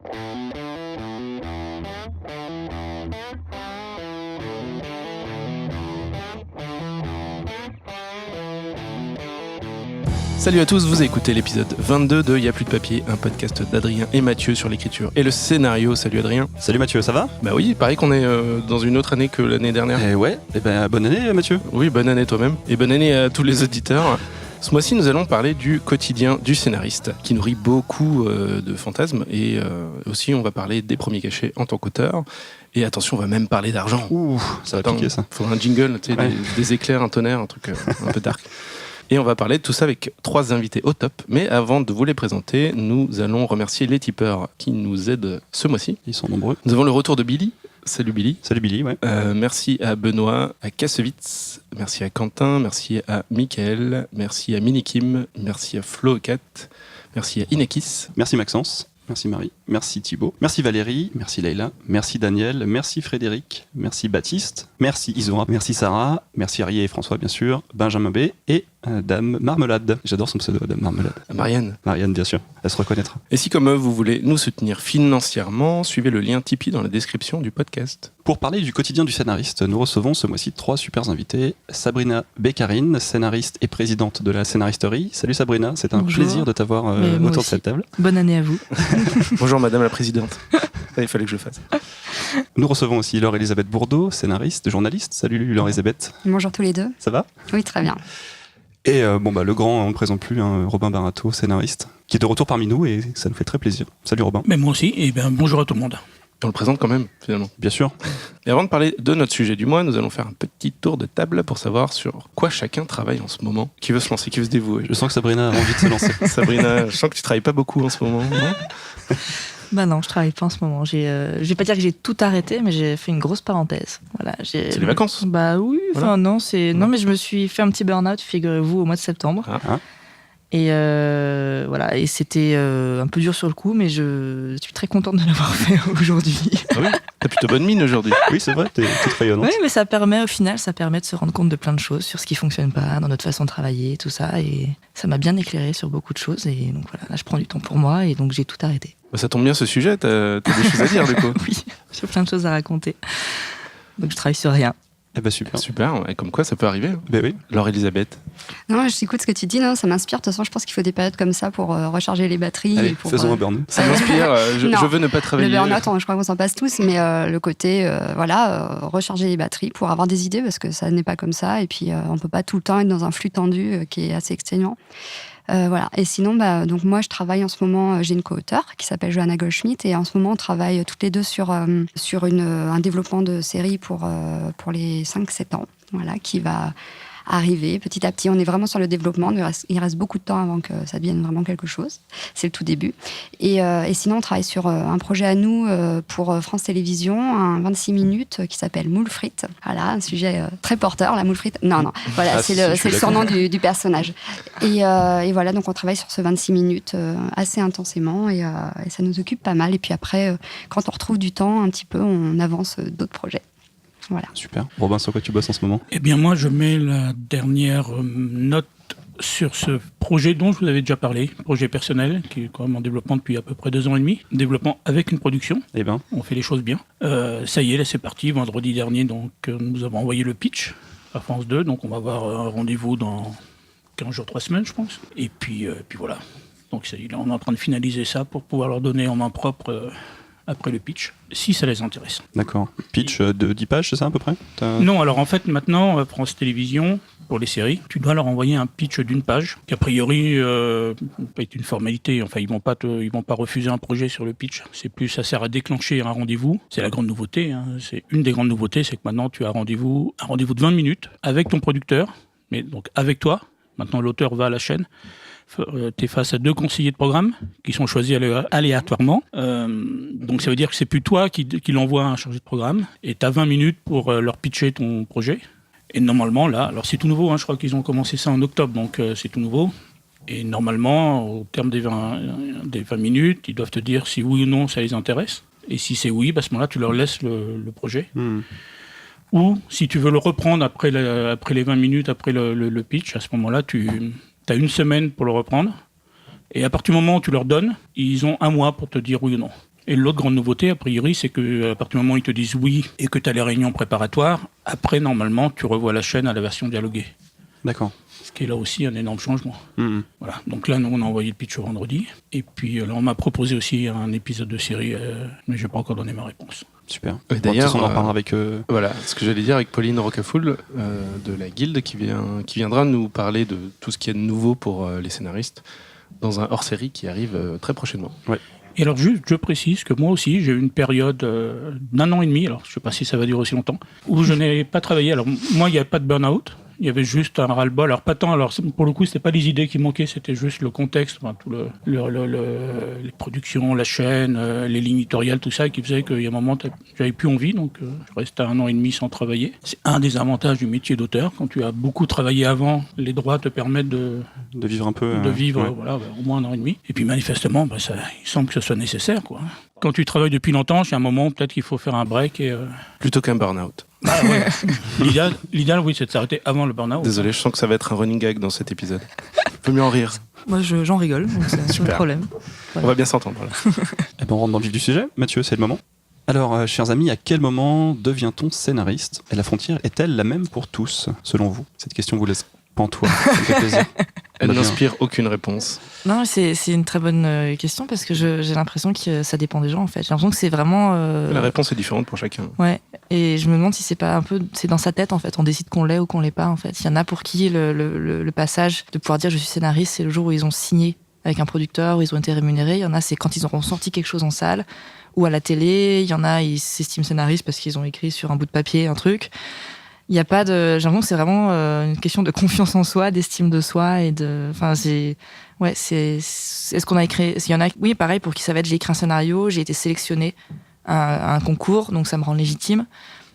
Salut à tous, vous écoutez l'épisode 22 de Y'a plus de papier, un podcast d'Adrien et Mathieu sur l'écriture et le scénario. Salut Adrien. Salut Mathieu, ça va ? Bah oui, pareil qu'on est dans une autre année que l'année dernière. Bonne année Mathieu. Oui, bonne année toi-même. Et bonne année à tous les auditeurs. Ce mois-ci, nous allons parler du quotidien du scénariste, qui nourrit beaucoup de fantasmes. Et aussi, on va parler des premiers cachets en tant qu'auteur. Et attention, on va même parler d'argent. Ouh, ça va piquer ça. Il faudra un jingle, tu sais, ouais. des éclairs, un tonnerre, un truc un peu dark. Et on va parler de tout ça avec 3 invités au top. Mais avant de vous les présenter, nous allons remercier les tipeurs qui nous aident ce mois-ci. Ils sont nombreux. Nous avons le retour de Billy. Salut Billy. Salut Billy, ouais. Merci à Benoît, à Kassovitz, merci à Quentin, merci à Mickaël, merci à Minikim, merci à Flo4, merci à Inekis. Merci Maxence. Merci Marie, merci Thibaut, merci Valérie, merci Leïla, merci Daniel, merci Frédéric, merci Baptiste, merci Isora, merci Sarah, merci Arié et François bien sûr, Benjamin B et Dame Marmelade. J'adore son pseudo, Dame Marmelade. Marianne. Marianne bien sûr, elle se reconnaîtra. Et si comme eux vous voulez nous soutenir financièrement, suivez le lien Tipeee dans la description du podcast. Pour parler du quotidien du scénariste, nous recevons ce mois-ci 3 super invités. Sabrina Beccarine, scénariste et présidente de la Scénaristerie. Salut Sabrina, c'est un plaisir de t'avoir autour de cette table. Bonne année à vous. Bonjour Madame la Présidente. Il fallait que je le fasse. Nous recevons aussi Laure-Elisabeth Bourdeau, scénariste, journaliste. Salut Laure-Elisabeth. Bonjour tous les deux. Ça va ? Oui, très bien. Et le grand, on ne le présente plus, Robin Barato, scénariste, qui est de retour parmi nous et ça nous fait très plaisir. Salut Robin. Mais moi aussi, et bien bonjour à tout le monde. Et on le présente quand même, finalement. Bien sûr. Et avant de parler de notre sujet du mois, nous allons faire un petit tour de table pour savoir sur quoi chacun travaille en ce moment. Qui veut se lancer, qui veut se dévouer ? Je sens que Sabrina a envie de se lancer. Sabrina, je sens que tu travailles pas beaucoup en ce moment, non ? Bah non, je travaille pas en ce moment. Je vais pas dire que j'ai tout arrêté, mais j'ai fait une grosse parenthèse. Voilà, c'est les vacances ? Bah oui, voilà. Non, mais je me suis fait un petit burn-out, figurez-vous, au mois de septembre. Ah. Et voilà, et c'était un peu dur sur le coup, mais je suis très contente de l'avoir fait aujourd'hui. Ah oui, t'as plutôt bonne mine aujourd'hui. Oui, c'est vrai, t'es toute rayonnante. Oui, mais ça permet de se rendre compte de plein de choses sur ce qui fonctionne pas, dans notre façon de travailler, tout ça, et ça m'a bien éclairé sur beaucoup de choses. Et donc voilà, là je prends du temps pour moi, et donc j'ai tout arrêté. Bah, ça tombe bien ce sujet, t'as des choses à dire du coup. Oui, j'ai plein de choses à raconter. Donc je travaille sur rien. Eh ben super. Super, et comme quoi ça peut arriver. Ben oui. Laure-Elisabeth. Non, je t'écoute ce que tu dis, non, ça m'inspire. De toute façon, je pense qu'il faut des périodes comme ça pour recharger les batteries. Allez, et pour, faisons un burn-out. Ça m'inspire, je veux ne pas travailler. Le burn-out, je crois qu'on s'en passe tous, mais le côté, recharger les batteries pour avoir des idées, parce que ça n'est pas comme ça, et puis on peut pas tout le temps être dans un flux tendu qui est assez exténuant. Voilà. Et sinon, donc moi, je travaille en ce moment, j'ai une co-auteure qui s'appelle Johanna Goldschmidt, et en ce moment, on travaille toutes les deux sur un développement de série pour les 5-7 ans, voilà, qui va arriver petit à petit. On est vraiment sur le développement. Il reste beaucoup de temps avant que ça devienne vraiment quelque chose. C'est le tout début. Et sinon, on travaille sur un projet à nous pour France Télévisions, un 26 minutes qui s'appelle Moule Frites. Voilà, un sujet très porteur, la moule frite. Non. Voilà, c'est le surnom du personnage. Et voilà, donc on travaille sur ce 26 minutes assez intensément et ça nous occupe pas mal. Et puis après, quand on retrouve du temps un petit peu, on avance d'autres projets. Voilà. Super. Robin, sur quoi tu bosses en ce moment ? Eh bien, moi, je mets la dernière note sur ce projet dont je vous avais déjà parlé, projet personnel, qui est quand même en développement depuis à peu près 2 ans et demi. Développement avec une production. Eh ben. On fait les choses bien. Ça y est, là, c'est parti. Vendredi dernier, donc, nous avons envoyé le pitch à France 2. Donc, on va avoir un rendez-vous dans 15 jours, 3 semaines, je pense. Et puis voilà. Donc, ça y est, là, on est en train de finaliser ça pour pouvoir leur donner en main propre après le pitch, si ça les intéresse. D'accord. Pitch de 10 pages, c'est ça à peu près ? Non, alors en fait, maintenant, France Télévisions, pour les séries, tu dois leur envoyer un pitch d'1 page, qui a priori est une formalité. Enfin, ils vont pas refuser un projet sur le pitch. C'est plus, ça sert à déclencher un rendez-vous. C'est la grande nouveauté. C'est une des grandes nouveautés, c'est que maintenant, tu as un rendez-vous de 20 minutes avec ton producteur, mais donc avec toi. Maintenant, l'auteur va à la chaîne. Tu es face à 2 conseillers de programme qui sont choisis aléatoirement. Donc ça veut dire que c'est plus toi qui l'envoie à un chargé de programme. Et tu as 20 minutes pour leur pitcher ton projet. Et normalement, là, alors c'est tout nouveau, je crois qu'ils ont commencé ça en octobre, donc c'est tout nouveau. Et normalement, au terme des 20 minutes, ils doivent te dire si oui ou non ça les intéresse. Et si c'est oui, à ce moment-là, tu leur laisses le projet. Ou si tu veux le reprendre après les 20 minutes, après le pitch, à ce moment-là, tu as 1 semaine pour le reprendre. Et à partir du moment où tu leur donnes, ils ont 1 mois pour te dire oui ou non. Et l'autre grande nouveauté, a priori, c'est qu'à partir du moment où ils te disent oui et que tu as les réunions préparatoires, après, normalement, tu revois la chaîne à la version dialoguée. D'accord. Ce qui est là aussi un énorme changement. Mhm. Voilà. Donc là, nous, on a envoyé le pitch vendredi. Et puis là, on m'a proposé aussi un épisode de série, mais je n'ai pas encore donné ma réponse. Super. Et Bon, d'ailleurs, de toute façon, on en reparlera avec Voilà, ce que j'allais dire avec Pauline Rocafoul de la Guilde qui viendra nous parler de tout ce qui est de nouveau pour les scénaristes dans un hors-série qui arrive très prochainement. Et alors, juste, je précise que moi aussi, j'ai eu une période d'1 an et demi, alors je ne sais pas si ça va durer aussi longtemps, où je n'ai pas travaillé. Alors, moi, il n'y avait pas de burn-out. Il y avait juste un ras-le-bol. Alors, pas tant. Alors, pour le coup, c'était pas les idées qui manquaient, c'était juste le contexte, enfin, tout les productions, la chaîne, les lignes éditoriales, tout ça, qui faisait qu'il y a un moment, j'avais plus envie. Donc, je restais 1 an et demi sans travailler. C'est un des avantages du métier d'auteur. Quand tu as beaucoup travaillé avant, les droits te permettent de vivre un peu. vivre, ouais. voilà, au moins 1 an et demi. Et puis, manifestement, il semble que ce soit nécessaire, quoi. Quand tu travailles depuis longtemps, il y a un moment, peut-être qu'il faut faire un break et. Plutôt qu'un burn-out. Ouais. L'idéal, oui, c'est de s'arrêter avant le burn-out. Désolé, je sens que ça va être un running gag dans cet épisode. Faut mieux en rire. Moi, j'en rigole, donc c'est pas Super. de problème. On va bien s'entendre. Là. Eh ben, on rentre dans le vif du sujet. Mathieu, c'est le moment. Alors, chers amis, à quel moment devient-on scénariste ? Et la frontière est-elle la même pour tous, selon vous ? Cette question vous laisse pantois. Ça me fait plaisir. Elle On a bien- n'inspire aucune réponse. Non, c'est une très bonne question parce que j'ai l'impression que ça dépend des gens en fait. J'ai l'impression que c'est vraiment. La réponse est différente pour chacun. Ouais. Et je me demande si c'est pas un peu. C'est dans sa tête en fait. On décide qu'on l'est ou qu'on l'est pas en fait. Il y en a pour qui le passage de pouvoir dire je suis scénariste, c'est le jour où ils ont signé avec un producteur, où ils ont été rémunérés. Il y en a, c'est quand ils auront sorti quelque chose en salle ou à la télé. Il y en a, ils s'estiment scénaristes parce qu'ils ont écrit sur un bout de papier un truc. Il n'y a pas de. J'ai l'impression que c'est vraiment une question de confiance en soi, d'estime de soi et de. Enfin, c'est. Ouais, c'est. Est-ce qu'on a écrit. Il y en a. Oui, pareil, pour qui ça va être j'ai écrit un scénario, j'ai été sélectionné à un concours, donc ça me rend légitime.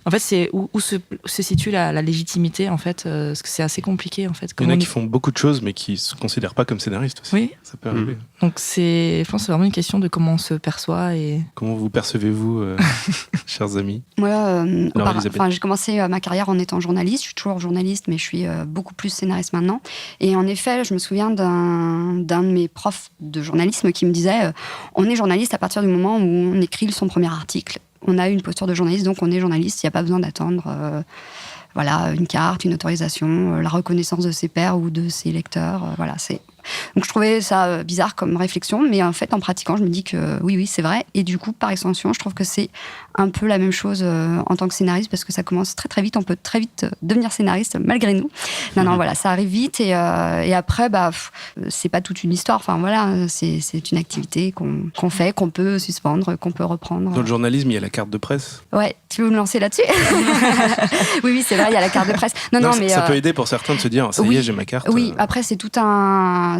En fait, c'est où se situe la légitimité, en fait, parce que c'est assez compliqué, en fait. Il y en a qui font beaucoup de choses, mais qui se considèrent pas comme scénaristes aussi. Oui. Ça peut arriver. Donc, je pense que c'est vraiment une question de comment on se perçoit et. Comment vous percevez-vous, chers amis ? Moi, Elisabeth. j'ai commencé ma carrière en étant journaliste. Je suis toujours journaliste, mais je suis beaucoup plus scénariste maintenant. Et en effet, je me souviens d'un de mes profs de journalisme qui me disait on est journaliste à partir du moment où on écrit son premier article. On a une posture de journaliste, donc on est journaliste. Il n'y a pas besoin d'attendre une carte, une autorisation, la reconnaissance de ses pairs ou de ses lecteurs. Donc je trouvais ça bizarre comme réflexion, mais en fait en pratiquant je me dis que oui c'est vrai, et du coup par extension je trouve que c'est un peu la même chose en tant que scénariste, parce que ça commence très très vite, on peut très vite devenir scénariste malgré nous. Non voilà, ça arrive vite et après c'est pas toute une histoire, enfin voilà, c'est une activité qu'on fait, qu'on peut suspendre, qu'on peut reprendre. Dans le journalisme, il y a la carte de presse. Ouais, tu veux me lancer là-dessus? Oui c'est vrai, il y a la carte de presse. Non, mais ça peut aider pour certains de se dire ça y est, j'ai ma carte. Oui, après c'est tout un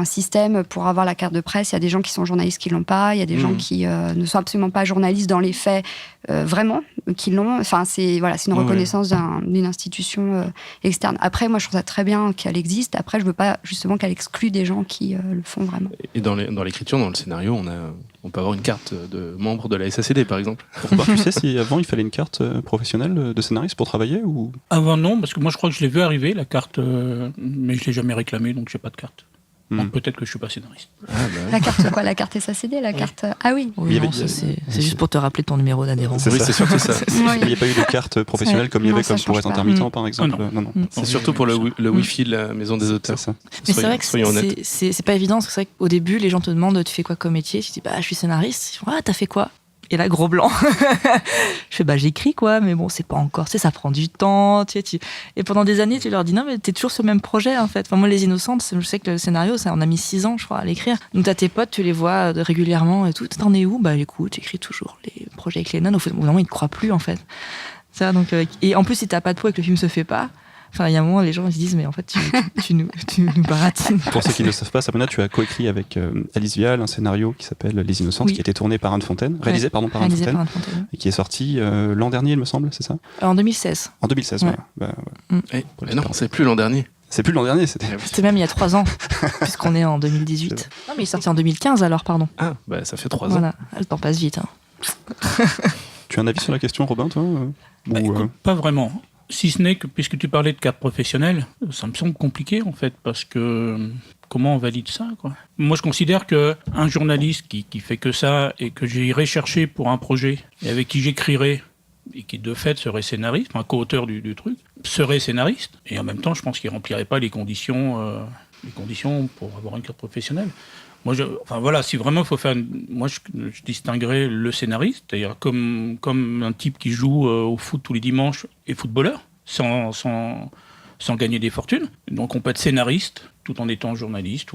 système pour avoir la carte de presse. Il y a des gens qui sont journalistes qui l'ont pas, il y a des gens qui ne sont absolument pas journalistes dans les faits, vraiment, qui l'ont. Enfin, c'est une reconnaissance d'une institution externe. Après, moi, je trouve ça très bien qu'elle existe. Après, je veux pas justement qu'elle exclue des gens qui le font vraiment. Et dans l'écriture, dans le scénario, on peut avoir une carte de membre de la SACD, par exemple. Robert, tu sais si avant il fallait une carte professionnelle de scénariste pour travailler ou... Avant, non, parce que moi, je crois que je l'ai vu arriver, la carte, mais je l'ai jamais réclamée, donc j'ai pas de carte. Donc peut-être que je suis pas scénariste. La carte quoi? La carte SACD? La carte... Ah oui. Oui, non, c'est juste pour te rappeler ton numéro d'adhérent. Oui, c'est surtout ça. Il n'y a pas eu de carte professionnelle comme il y avait comme pour être intermittent, par exemple. Non. C'est surtout pour le Wi-Fi de la maison des auteurs. C'est ça. Mais c'est vrai que soyons honnêtes. c'est pas évident, parce que c'est vrai qu'au début, les gens te demandent tu fais quoi comme métier? Tu dis je suis scénariste. Ils font t'as fait quoi? Et là, gros blanc. Je fais j'écris quoi, mais bon, c'est pas encore, ça prend du temps. Et pendant des années, tu leur dis non, mais t'es toujours sur le même projet en fait. Enfin, moi, Les Innocentes, je sais que le scénario, on a mis 6 ans, je crois, à l'écrire. Donc t'as tes potes, tu les vois régulièrement et tout. T'en es où? Écoute, j'écris toujours les projets avec Lennon. Au bout d'un moment, ils te croient plus en fait. Ça, donc, et en plus, si t'as pas de peau et que le film se fait pas. Enfin, il y a un moment, les gens se disent, mais en fait, tu nous baratines. Pour ceux qui ne le savent pas, Sabrina, tu as coécrit avec Alice Vial un scénario qui s'appelle Les Innocentes, qui a été tourné par Anne Fontaine, réalisé par Anne Fontaine, et qui est sorti l'an dernier, il me semble, c'est ça? En 2016. En 2016, ouais. Voilà. Non, c'est plus l'an dernier. C'est plus l'an dernier, c'était même il y a 3 ans, puisqu'on est en 2018. Non, mais il est sorti en 2015 alors, pardon. Ah, ça fait 3 ans. Voilà, le temps passe vite. Tu as un avis sur la question, Robin, toi Écoute, pas vraiment. Si ce n'est que, puisque tu parlais de cap professionnel, ça me semble compliqué en fait, parce que comment on valide ça, quoi ? Moi, je considère qu'un journaliste qui fait que ça et que j'irai chercher pour un projet et avec qui j'écrirai et qui de fait serait scénariste, enfin co-auteur du truc, serait scénariste, et en même temps, je pense qu'il ne remplirait pas les conditions pour avoir une carte professionnelle. Moi, si vraiment il faut faire... Moi, je distinguerais le scénariste, c'est-à-dire comme un type qui joue au foot tous les dimanches et footballeur, sans gagner des fortunes. Donc, on peut être scénariste tout en étant journaliste.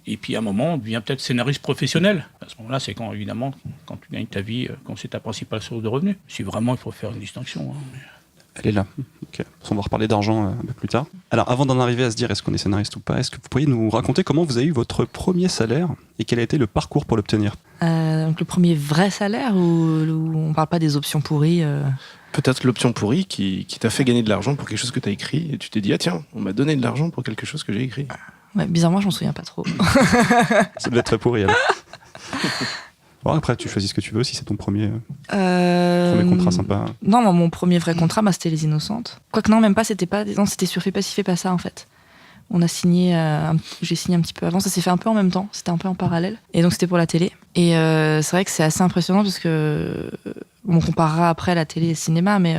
Et puis, à un moment, on devient peut-être scénariste professionnel. À ce moment-là, c'est quand tu gagnes ta vie, quand c'est ta principale source de revenus. Si vraiment, il faut faire une distinction. Elle est là. Okay. On va reparler d'argent un peu plus tard. Alors, avant d'en arriver à se dire est-ce qu'on est scénariste ou pas, est-ce que vous pourriez nous raconter comment vous avez eu votre premier salaire et quel a été le parcours pour l'obtenir ? Donc le premier vrai salaire, où on parle pas des options pourries Peut-être l'option pourrie qui t'a fait gagner de l'argent pour quelque chose que t'as écrit et tu t'es dit, ah tiens, on m'a donné de l'argent pour quelque chose que j'ai écrit. Ouais, bizarrement, je m'en souviens pas trop. Ça doit être très pourri alors. Bon, après, tu choisis ce que tu veux si c'est ton premier contrat sympa. Non, mon premier vrai contrat, c'était Les Innocentes. Quoique non, même pas, c'était sur Fais pas ci, fais pas ça en fait. On a signé, j'ai signé un petit peu avant, ça s'est fait un peu en même temps, c'était un peu en parallèle. Et donc c'était pour la télé. Et c'est vrai que c'est assez impressionnant parce que, on comparera après la télé et le cinéma, mais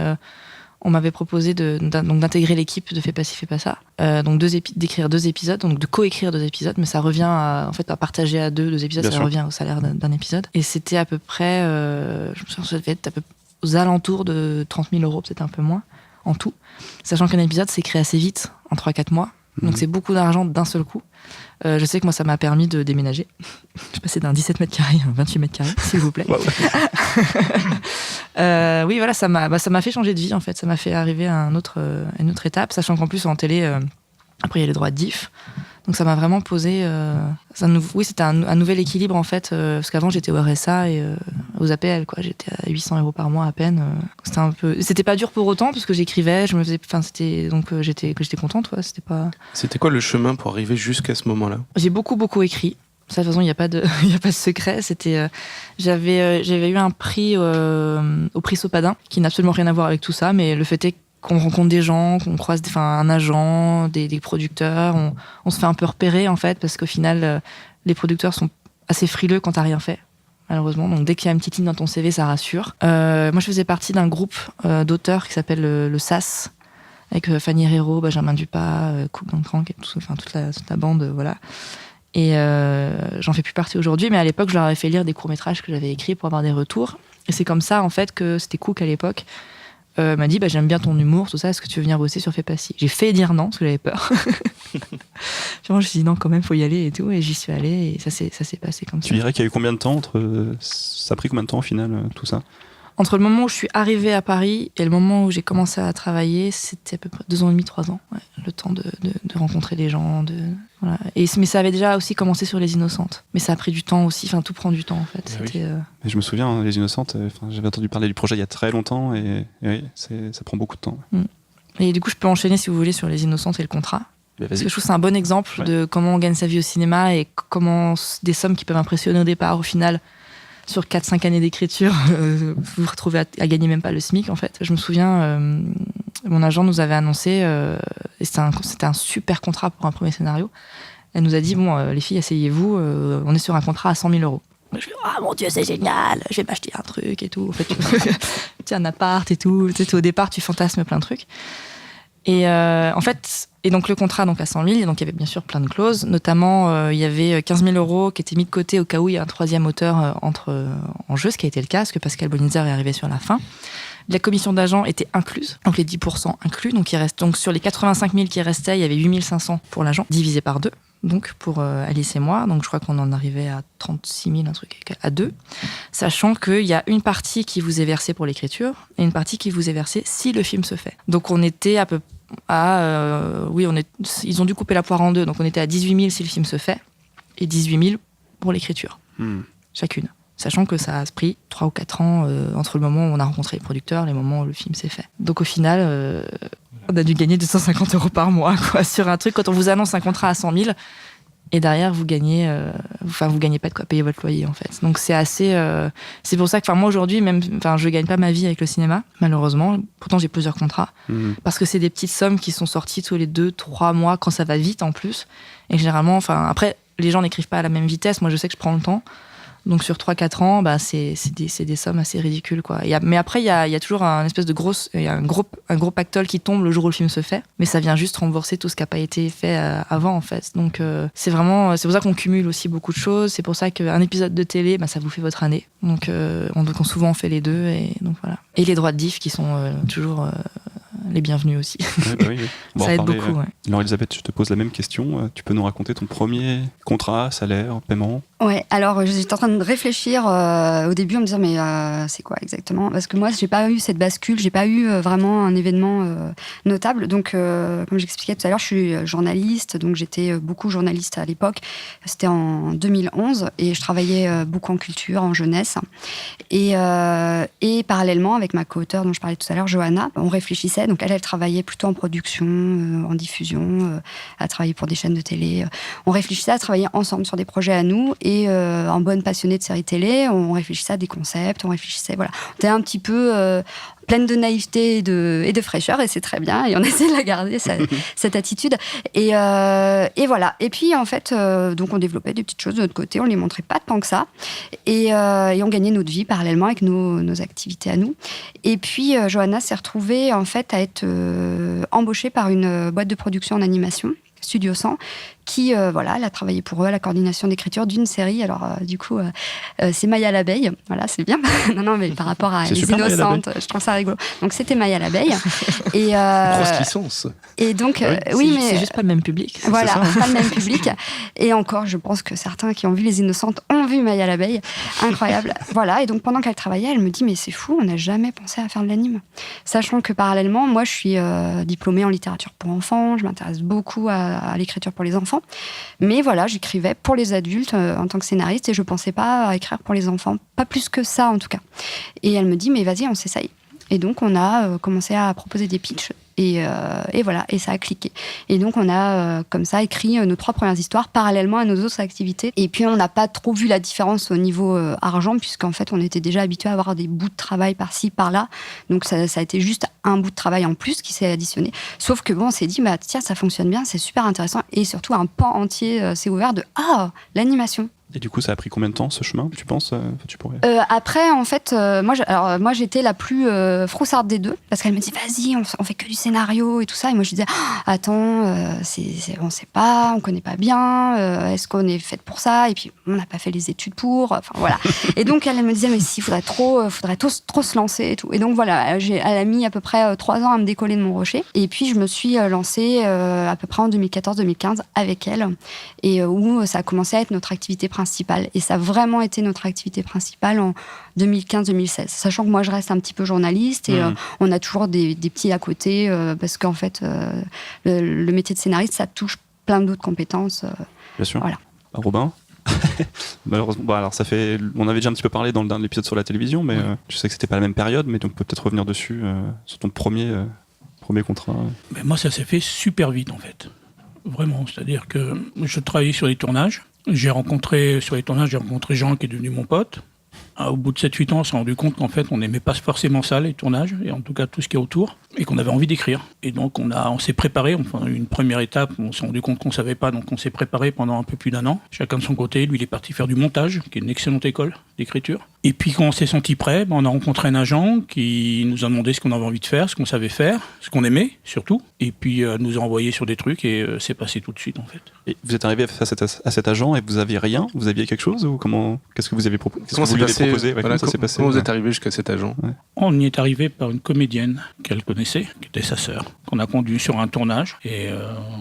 on m'avait proposé d'intégrer l'équipe de Fais pas ci, fais pas ça. Donc d'écrire 2 épisodes, donc de coécrire 2 épisodes, mais ça revient à partager à 2 épisodes, Bien ça sûr. revient au salaire d'un épisode. Et c'était à peu près, je me souviens, ça devait être aux alentours de 30 000 euros, peut-être un peu moins, en tout. Sachant qu'un épisode s'écrit assez vite, en 3-4 mois. Donc c'est beaucoup d'argent d'un seul coup. Je sais que moi, ça m'a permis de déménager. Je suis passée d'un 17 mètres carrés à un 28 mètres carrés, s'il vous plaît. Wow. Oui, voilà, ça m'a fait changer de vie, en fait. Ça m'a fait arriver à une autre étape, sachant qu'en plus, en télé, après, il y a les droits de diff. Donc ça m'a vraiment posé... c'était un nouvel équilibre, en fait, parce qu'avant, j'étais au RSA et aux APL, quoi. J'étais à 800 € par mois à peine. C'était pas dur pour autant, parce que j'écrivais, j'étais contente, quoi. C'était quoi le chemin pour arriver jusqu'à ce moment-là ? J'ai beaucoup écrit. Ça, de toute façon, il n'y a pas de secret. J'avais eu un prix au prix Sopadin, qui n'a absolument rien à voir avec tout ça, mais le fait est qu'on rencontre des gens, qu'on croise un agent, des producteurs, on se fait un peu repérer, en fait, parce qu'au final, les producteurs sont assez frileux quand t'as rien fait, malheureusement. Donc, dès qu'il y a une petite ligne dans ton CV, ça rassure. Moi, je faisais partie d'un groupe d'auteurs qui s'appelle le SAS, avec Fanny Herrero, Benjamin Dupas, Coupe Crank, et toute la bande, voilà. Et j'en fais plus partie aujourd'hui, mais à l'époque, je leur avais fait lire des courts-métrages que j'avais écrits pour avoir des retours. Et c'est comme ça, en fait, que c'était Cook à l'époque m'a dit, j'aime bien ton humour, tout ça, est-ce que tu veux venir bosser sur Fais pas ci ? J'ai fait dire non, parce que j'avais peur. Je me suis dit non, quand même, faut y aller et tout, et j'y suis allée, et ça s'est passé comme ça. Tu dirais qu'il y a eu combien de temps ça a pris combien de temps au final, tout ça ? Entre le moment où je suis arrivée à Paris et le moment où j'ai commencé à travailler, c'était à peu près 2 ans et demi, 3 ans. Ouais, le temps de rencontrer les gens. Voilà. Mais ça avait déjà aussi commencé sur Les Innocentes. Mais ça a pris du temps aussi. Tout prend du temps, en fait. Oui. Et je me souviens, Les Innocentes, j'avais entendu parler du projet il y a très longtemps et oui, ça prend beaucoup de temps. Et du coup, je peux enchaîner, si vous voulez, sur Les Innocentes et le contrat. Parce que je trouve que c'est un bon exemple de comment on gagne sa vie au cinéma et comment des sommes qui peuvent impressionner au départ, au final, sur 4-5 années d'écriture, vous vous retrouvez à gagner même pas le SMIC, en fait. Je me souviens, mon agent nous avait annoncé, et c'était un super contrat pour un premier scénario. Elle nous a dit, les filles, asseyez-vous, on est sur un contrat à 100 000 €. Je me suis dit, mon Dieu, c'est génial, je vais m'acheter un truc et tout. En fait, tu as un appart et tout. Tu sais, au départ, tu fantasmes plein de trucs. Et en fait, donc le contrat donc à 100 000, donc il y avait bien sûr plein de clauses, notamment il y avait 15 000 € qui étaient mis de côté au cas où il y a un troisième auteur en jeu, ce qui a été le cas, parce que Pascal Bonitzer est arrivé sur la fin. La commission d'agent était incluse, donc les 10% inclus, donc sur les 85 000 qui restaient, il y avait 8 500 pour l'agent, divisé par 2. Donc pour Alice et moi, donc je crois qu'on en arrivait à 36 000, un truc à 2, sachant qu'il y a une partie qui vous est versée pour l'écriture et une partie qui vous est versée si le film se fait. Donc on était à peu ils ont dû couper la poire en deux, donc on était à 18 000 si le film se fait et 18 000 pour l'écriture, chacune. Sachant que ça a pris 3 ou 4 ans entre le moment où on a rencontré les producteurs et le moment où le film s'est fait. Donc au final, on a dû gagner 250 € par mois, quoi, sur un truc. Quand on vous annonce un contrat à 100 000, et derrière vous gagnez pas de quoi payer votre loyer en fait. Donc c'est assez c'est pour ça que moi aujourd'hui même je gagne pas ma vie avec le cinéma malheureusement, pourtant j'ai plusieurs contrats parce que c'est des petites sommes qui sont sorties tous les 2-3 mois quand ça va vite en plus, et généralement après les gens n'écrivent pas à la même vitesse, moi je sais que je prends le temps. Donc sur 3-4 ans, c'est des sommes assez ridicules, quoi. Mais après, il y a toujours un gros pactole qui tombe le jour où le film se fait. Mais ça vient juste rembourser tout ce qui n'a pas été fait avant, en fait. Donc c'est pour ça qu'on cumule aussi beaucoup de choses. C'est pour ça qu'un épisode de télé, ça vous fait votre année. Donc souvent on fait les deux, et donc voilà. Et les droits de diff qui sont toujours les bienvenus aussi. Oui. Ça aide beaucoup. Ouais. Alors Elisabeth, je te pose la même question. Tu peux nous raconter ton premier contrat, salaire, paiement ? Ouais, alors j'étais en train de réfléchir au début en me disant mais c'est quoi exactement ? Parce que moi j'ai pas eu cette bascule, j'ai pas eu vraiment un événement notable. Donc comme j'expliquais tout à l'heure, je suis journaliste, donc j'étais beaucoup journaliste à l'époque. C'était en 2011 et je travaillais beaucoup en culture, en jeunesse. Et parallèlement avec ma co-auteure dont je parlais tout à l'heure, Johanna, on réfléchissait. Donc elle travaillait plutôt en production, en diffusion, elle travaillait pour des chaînes de télé. On réfléchissait à travailler ensemble sur des projets à nous. Et en bonne passionnée de séries télé, on réfléchissait à des concepts, on était un petit peu pleine de naïveté et de fraîcheur, et c'est très bien, et on essaie de la garder, cette attitude. Et voilà. Et puis, en fait, donc on développait des petites choses de notre côté, on ne les montrait pas tant que ça, et on gagnait notre vie parallèlement avec nos activités à nous. Et puis, Johanna s'est retrouvée, en fait, à être embauchée par une boîte de production en animation, Studio 100, qui, elle a travaillé pour eux à la coordination d'écriture d'une série. Alors, c'est Maya l'abeille. Voilà, c'est bien. non, mais par rapport à Les Innocentes, je trouve ça rigolo. Donc, c'était Maya l'abeille. Et, grosse licence. Et donc, oui, mais c'est juste pas le même public. Voilà, pas le même public. Et encore, je pense que certains qui ont vu Les Innocentes ont vu Maya l'abeille. Incroyable. Voilà, et donc, pendant qu'elle travaillait, elle me dit, mais c'est fou, on n'a jamais pensé à faire de l'anime. Sachant que, parallèlement, moi, je suis diplômée en littérature pour enfants, je m'intéresse beaucoup à l'écriture pour les enfants. Mais voilà, j'écrivais pour les adultes en tant que scénariste, et je pensais pas à écrire pour les enfants, pas plus que ça en tout cas. Et elle me dit, mais vas-y, on s'essaye. Et donc on a commencé à proposer des pitchs, et voilà, et ça a cliqué. Et donc on a comme ça écrit nos 3 premières histoires parallèlement à nos autres activités. Et puis on n'a pas trop vu la différence au niveau argent, puisqu'en fait on était déjà habitué à avoir des bouts de travail par-ci, par-là. Donc ça a été juste un bout de travail en plus qui s'est additionné. Sauf que on s'est dit, tiens, ça fonctionne bien, c'est super intéressant. Et surtout un pan entier s'est ouvert de l'animation. Et du coup, ça a pris combien de temps, ce chemin, tu penses tu pourrais... Après, en fait, moi, j'étais la plus froussarde des deux, parce qu'elle me dit, vas-y, on fait que du scénario et tout ça. Et moi, je disais, attends, on sait pas, on connaît pas bien, est-ce qu'on est faite pour ça ? Et puis, on n'a pas fait les études pour, enfin, voilà. Et donc, elle me disait, mais si, faudrait trop se lancer et tout. Et donc, voilà, elle a mis à peu près 3 ans à me décoller de mon rocher. Et puis, je me suis lancée à peu près en 2014-2015 avec elle, et où ça a commencé à être notre activité principale. Et ça a vraiment été notre activité principale en 2015-2016. Sachant que moi, je reste un petit peu journaliste, et on a toujours des petits à côté, parce qu'en fait, le métier de scénariste, ça touche plein d'autres compétences. Bien sûr. Voilà. Robin ? Malheureusement, alors on avait déjà un petit peu parlé dans l'épisode sur la télévision, mais je sais que c'était pas la même période, mais donc on peut peut-être revenir dessus, sur ton premier contrat. Mais moi, ça s'est fait super vite, en fait. Vraiment, c'est-à-dire que je travaillais sur les tournages. Sur les tournages, j'ai rencontré Jean, qui est devenu mon pote. Au bout de 7-8 ans, on s'est rendu compte qu'en fait, on n'aimait pas forcément ça, les tournages, et en tout cas tout ce qui est autour, et qu'on avait envie d'écrire. Et donc, on s'est préparé, enfin, une première étape, on s'est rendu compte qu'on ne savait pas, donc on s'est préparé pendant un peu plus d'1 an. Chacun de son côté, lui, il est parti faire du montage, qui est une excellente école d'écriture. Et puis, quand on s'est senti prêt, on a rencontré un agent qui nous a demandé ce qu'on avait envie de faire, ce qu'on savait faire, ce qu'on aimait, surtout. Et puis, nous a envoyé sur des trucs, et c'est passé tout de suite, en fait. Et vous êtes arrivé face à cet agent, et vous aviez rien ? Vous aviez quelque chose ? Ou qu'est-ce que vous avez proposé ? Comment ça s'est passé ? Comment vous êtes arrivé arrivé jusqu'à cet agent ? On y est arrivé par une comédienne qu'elle connaissait, qui était sa sœur, qu'on a conduit sur un tournage. Et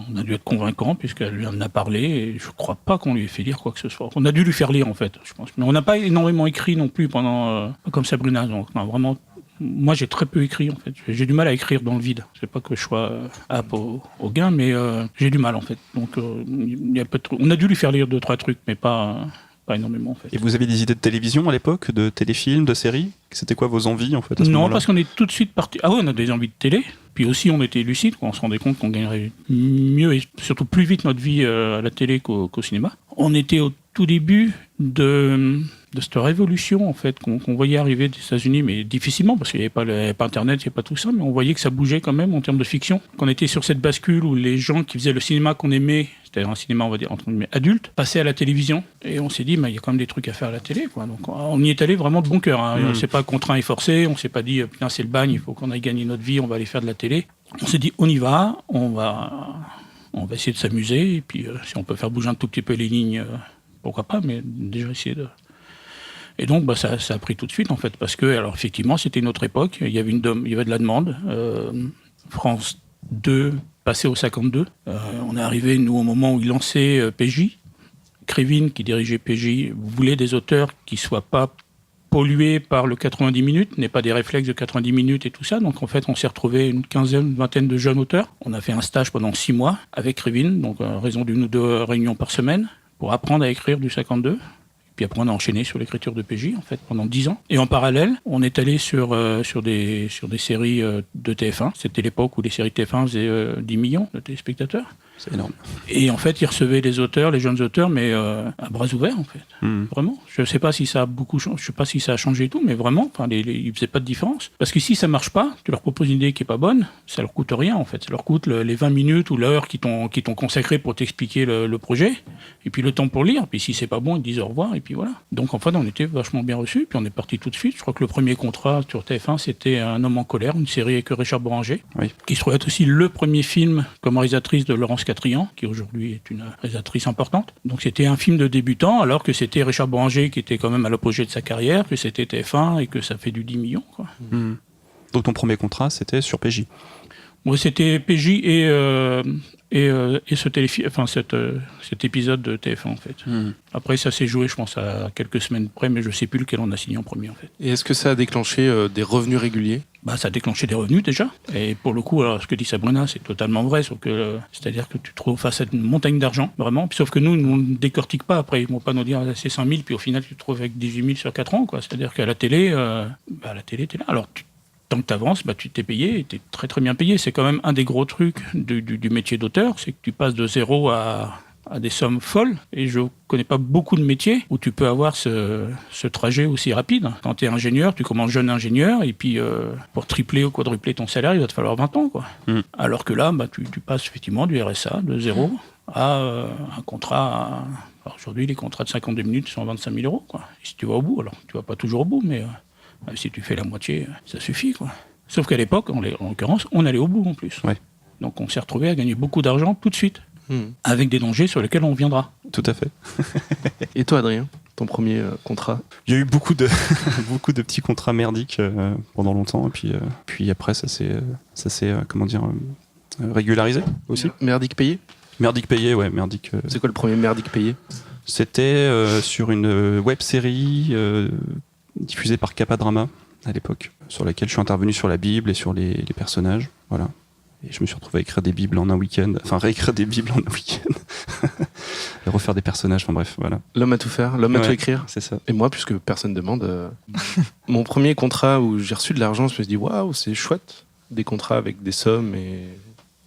on a dû être convaincant, puisqu'elle lui en a parlé. Et je ne crois pas qu'on lui ait fait lire quoi que ce soit. On a dû lui faire lire, en fait, je pense. Mais on n'a pas énormément écrit non plus pendant, comme Sabrina. Donc, non, vraiment, moi, j'ai très peu écrit, en fait. J'ai du mal à écrire dans le vide. C'est pas que je sois apte au gain, mais j'ai du mal, en fait. Donc, on a dû lui faire lire 2-3 trucs, mais pas énormément, en fait. Et vous aviez des idées de télévision à l'époque, de téléfilms, de séries ? C'était quoi vos envies, en fait, Non, parce qu'on est tout de suite parti. Ah oui, on a des envies de télé. Puis aussi, on était lucide, on se rendait compte qu'on gagnerait mieux et surtout plus vite notre vie à la télé qu'au cinéma. On était au tout début de cette révolution en fait qu'on voyait arriver des États-Unis, mais difficilement parce qu'il n'y avait pas Internet, il n'y avait pas tout ça, mais on voyait que ça bougeait quand même en termes de fiction. Qu'on était sur cette bascule où les gens qui faisaient le cinéma qu'on aimait, c'est-à-dire un cinéma on va dire entre guillemets adulte, passaient à la télévision et on s'est dit il y a quand même des trucs à faire à la télé, quoi. Donc on y est allé vraiment de bon cœur. Hein. On s'est pas contraint et forcé, on s'est pas dit putain c'est le bagne, il faut qu'on aille gagner notre vie, on va aller faire de la télé. On s'est dit on y va, on va essayer de s'amuser et puis si on peut faire bouger un tout petit peu les lignes. Pourquoi pas, mais déjà essayer de... Et donc, ça a pris tout de suite, en fait, parce que, alors, effectivement, c'était une autre époque, il y avait de la demande. France 2 passait au 52. On est arrivé, nous, au moment où il lançait PJ. Krivine, qui dirigeait PJ, voulait des auteurs qui ne soient pas pollués par le 90 minutes, n'aient pas des réflexes de 90 minutes et tout ça. Donc, en fait, on s'est retrouvé une vingtaine de jeunes auteurs. On a fait un stage pendant 6 mois avec Krivine, donc à raison d'une ou deux réunions par semaine, pour apprendre à écrire du 52. Puis après, on a enchaîné sur l'écriture de PJ, en fait, pendant 10 ans. Et en parallèle, on est allé sur des séries de TF1. C'était l'époque où les séries TF1 faisaient 10 millions de téléspectateurs. C'est énorme. Et en fait, ils recevaient les auteurs, les jeunes auteurs, mais à bras ouverts, en fait. Vraiment. Je ne sais pas si ça a beaucoup changé, je sais pas si ça a changé et tout, mais vraiment, ils ne faisaient pas de différence. Parce que si ça ne marche pas, tu leur proposes une idée qui n'est pas bonne, ça leur coûte rien, en fait. Ça leur coûte les 20 minutes ou l'heure qui t'ont consacré pour t'expliquer le projet, et puis le temps pour lire. Puis si c'est pas bon, ils disent au revoir, et puis voilà. Donc en fait, on était vachement bien reçus, puis on est parti tout de suite. Je crois que le premier contrat sur TF1, c'était Un homme en colère, une série avec Richard Boranger, qui se trouve être aussi le premier film comme réalisatrice de Laurence Catrian, qui aujourd'hui est une réalisatrice importante. Donc c'était un film de débutant, alors que c'était Richard Boranger qui était quand même à l'apogée de sa carrière, que c'était TF1 et que ça fait du 10 millions, quoi. Donc ton premier contrat, c'était sur PJ. Moi, c'était PJ et cet épisode de TF1, en fait. Après, ça s'est joué, je pense, à quelques semaines près, mais je ne sais plus lequel on a signé en premier, en fait. Et est-ce que ça a déclenché des revenus réguliers ? Ça a déclenché des revenus, déjà. Et pour le coup, alors, ce que dit Sabrina, c'est totalement vrai. C'est-à-dire que tu te trouves face à une montagne d'argent, vraiment. Sauf que nous, on ne décortique pas. Après, ils ne vont pas nous dire c'est 100 000, puis au final, tu te trouves avec 18 000 sur 4 ans, quoi. C'est-à-dire qu'à la télé, t'es là. Alors, tant que tu avances, tu t'es payé, et tu es très très bien payé. C'est quand même un des gros trucs du métier d'auteur, c'est que tu passes de zéro à des sommes folles. Et je connais pas beaucoup de métiers où tu peux avoir ce trajet aussi rapide. Quand tu es ingénieur, tu commences jeune ingénieur, et puis pour tripler ou quadrupler ton salaire, il va te falloir 20 ans, quoi. Alors que là, tu passes effectivement du RSA, de zéro, à un contrat... Alors aujourd'hui, les contrats de 52 minutes sont 25 000 €, quoi. Et si tu vas au bout, alors tu vas pas toujours au bout, mais... si tu fais la moitié, ça suffit, quoi. Sauf qu'à l'époque, en l'occurrence, on allait au bout en plus. Ouais. Donc on s'est retrouvé à gagner beaucoup d'argent tout de suite, avec des dangers sur lesquels on reviendra. Tout à fait. Et toi, Adrien, ton premier contrat ? Il y a eu beaucoup de petits contrats merdiques pendant longtemps, et puis après ça s'est régularisé aussi. Merdique payé ? Merdique payé, ouais, merdique. C'est quoi le premier merdique payé ? C'était sur une web-série diffusée par Capadrama à l'époque, sur laquelle je suis intervenu sur la Bible et sur les personnages, voilà. Et je me suis retrouvé à écrire des Bibles en un week-end, réécrire des Bibles en un week-end, et refaire des personnages, bref, voilà. L'homme à tout faire, l'homme à tout écrire. C'est ça. Et moi, puisque personne ne demande, mon premier contrat où j'ai reçu de l'argent, je me suis dit waouh, c'est chouette, des contrats avec des sommes et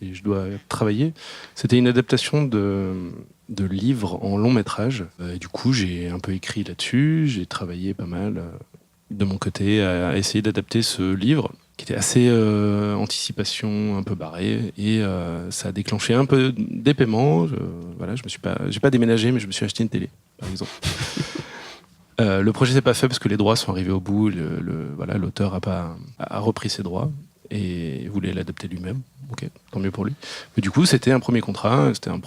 je dois travailler. C'était une adaptation de livres en long métrage. Et du coup, j'ai un peu écrit là-dessus, j'ai travaillé pas mal de mon côté à essayer d'adapter ce livre qui était assez anticipation, un peu barré, et ça a déclenché un peu des paiements. J'ai pas déménagé, mais je me suis acheté une télé, par exemple. Le projet s'est pas fait parce que les droits sont arrivés au bout. L'auteur a repris ses droits et voulait l'adapter lui-même. Ok, tant mieux pour lui. Mais du coup, c'était un premier contrat, c'était une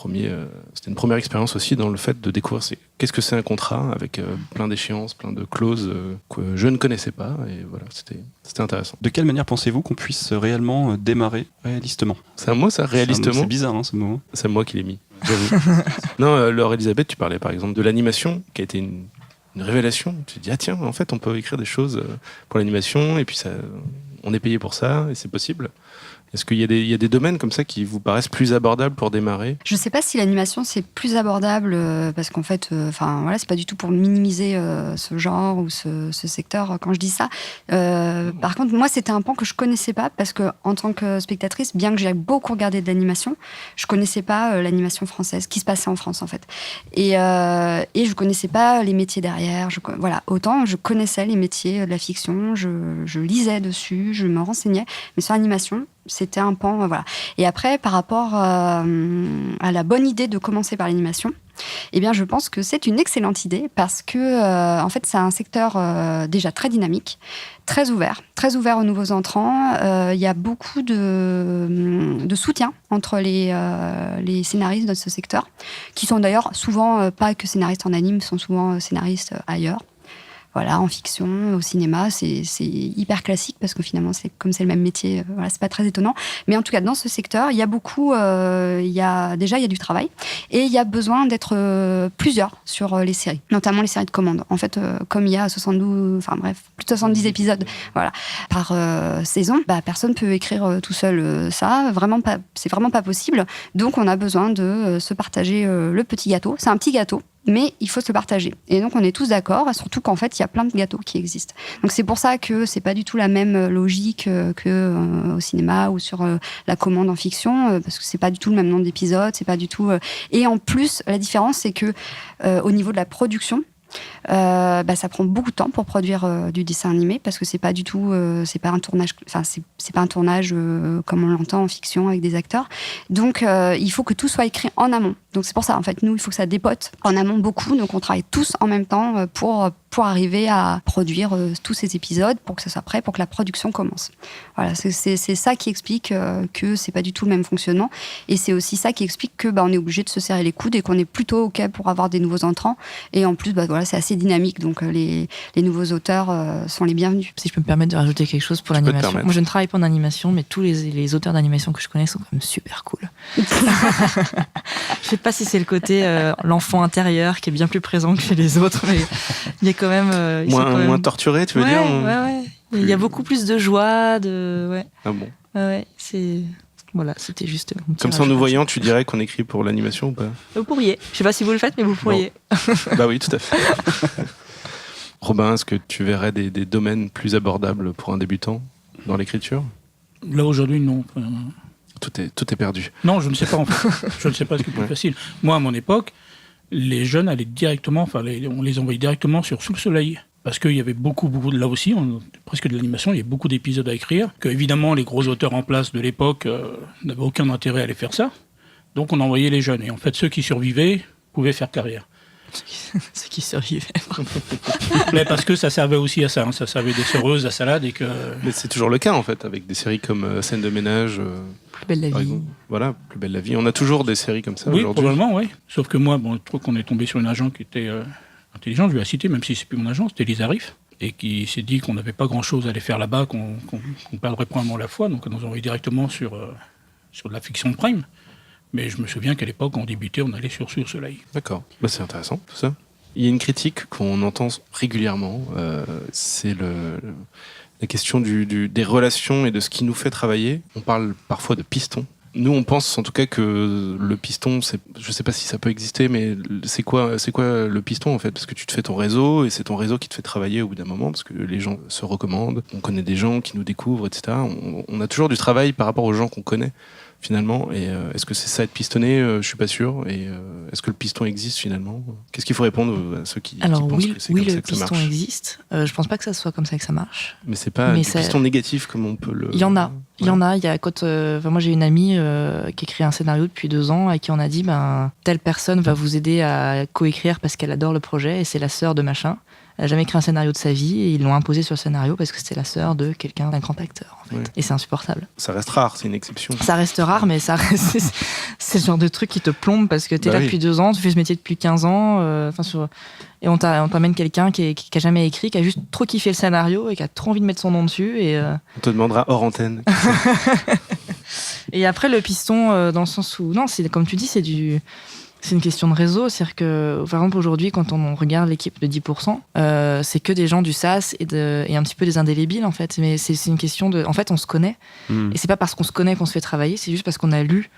première expérience aussi dans le fait de découvrir qu'est-ce que c'est un contrat avec plein d'échéances, plein de clauses que je ne connaissais pas, et voilà, c'était intéressant. De quelle manière pensez-vous qu'on puisse réellement démarrer réalistement ? C'est un mot, ça, réalistement ? C'est bizarre, hein, ce mot. C'est moi qui l'ai mis, j'avoue. Non, Laure Elisabeth, tu parlais par exemple de l'animation, qui a été une révélation. Tu te dis, ah tiens, en fait, on peut écrire des choses pour l'animation, et puis ça, on est payé pour ça, et c'est possible. Est-ce qu'il y a des domaines comme ça qui vous paraissent plus abordables pour démarrer ? Je sais pas si l'animation c'est plus abordable parce qu'en fait, voilà, c'est pas du tout pour minimiser ce genre ou ce secteur quand je dis ça. Par contre, moi, c'était un pan que je connaissais pas parce que en tant que spectatrice, bien que j'ai beaucoup regardé de l'animation, je connaissais pas l'animation française, qui se passait en France en fait, et je connaissais pas les métiers derrière. Voilà, autant je connaissais les métiers de la fiction, je lisais dessus, je me renseignais, mais sur l'animation, c'était un pan, voilà. Et après, par rapport à la bonne idée de commencer par l'animation, eh bien, je pense que c'est une excellente idée parce que, en fait, c'est un secteur déjà très dynamique, très ouvert aux nouveaux entrants. Il y a beaucoup de soutien entre les scénaristes de ce secteur, qui sont d'ailleurs souvent pas que scénaristes en anime, sont souvent scénaristes ailleurs. Voilà, en fiction, au cinéma, c'est hyper classique parce que finalement, c'est le même métier. Voilà, c'est pas très étonnant. Mais en tout cas, dans ce secteur, il y a beaucoup, il y a du travail et il y a besoin d'être plusieurs sur les séries, notamment les séries de commande. En fait, comme il y a plus de 70 épisodes, voilà, par saison, personne peut écrire tout seul ça. C'est vraiment pas possible. Donc, on a besoin de se partager le petit gâteau. C'est un petit gâteau, mais il faut se le partager. Et donc, on est tous d'accord, surtout qu'en fait, il y a plein de gâteaux qui existent. Donc, c'est pour ça que c'est pas du tout la même logique que au cinéma ou sur la commande en fiction, parce que c'est pas du tout le même nombre d'épisodes, c'est pas du tout... Et en plus, la différence, c'est que au niveau de la production, ça prend beaucoup de temps pour produire du dessin animé parce que c'est pas du tout c'est pas un tournage comme on l'entend en fiction avec des acteurs, donc il faut que tout soit écrit en amont. Donc c'est pour ça en fait nous il faut que ça dépote en amont beaucoup, donc on travaille tous en même temps pour arriver à produire tous ces épisodes pour que ça soit prêt pour que la production commence. Voilà, c'est ça qui explique que c'est pas du tout le même fonctionnement, et c'est aussi ça qui explique que on est obligé de se serrer les coudes et qu'on est plutôt ok pour avoir des nouveaux entrants, et en plus voilà, c'est assez dynamique, donc les nouveaux auteurs sont les bienvenus. Si je peux me permettre de rajouter quelque chose pour l'animation. Moi, je ne travaille pas en animation, mais tous les auteurs d'animation que je connais sont quand même super cool. Je sais pas si c'est le côté l'enfant intérieur qui est bien plus présent que chez les autres, mais il y a quand même... moins torturé, tu veux dire Ouais. Il y a beaucoup plus de joie, Ouais. Ah bon. Ouais, c'est... Voilà, c'était juste... Comme ça, en nous voyant, tu dirais qu'on écrit pour l'animation ou pas ? Vous pourriez. Je sais pas si vous le faites, mais vous pourriez. Bah oui, tout à fait. Robin, est-ce que tu verrais des domaines plus abordables pour un débutant dans l'écriture ? Là, aujourd'hui, non. Tout est perdu. Non, je ne sais pas en fait. Je ne sais pas ce qui est plus facile. Moi, à mon époque, les jeunes allaient directement, on les envoyait directement sur Sous le Soleil. Parce qu'il y avait beaucoup, là aussi, presque de l'animation, il y avait beaucoup d'épisodes à écrire, que évidemment les gros auteurs en place de l'époque n'avaient aucun intérêt à aller faire ça. Donc on envoyait les jeunes. Et en fait, ceux qui survivaient pouvaient faire carrière. Ceux qui survivaient. Mais parce que ça servait aussi à ça. Ça servait des serveuses à salade et que... Mais c'est toujours le cas en fait, avec des séries comme Scène de ménage. Plus belle la vie. Voilà, Plus belle la vie. On a toujours des séries comme ça oui, aujourd'hui. Probablement, oui. Sauf que moi, je trouve qu'on est tombé sur une agent qui était intelligente, je vais la citer, même si c'est plus mon agent, c'était Lisa Riff, et qui s'est dit qu'on n'avait pas grand-chose à aller faire là-bas, qu'on perdrait probablement la foi, donc on nous envoyait directement sur de la fiction de Prime. Mais je me souviens qu'à l'époque, quand on débutait, on allait sur Soleil. D'accord, c'est intéressant tout ça. Il y a une critique qu'on entend régulièrement, c'est la question des relations et de ce qui nous fait travailler. On parle parfois de piston. Nous, on pense en tout cas que le piston, je ne sais pas si ça peut exister, mais c'est quoi le piston en fait ? Parce que tu te fais ton réseau et c'est ton réseau qui te fait travailler au bout d'un moment parce que les gens se recommandent, on connaît des gens qui nous découvrent, etc. On a toujours du travail par rapport aux gens qu'on connaît finalement. Et est-ce que c'est ça être pistonné ? Je ne suis pas sûr. Et est-ce que le piston existe finalement ? Qu'est-ce qu'il faut répondre à ceux qui pensent que c'est comme ça que ça marche ? Oui, le piston existe. Je ne pense pas que ça soit comme ça que ça marche. Mais c'est pas du piston négatif comme on peut le... Il y en a. Il y en a. Moi, j'ai une amie qui écrit un scénario depuis 2 ans et qui en a dit telle personne va vous aider à coécrire parce qu'elle adore le projet et c'est la sœur de machin. Elle n'a jamais écrit un scénario de sa vie et ils l'ont imposé sur le scénario parce que c'était la sœur d'un grand acteur. En fait. Ouais. Et c'est insupportable. Ça reste rare, c'est une exception. Ça reste rare, mais c'est le genre de truc qui te plombe parce que tu es là depuis 2 ans, tu fais ce métier depuis 15 ans. Et on t'amène quelqu'un qui a jamais écrit, qui a juste trop kiffé le scénario et qui a trop envie de mettre son nom dessus. On te demandera hors antenne. Et après, le piston, dans le sens où... Non, comme tu dis, c'est C'est une question de réseau, c'est-à-dire que, par exemple, aujourd'hui, quand on regarde l'équipe de 10%, c'est que des gens du SaaS et un petit peu des indélébiles, en fait. Mais c'est une question de... En fait, on se connaît. Et c'est pas parce qu'on se connaît qu'on se fait travailler, c'est juste parce qu'on a lu.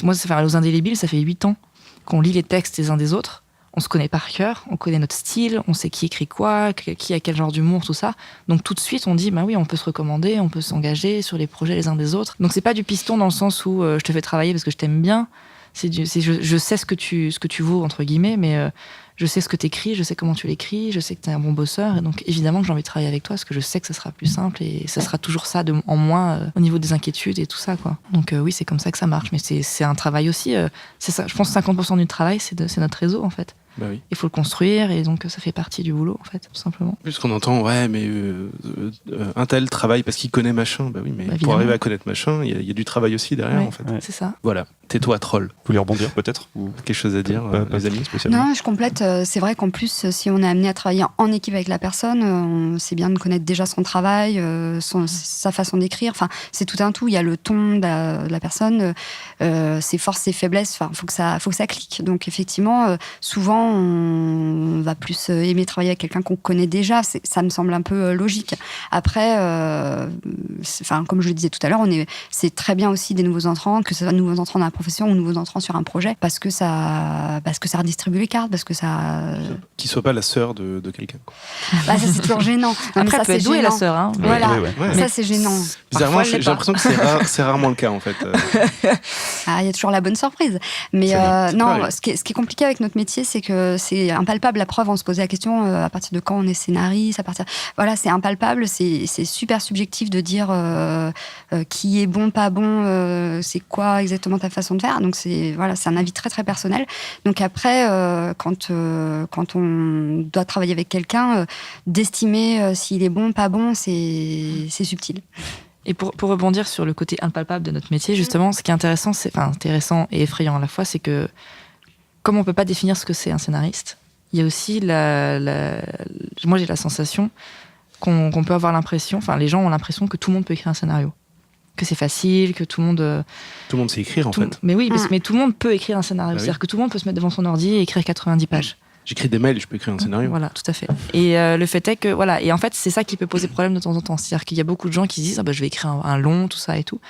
Moi, aux indélébiles, ça fait 8 ans qu'on lit les textes des uns des autres. On se connaît par cœur, on connaît notre style, on sait qui écrit quoi, qui a quel genre d'humour, tout ça. Donc tout de suite, on dit, bah oui, on peut se recommander, on peut s'engager sur les projets les uns des autres. Donc c'est pas du piston dans le sens où je te fais travailler parce que je t'aime bien. Je sais ce que tu vaux, entre guillemets, mais je sais ce que t'écris, je sais comment tu l'écris, je sais que t'es un bon bosseur. Et donc évidemment que j'ai envie de travailler avec toi parce que je sais que ça sera plus simple et ça sera toujours ça en moins au niveau des inquiétudes et tout ça, quoi. Donc oui, c'est comme ça que ça marche. Mais c'est un travail aussi. C'est ça, je pense que 50% du travail, c'est notre réseau, en fait. Bah oui. Il faut le construire et donc ça fait partie du boulot, en fait, tout simplement. Puisqu'on entend, ouais, mais un tel travaille parce qu'il connaît machin. Bah oui, mais Bah, pour arriver à connaître machin, il y a du travail aussi derrière, Ouais, en fait. Ouais. c'est ça. Voilà, tais-toi, troll. Vous voulez rebondir peut-être ou... Quelque chose à dire, les amis, spécialement? Non, je complète. C'est vrai qu'en plus, si on est amené à travailler en équipe avec la personne, c'est bien de connaître déjà son travail, sa façon d'écrire. Enfin, c'est tout un tout. Il y a le ton de la personne, ses forces, ses faiblesses. Enfin, faut que ça clique. Donc effectivement, souvent, on va plus aimer travailler avec quelqu'un qu'on connaît déjà. Ça me semble un peu logique. Après, comme je le disais tout à l'heure, c'est très bien aussi des nouveaux entrants, que ce soit nouveaux entrants dans la profession ou nouveaux entrants sur un projet, parce que ça redistribue les cartes, parce que ça... Qu'il soit pas la sœur de quelqu'un, quoi. Bah, ça, c'est toujours gênant. Non, Après, ça, elle peut être douée, la sœur. Hein, mais... Voilà, Ouais. ça, c'est gênant. Bizarrement, Parfois, j'ai elle l'est pas. l'impression que c'est rarement le cas, en fait. Il y a toujours la bonne surprise. Mais C'est non, vrai. ce qui est compliqué avec notre métier, c'est que c'est impalpable. La preuve, on se posait la question à partir de quand on est scénariste, voilà, c'est impalpable, c'est super subjectif de dire qui est bon, pas bon, c'est quoi exactement ta façon de faire. Donc c'est un avis très très personnel. Donc après, quand on doit travailler avec quelqu'un, d'estimer s'il est bon, pas bon, c'est subtil. Et pour rebondir sur le côté impalpable de notre métier, justement, ce qui est intéressant, intéressant et effrayant à la fois, c'est que comme on peut pas définir ce que c'est un scénariste, il y a aussi moi j'ai la sensation qu'on peut avoir l'impression, les gens ont l'impression que tout le monde peut écrire un scénario, que c'est facile, que tout le monde... Tout le monde sait écrire, en fait. Mais oui, mais tout le monde peut écrire un scénario. Bah oui. C'est-à-dire que tout le monde peut se mettre devant son ordi et écrire 90 pages. J'écris des mails, je peux écrire un scénario. Voilà, tout à fait. Et le fait est que, voilà, et en fait, c'est ça qui peut poser problème de temps en temps. C'est-à-dire qu'il y a beaucoup de gens qui se disent, je vais écrire un long, tout ça et tout.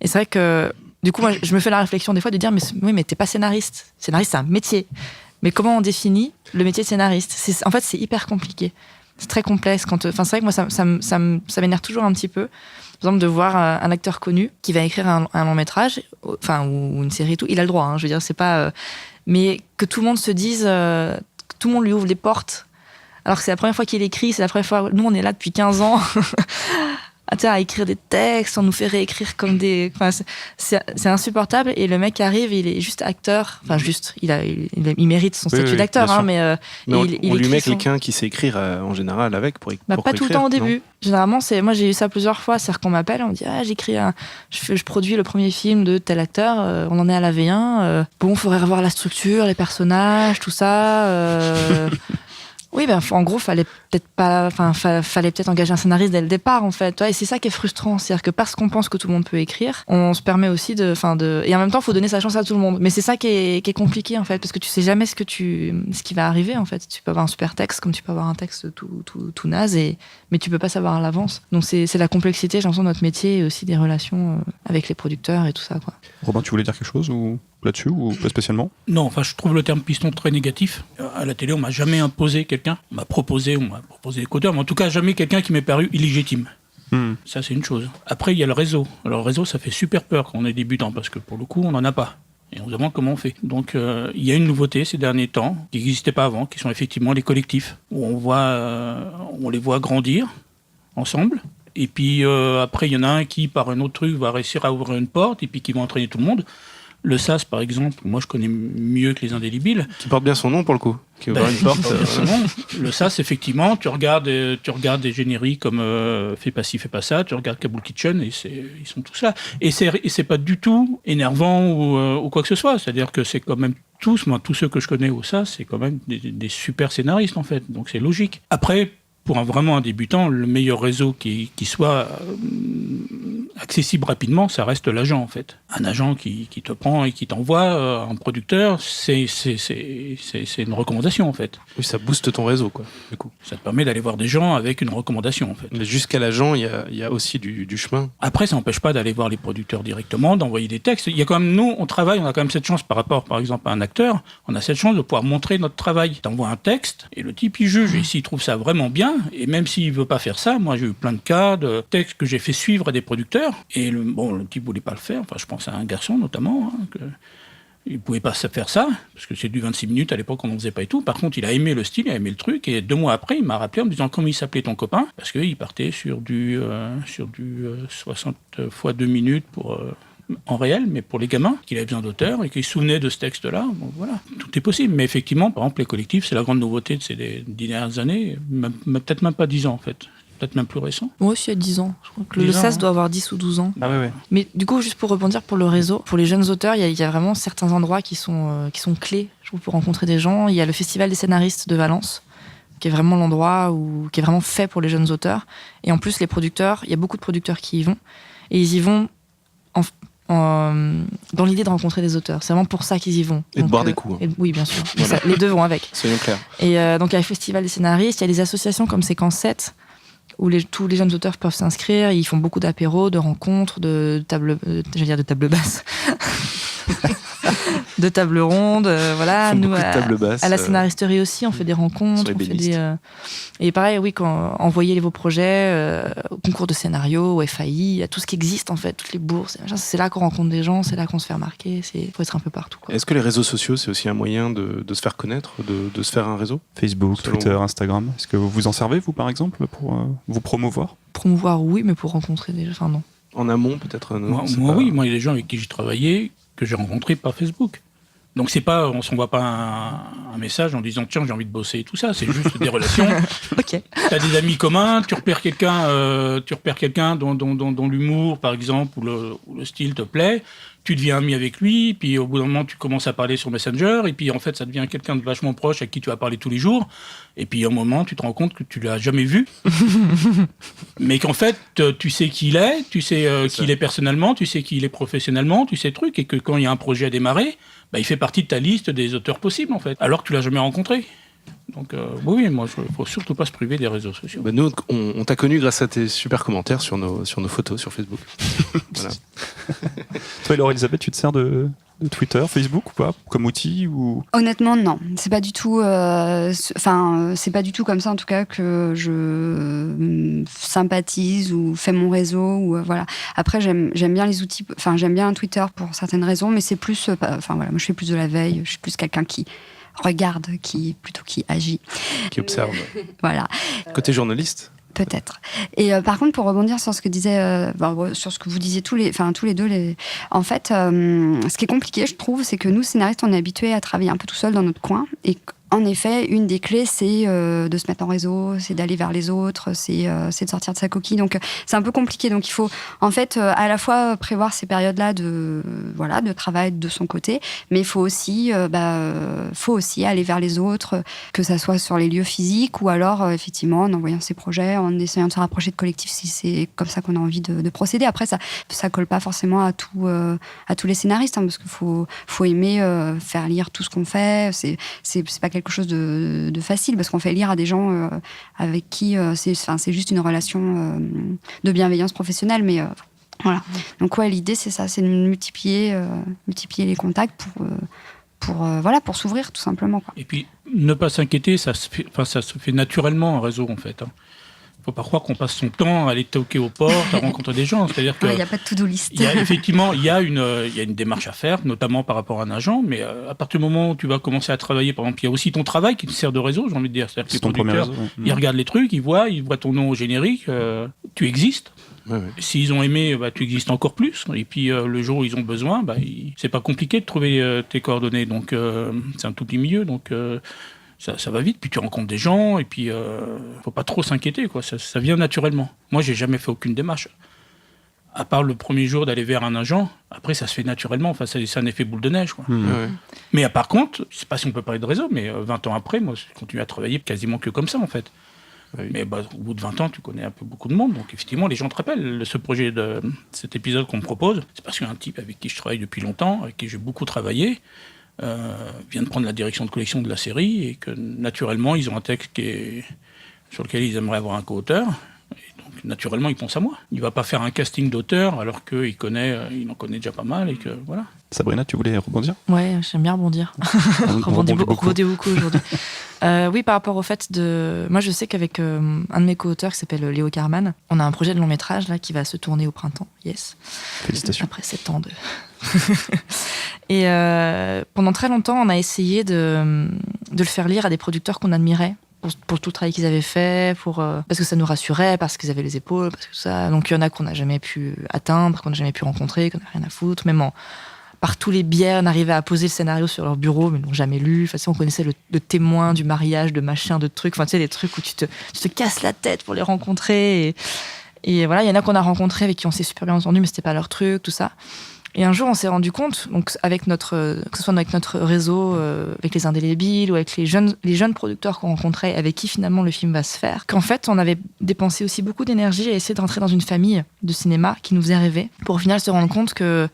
Et c'est vrai que, du coup, moi, je me fais la réflexion des fois de dire, mais t'es pas scénariste. Scénariste, c'est un métier. Mais comment on définit le métier de scénariste? En fait, c'est hyper compliqué. C'est très complexe. C'est vrai que moi, ça m'énerve toujours un petit peu. Par exemple, de voir un acteur connu qui va écrire un long métrage, ou une série et tout. Il a le droit, hein, je veux dire, c'est pas... mais que tout le monde se dise... tout le monde lui ouvre les portes. Alors que c'est la première fois qu'il écrit, c'est la première fois... Nous, on est là depuis 15 ans à écrire des textes, on nous fait réécrire comme des... c'est insupportable. Et le mec arrive, il est juste acteur. Il mérite son statut d'acteur. Hein, mais on il lui met son... quelqu'un qui sait écrire en général avec pour pas écrire, tout le temps au non? début. Généralement, moi j'ai eu ça plusieurs fois. C'est-à-dire qu'on m'appelle, on me dit j'écris je produis le premier film de tel acteur, on en est à la V1. Bon, faudrait revoir la structure, les personnages, tout ça. Oui, en gros, fallait peut-être engager un scénariste dès le départ, en fait. Et c'est ça qui est frustrant, c'est-à-dire que parce qu'on pense que tout le monde peut écrire, on se permet aussi et en même temps, il faut donner sa chance à tout le monde. Mais c'est ça qui est compliqué, en fait, parce que tu sais jamais ce qui va arriver, en fait. Tu peux avoir un super texte, comme tu peux avoir un texte tout naze, mais tu peux pas savoir à l'avance. Donc c'est la complexité, j'ai l'impression, de notre métier et aussi des relations avec les producteurs et tout ça, quoi. Robin, tu voulais dire quelque chose ou là-dessus ou pas spécialement? Non, je trouve le terme piston très négatif. À la télé, on m'a jamais imposé quelqu'un. On m'a proposé des codeurs, mais en tout cas, jamais quelqu'un qui m'est paru illégitime. Ça, c'est une chose. Après, il y a le réseau. Alors, le réseau, ça fait super peur quand on est débutant, parce que pour le coup, on n'en a pas. Et on se demande comment on fait. Donc, il y a une nouveauté ces derniers temps, qui n'existait pas avant, qui sont effectivement les collectifs, où on les voit grandir ensemble. Et puis, après, il y en a un qui, par un autre truc, va réussir à ouvrir une porte, et puis qui va entraîner tout le monde. Le SAS, par exemple, moi je connais mieux que les indélébiles. Qui porte bien son nom pour le coup. Qui ouvre une porte. Le SAS, effectivement, tu regardes des génériques comme Fais pas ci, fais pas ça, tu regardes Kaboul Kitchen, et ils sont tous là. Et c'est pas du tout énervant ou quoi que ce soit. C'est-à-dire que c'est quand même tous ceux que je connais au SAS, c'est quand même des super scénaristes en fait. Donc c'est logique. Après, pour vraiment un débutant, le meilleur réseau qui soit accessible rapidement, ça reste l'agent en fait. Un agent qui te prend et qui t'envoie un producteur, c'est une recommandation en fait. Oui, ça booste ton réseau, quoi, du coup. Ça te permet d'aller voir des gens avec une recommandation en fait. Mais jusqu'à l'agent, il y a aussi du chemin. Après, ça n'empêche pas d'aller voir les producteurs directement, d'envoyer des textes. Il y a quand même, nous, on travaille, on a quand même cette chance par rapport, par exemple, à un acteur, on a cette chance de pouvoir montrer notre travail. T'envoies un texte et le type, il juge. Et s'il trouve ça vraiment bien, et même s'il veut pas faire ça, moi, j'ai eu plein de cas de textes que j'ai fait suivre à des producteurs, et le type voulait pas le faire. Enfin, je pense à un garçon, notamment, il pouvait pas faire ça, parce que c'est du 26 minutes, à l'époque on n'en faisait pas et tout. Par contre, il a aimé le style, il a aimé le truc, et 2 mois après, il m'a rappelé en me disant comment il s'appelait ton copain, parce qu'il partait sur du 60 fois 2 minutes en réel, mais pour les gamins, qu'il avait besoin d'auteurs, et qu'il se souvenait de ce texte-là. Bon, voilà, tout est possible. Mais effectivement, par exemple, les collectifs, c'est la grande nouveauté de ces 10 dernières années, peut-être même pas 10 ans en fait. Peut-être même plus récent. Moi aussi, à 10 ans. Je crois que le SAS doit avoir 10 ou 12 ans. Ah ouais. Mais du coup, juste pour rebondir pour le réseau, pour les jeunes auteurs, il y a vraiment certains endroits qui sont clés, je trouve, pour rencontrer des gens. Il y a le Festival des scénaristes de Valence, qui est vraiment l'endroit qui est vraiment fait pour les jeunes auteurs. Et en plus, les producteurs, il y a beaucoup de producteurs qui y vont. Et ils y vont dans l'idée de rencontrer des auteurs. C'est vraiment pour ça qu'ils y vont. Et de boire des coups. Oui, bien sûr. Voilà. Les deux vont avec. Soyons clairs. Et donc, il y a le Festival des scénaristes, il y a des associations comme Séquence 7, où tous les jeunes auteurs peuvent s'inscrire. Ils font beaucoup d'apéros, de rencontres, de tables basses, de tables rondes. Voilà. Nous, à la scénaristerie aussi, on fait des rencontres. Et pareil, oui, envoyez vos projets au concours de scénario, au FAI, à tout ce qui existe en fait, toutes les bourses. C'est là qu'on rencontre des gens, c'est là qu'on se fait remarquer. Il faut être un peu partout, quoi. Est-ce que les réseaux sociaux, c'est aussi un moyen de se faire connaître, de se faire un réseau ? Facebook, Twitter, Instagram. Est-ce que vous en servez, vous, par exemple, pour vous promouvoir ? Promouvoir, oui, mais pour rencontrer des gens, enfin non. En amont, peut-être non, oui, il y a des gens avec qui j'ai travaillé, que j'ai rencontrés par Facebook. Donc on ne s'envoie pas un message en disant tiens, j'ai envie de bosser et tout ça, c'est juste des relations. Ok. Tu as des amis communs, tu repères quelqu'un dont l'humour, par exemple, ou le style te plaît, tu deviens ami avec lui, puis au bout d'un moment, tu commences à parler sur Messenger, et puis en fait, ça devient quelqu'un de vachement proche avec qui tu vas parler tous les jours, et puis à un moment, tu te rends compte que tu l'as jamais vu, mais qu'en fait, tu sais qui il est, tu sais qui il est personnellement, tu sais qui il est professionnellement, tu sais le truc, et que quand il y a un projet à démarrer, il fait partie de ta liste des auteurs possibles, en fait, alors que tu l'as jamais rencontré. Donc oui, moi, il ne faut surtout pas se priver des réseaux sociaux. Nous, on t'a connu grâce à tes super commentaires sur nos photos sur Facebook. Voilà. Toi, Laure Elisabeth, tu te sers de Twitter, Facebook ou pas, comme outil ou... Honnêtement, non. C'est pas du tout. C'est pas du tout comme ça, en tout cas, que je sympathise ou fais mon réseau ou voilà. Après, j'aime bien les outils. Enfin, j'aime bien Twitter pour certaines raisons, mais c'est plus. Moi, je fais plus de la veille. Je suis plus quelqu'un qui regarde, qui agit. Qui observe. Voilà. Côté journaliste. Peut-être. Et par contre, pour rebondir sur ce que sur ce que vous disiez tous les deux, en fait, ce qui est compliqué, je trouve, c'est que nous, scénaristes, on est habitués à travailler un peu tout seul dans notre coin. Et en effet, une des clés, c'est de se mettre en réseau, c'est d'aller vers les autres, c'est de sortir de sa coquille. Donc, c'est un peu compliqué. Donc, il faut, en fait, à la fois prévoir ces périodes-là de travail de son côté, mais il faut aussi aller vers les autres, que ça soit sur les lieux physiques ou alors, effectivement, en envoyant ses projets, en essayant de se rapprocher de collectifs si c'est comme ça qu'on a envie de procéder. Après, ça colle pas forcément à tous les scénaristes, parce qu'il faut aimer faire lire tout ce qu'on fait. C'est pas quelque chose de facile, parce qu'on fait lire à des gens avec qui c'est juste une relation de bienveillance professionnelle, mais voilà. Donc l'idée c'est ça, c'est de multiplier les contacts pour s'ouvrir tout simplement, quoi. Et puis ne pas s'inquiéter, ça se fait naturellement un réseau en fait. Faut pas croire qu'on passe son temps à aller toquer aux portes, à rencontrer des gens. C'est-à-dire que il n'y a pas de to-do list. Effectivement, il y a une démarche à faire, notamment par rapport à un agent. Mais à partir du moment où tu vas commencer à travailler, par exemple, il y a aussi ton travail qui te sert de réseau, j'ai envie de dire. C'est-à-dire que les producteurs, ils regardent les trucs, ils voient ton nom au générique, tu existes. Ouais. S'ils ont aimé, tu existes encore plus. Et puis le jour où ils ont besoin, c'est pas compliqué de trouver tes coordonnées. Donc c'est un tout petit milieu. Donc ça va vite, puis tu rencontres des gens, et puis faut pas trop s'inquiéter, quoi. Ça vient naturellement. Moi, j'ai jamais fait aucune démarche. À part le premier jour d'aller vers un agent, après ça se fait naturellement, enfin, c'est un effet boule de neige, quoi. Ouais. Mais par contre, je sais pas si on peut parler de réseau, mais 20 ans après, moi, je continue à travailler quasiment que comme ça, en fait. Ah oui. Mais au bout de 20 ans, tu connais un peu beaucoup de monde. Donc effectivement, les gens te rappellent. Cet épisode qu'on me propose, c'est parce qu'un type avec qui je travaille depuis longtemps, avec qui j'ai beaucoup travaillé, vient de prendre la direction de collection de la série et que naturellement, ils ont un texte sur lequel ils aimeraient avoir un co-auteur. Et donc naturellement, ils pensent à moi. Il ne va pas faire un casting d'auteur alors qu'il en connaît déjà pas mal et que voilà. Sabrina, tu voulais rebondir? Ouais, j'aime bien rebondir. rebondit beaucoup aujourd'hui. Oui, par rapport au fait de... Moi, je sais qu'avec un de mes co-auteurs qui s'appelle Léo Carman, on a un projet de long métrage là, qui va se tourner au printemps. Yes. Félicitations. Après 7 ans de... Et pendant très longtemps, on a essayé de le faire lire à des producteurs qu'on admirait. Pour tout le travail qu'ils avaient fait, parce que ça nous rassurait, parce qu'ils avaient les épaules, parce que ça. Donc il y en a qu'on n'a jamais pu atteindre, qu'on n'a jamais pu rencontrer, qu'on n'a rien à foutre. Même par tous les biais, on arrivait à poser le scénario sur leur bureau, mais ils l'ont jamais lu. Enfin, on connaissait le témoin du mariage, de machin, de trucs. Enfin, tu sais, les trucs où tu te casses la tête pour les rencontrer. Et voilà, il y en a qu'on a rencontrés avec qui on s'est super bien entendu, mais c'était pas leur truc, tout ça. Et un jour, on s'est rendu compte, donc que ce soit avec notre réseau, avec les Indélébiles ou avec les jeunes producteurs qu'on rencontrait, avec qui finalement le film va se faire, qu'en fait, on avait dépensé aussi beaucoup d'énergie à essayer de rentrer dans une famille de cinéma qui nous faisait rêver, pour au final se rendre compte que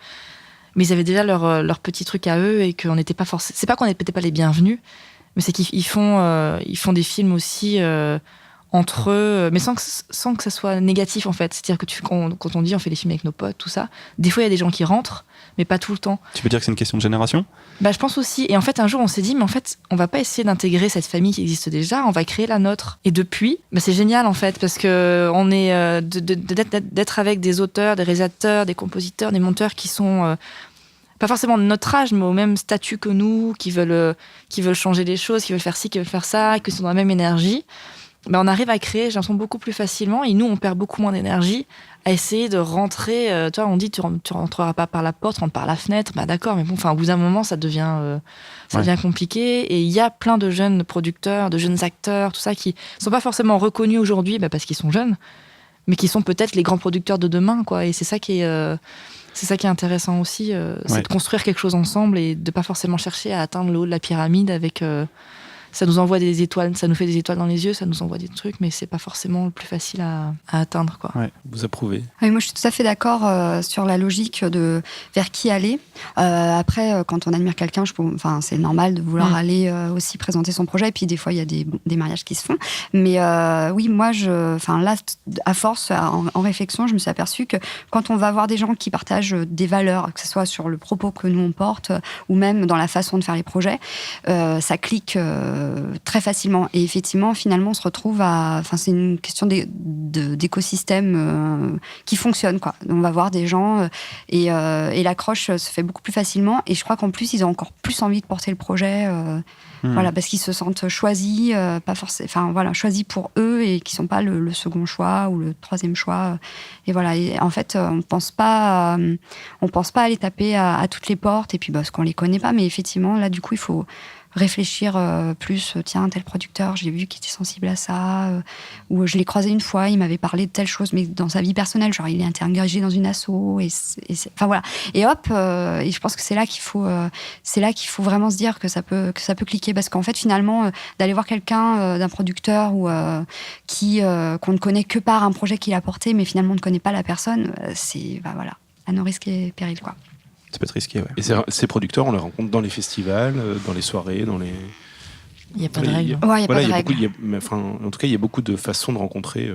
mais ils avaient déjà leur petit truc à eux et qu'on n'était pas forcément... C'est pas qu'on n'était pas les bienvenus, mais c'est qu'ils font des films aussi... entre eux, mais sans que ça soit négatif en fait. C'est-à-dire que quand on dit on fait des films avec nos potes, tout ça, des fois il y a des gens qui rentrent, mais pas tout le temps. Tu veux dire que c'est une question de génération? Bah, je pense aussi. Et en fait, un jour, on s'est dit, mais en fait, on va pas essayer d'intégrer cette famille qui existe déjà, on va créer la nôtre. Et depuis, bah, c'est génial en fait, parce que on est d'être avec des auteurs, des réalisateurs, des compositeurs, des monteurs qui sont pas forcément de notre âge, mais au même statut que nous, qui veulent changer les choses, qui veulent faire ci, qui veulent faire ça, qui sont dans la même énergie. Ben, on arrive à créer, j'ai l'impression, beaucoup plus facilement. Et nous, on perd beaucoup moins d'énergie à essayer de rentrer. Toi, on dit, tu rentreras pas par la porte, rentre par la fenêtre. Bah, d'accord, mais bon, au bout d'un moment, ça devient compliqué. Et il y a plein de jeunes producteurs, de jeunes acteurs, tout ça, qui sont pas forcément reconnus aujourd'hui parce qu'ils sont jeunes, mais qui sont peut-être les grands producteurs de demain, quoi. Et c'est ça qui est intéressant aussi, c'est de construire quelque chose ensemble et de pas forcément chercher à atteindre le haut de la pyramide avec... ça nous envoie des étoiles, ça nous fait des étoiles dans les yeux, ça nous envoie des trucs, mais c'est pas forcément le plus facile à atteindre, quoi. Ouais. Vous approuvez? Oui, moi je suis tout à fait d'accord sur la logique de vers qui aller. Après, quand on admire quelqu'un, c'est normal de vouloir aller aussi présenter son projet. Et puis des fois, il y a des mariages qui se font. Mais oui, moi, là, à force, en réflexion, je me suis aperçue que quand on va voir des gens qui partagent des valeurs, que ce soit sur le propos que nous on porte, ou même dans la façon de faire les projets, ça clique très facilement. Et effectivement, finalement, on se retrouve c'est une question d'écosystème qui fonctionne, quoi. On va voir des gens et l'accroche se fait beaucoup plus facilement. Et je crois qu'en plus, ils ont encore plus envie de porter le projet, voilà, parce qu'ils se sentent choisis, pas forcément, choisis pour eux et qui sont pas le second choix ou le troisième choix. Et voilà. Et en fait, on pense pas aller taper à toutes les portes. Et puis, parce qu'on les connaît pas. Mais effectivement, là, du coup, il faut réfléchir plus, tiens, tel producteur, j'ai vu qu'il était sensible à ça, ou je l'ai croisé une fois, il m'avait parlé de telle chose, mais dans sa vie personnelle, genre il est engagé dans une asso, enfin voilà. Et hop, et je pense que c'est là qu'il faut vraiment se dire que ça peut cliquer, parce qu'en fait, finalement, d'aller voir quelqu'un d'un producteur ou qu'on ne connaît que par un projet qu'il a porté, mais finalement on ne connaît pas la personne, c'est voilà, à nos risques et périls, quoi. Ça peut être risqué, ouais. Et ces producteurs, on les rencontre dans les festivals, dans les soirées, dans les... Il n'y a pas de règle. Ouais, il n'y a pas de règle. En tout cas, il y a beaucoup de façons de rencontrer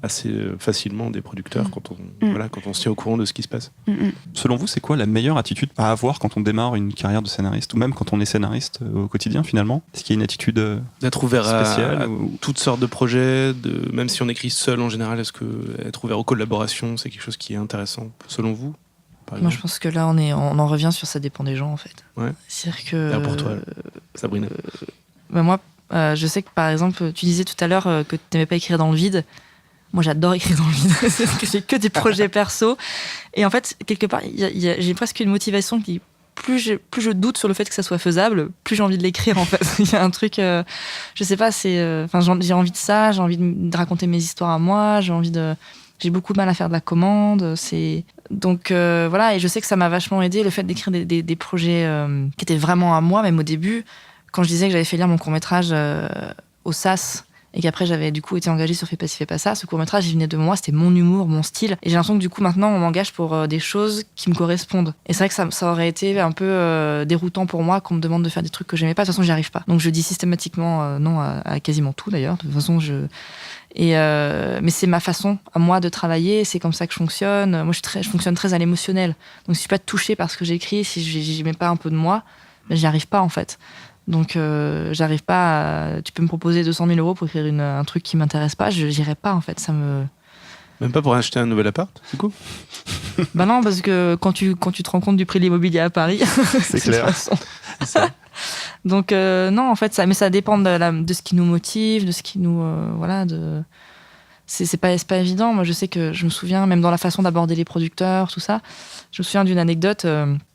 assez facilement des producteurs quand on se tient au courant de ce qui se passe. Selon vous, c'est quoi la meilleure attitude à avoir quand on démarre une carrière de scénariste, ou même quand on est scénariste au quotidien, finalement? Est-ce qu'il y a une attitude d'être ouvert spéciale à toutes sortes de projets, même si on écrit seul en général, est-ce que être ouvert aux collaborations, c'est quelque chose qui est intéressant, selon vous? Moi, je pense que là, on en revient sur ça dépend des gens, en fait. Ouais. C'est-à-dire que... pour toi, Sabrina. Moi, je sais que, par exemple, tu disais tout à l'heure que tu n'aimais pas écrire dans le vide. Moi, j'adore écrire dans le vide. C'est-à-dire que j'ai que des projets perso. Et en fait, quelque part, j'ai presque une motivation qui... Plus je doute sur le fait que ça soit faisable, plus j'ai envie de l'écrire, en fait. Il y a un truc... je sais pas, j'ai envie de ça, j'ai envie de raconter mes histoires à moi, j'ai beaucoup de mal à faire de la commande. Donc voilà, et je sais que ça m'a vachement aidé le fait d'écrire des projets qui étaient vraiment à moi, même au début, quand je disais que j'avais fait lire mon court-métrage au SAS et qu'après j'avais du coup été engagée sur Fais pas ci, fais pas ça. Ce court-métrage, il venait de moi, c'était mon humour, mon style. Et j'ai l'impression que du coup, maintenant, on m'engage pour des choses qui me correspondent. Et c'est vrai que ça aurait été un peu déroutant pour moi qu'on me demande de faire des trucs que j'aimais pas. De toute façon, j'y arrive pas. Donc je dis systématiquement non à quasiment tout d'ailleurs. De toute façon, mais c'est ma façon à moi de travailler, c'est comme ça que je fonctionne. Moi, je fonctionne très à l'émotionnel. Donc, si je suis pas touchée par ce que j'écris, si j'y mets pas un peu de moi, j'y arrive pas en fait. Donc, j'arrive pas tu peux me proposer 200 000 € pour écrire un truc qui m'intéresse pas, j'irai pas en fait. Même pas pour acheter un nouvel appart, du coup? Bah non, parce que quand tu te rends compte du prix de l'immobilier à Paris, C'est clair. De toute façon. Donc non, en fait, mais ça dépend de ce qui nous motive, de ce qui nous c'est pas évident. Moi, je sais que je me souviens, même dans la façon d'aborder les producteurs, tout ça. Je me souviens d'une anecdote.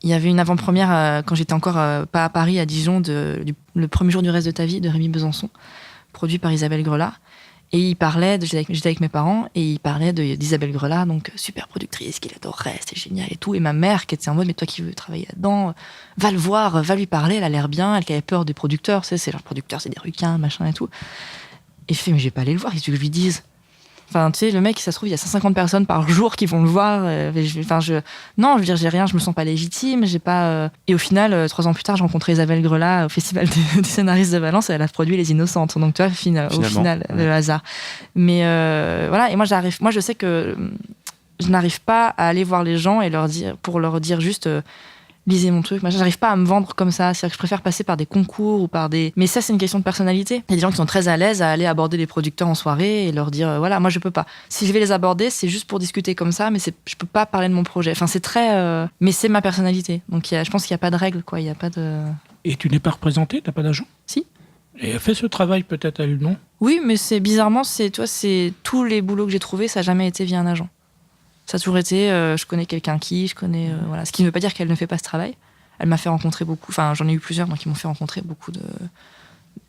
Il y avait une avant-première quand j'étais encore pas à Paris, à Dijon, le premier jour du reste de ta vie de Rémi Besançon, produit par Isabelle Grelat. Et il parlait, j'étais avec mes parents, et il parlait d'Isabelle Grelat, donc super productrice, qu'il adorait, c'était génial et tout. Et ma mère, qui était en mode, mais toi qui veux travailler là-dedans, va le voir, va lui parler, elle a l'air bien, elle qui avait peur des producteurs, tu sais, c'est leurs producteurs, c'est des requins, machin et tout. Et je fais, mais je vais pas aller le voir, qu'est-ce que je lui dise? Enfin, tu sais, le mec, ça se trouve, il y a 150 personnes par jour qui vont le voir. Non, je veux dire, j'ai rien, je me sens pas légitime, j'ai pas. Et au final, 3 ans plus tard, j'ai rencontré Isabelle Grelat au Festival des scénaristes de Valence et elle a produit Les Innocentes. Donc, tu vois, au final, le hasard. Mais voilà, et moi, je sais que je n'arrive pas à aller voir les gens et leur dire juste. Lisez mon truc, j'arrive pas à me vendre comme ça, c'est-à-dire que je préfère passer par des concours ou par des... Mais ça, c'est une question de personnalité. Il y a des gens qui sont très à l'aise à aller aborder les producteurs en soirée et leur dire, voilà, moi je peux pas. Si je vais les aborder, c'est juste pour discuter comme ça, mais je peux pas parler de mon projet. Enfin, c'est très... Mais c'est ma personnalité. Donc je pense qu'il y a pas de règle, quoi, il y a pas de... Et tu n'es pas représentée, t'as pas d'agent? Si. Et elle fait ce travail peut-être, elle, non? Oui, mais bizarrement, c'est tous les boulots que j'ai trouvés, ça n'a jamais été via un agent. Ça a toujours été, je connais quelqu'un je connais... voilà. Ce qui ne veut pas dire qu'elle ne fait pas ce travail. Elle m'a fait rencontrer beaucoup... Enfin, j'en ai eu plusieurs, donc ils m'ont fait rencontrer beaucoup de...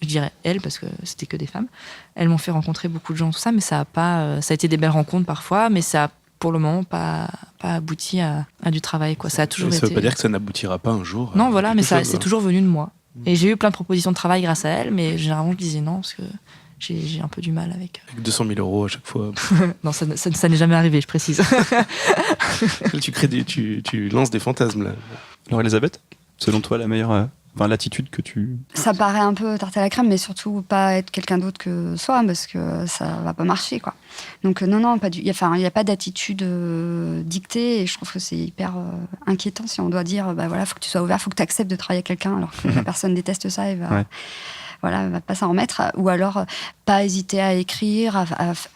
Je dirais elle, parce que c'était que des femmes. Elles m'ont fait rencontrer beaucoup de gens, tout ça, mais ça a été des belles rencontres parfois, mais ça a, pour le moment, pas abouti à du travail, quoi. Ça a toujours été... Ça veut pas dire que ça n'aboutira pas un jour. Non, voilà, mais c'est toujours venu de moi. Et j'ai eu plein de propositions de travail grâce à elle, mais généralement, je disais non, parce que... J'ai un peu du mal avec... Avec 200 000 € à chaque fois. Non, ça n'est jamais arrivé, je précise. Tu lances des fantasmes, là. Alors, Elisabeth, selon toi, la meilleure... l'attitude que tu... Ça paraît un peu tarte à la crème, mais surtout pas être quelqu'un d'autre que soi, parce que ça va pas marcher, quoi. Donc non, il n'y a pas d'attitude dictée, et je trouve que c'est hyper inquiétant si on doit dire, bah voilà, faut que tu sois ouvert, faut que tu acceptes de travailler avec quelqu'un, alors que la personne déteste ça et va... Ouais. Voilà, va pas s'en remettre, ou alors pas hésiter à écrire,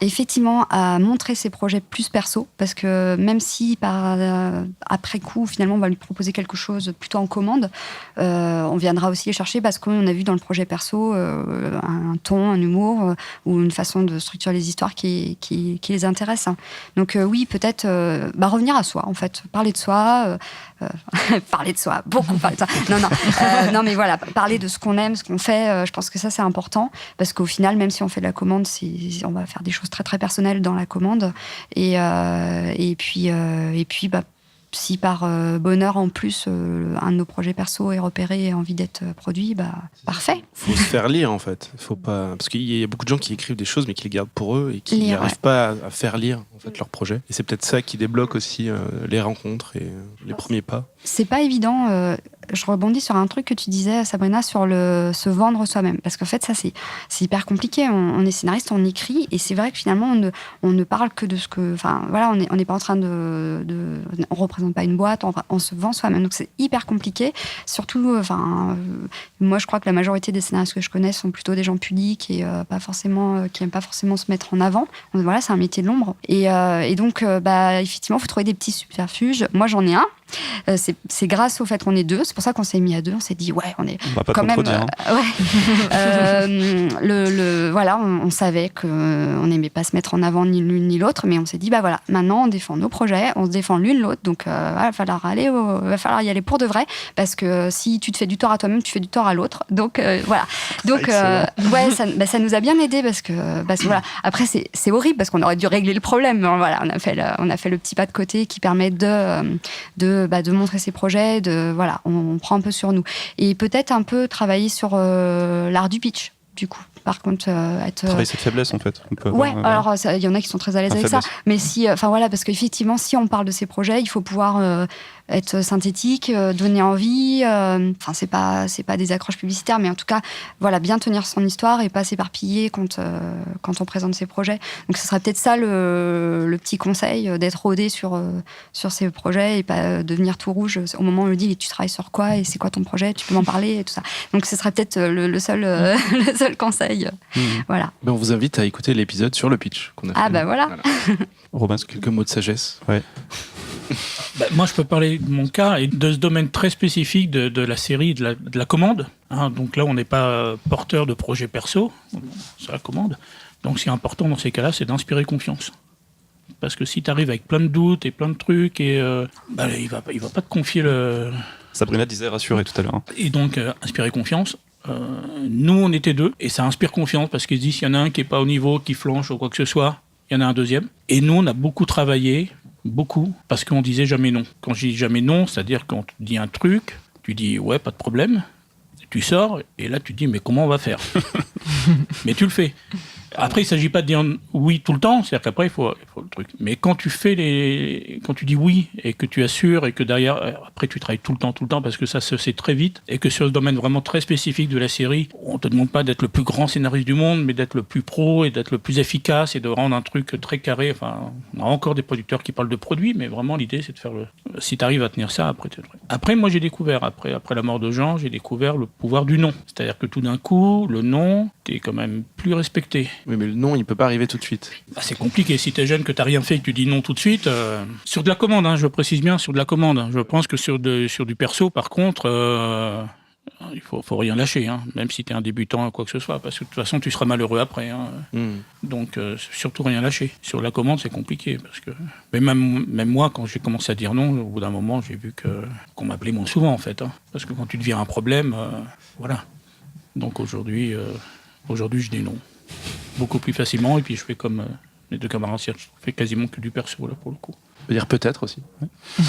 effectivement à montrer ses projets plus perso, parce que même si après coup finalement on va lui proposer quelque chose plutôt en commande, on viendra aussi les chercher parce qu'on a vu dans le projet perso un ton, un humour ou une façon de structurer les histoires qui les intéresse. Donc oui, peut-être revenir à soi en fait, parler de soi, beaucoup parler de soi. Non mais voilà, parler de ce qu'on aime, ce qu'on fait. Je pense que ça c'est important parce qu'au final, même si on fait de la commande, on va faire des choses très très personnelles dans la commande et puis si par bonheur en plus un de nos projets perso est repéré et a envie d'être produit, parfait. Faut se faire lire en fait. Faut pas, parce qu'il y a beaucoup de gens qui écrivent des choses mais qui les gardent pour eux et qui n'arrivent pas à faire lire en fait leur projet. Et c'est peut-être ça qui débloque aussi les rencontres et les premiers pas. C'est pas évident. Je rebondis sur un truc que tu disais, Sabrina, sur se vendre soi-même. Parce qu'en fait, ça, c'est hyper compliqué. On est scénariste, on écrit, et c'est vrai que finalement, on ne parle que de ce que... Enfin, voilà, on n'est pas en train on représente pas une boîte, on se vend soi-même. Donc, c'est hyper compliqué. Surtout, moi, je crois que la majorité des scénaristes que je connais sont plutôt des gens pudiques et qui n'aiment pas forcément se mettre en avant. Donc, voilà, c'est un métier de l'ombre. Et donc, effectivement, il faut trouver des petits subterfuges. Moi, j'en ai un. C'est grâce au fait qu'on est deux, c'est pour ça qu'on s'est mis à deux, on s'est dit ouais, on est quand même voilà, on savait qu'on n'aimait pas se mettre en avant ni l'une ni l'autre, mais on s'est dit voilà, maintenant on défend nos projets, on se défend l'une l'autre, donc va falloir y aller pour de vrai, parce que si tu te fais du tort à toi-même, tu fais du tort à l'autre, donc voilà, donc ça nous a bien aidé parce que voilà, après c'est horrible parce qu'on aurait dû régler le problème, mais voilà, on a fait le petit pas de côté qui permet de montrer ses projets, on prend un peu sur nous. Et peut-être un peu travailler sur l'art du pitch, du coup. par contre être... Travailler cette faiblesse, en fait. On peut Ouais, avoir, alors il y en a qui sont très à l'aise avec ça. Mais si, enfin voilà, parce qu'effectivement, si on parle de ces projets, il faut pouvoir être synthétique, donner envie. Enfin, c'est pas des accroches publicitaires, mais en tout cas, voilà, bien tenir son histoire et pas s'éparpiller quand on présente ses projets. Donc, ce serait peut-être ça le petit conseil, d'être rodé sur ces projets et pas devenir tout rouge au moment où on lui dit tu travailles sur quoi et c'est quoi ton projet, tu peux m'en parler et tout ça. Donc, ce serait peut-être le seul conseil. Voilà. Ben, on vous invite à écouter l'épisode sur le pitch qu'on a fait. Ah bah voilà. Robin, Quelques mots de sagesse. Ouais. Moi, je peux parler de mon cas et de ce domaine très spécifique de la série, de la commande. Hein, donc là, on n'est pas porteur de projet perso, c'est la commande. Donc, ce qui est important dans ces cas-là, c'est d'inspirer confiance. Parce que si tu arrives avec plein de doutes et plein de trucs, et il va pas te confier le... Sabrina disait rassurer tout à l'heure. Et donc, inspirer confiance. Nous, on était 2, et ça inspire confiance, parce qu'ils se disent, s'il y en a un qui n'est pas au niveau, qui flanche ou quoi que ce soit, il y en a un deuxième. Et nous, on a beaucoup travaillé, parce qu'on disait jamais non. Quand je dis jamais non, c'est-à-dire quand tu dis un truc, tu dis ouais, pas de problème, tu sors, et là tu te dis mais comment on va faire? Mais tu le fais. Après, il ne s'agit pas de dire oui tout le temps, c'est-à-dire qu'après, il faut le truc. Mais quand tu dis oui et que tu assures et que derrière, après, tu travailles tout le temps, parce que ça se sait très vite et que sur le domaine vraiment très spécifique de la série, on ne te demande pas d'être le plus grand scénariste du monde, mais d'être le plus pro et d'être le plus efficace et de rendre un truc très carré. Enfin, on a encore des producteurs qui parlent de produits, mais vraiment, l'idée, c'est de faire si tu arrives à tenir ça, après, Après, moi, j'ai découvert, après la mort de Jean, j'ai découvert le pouvoir du non. C'est-à-dire que tout d'un coup, le non, t'es quand même plus respecté. Oui, mais le non, il peut pas arriver tout de suite. C'est compliqué. Si t'es jeune, que t'as rien fait et que tu dis non tout de suite, sur de la commande, hein, je précise bien, sur de la commande. Je pense que sur du perso, par contre, il faut rien lâcher, hein, même si t'es un débutant ou quoi que ce soit, parce que de toute façon, tu seras malheureux après. Hein. Donc, surtout rien lâcher. Sur la commande, c'est compliqué, parce que mais même moi, quand j'ai commencé à dire non, au bout d'un moment, j'ai vu qu'on m'appelait moins souvent, en fait, hein, parce que quand tu deviens un problème, voilà. Donc aujourd'hui, je dis non. Beaucoup plus facilement, et puis je fais comme mes 2 camarades, je fais quasiment que du perso là pour le coup. Ça veut dire peut-être aussi. Ouais.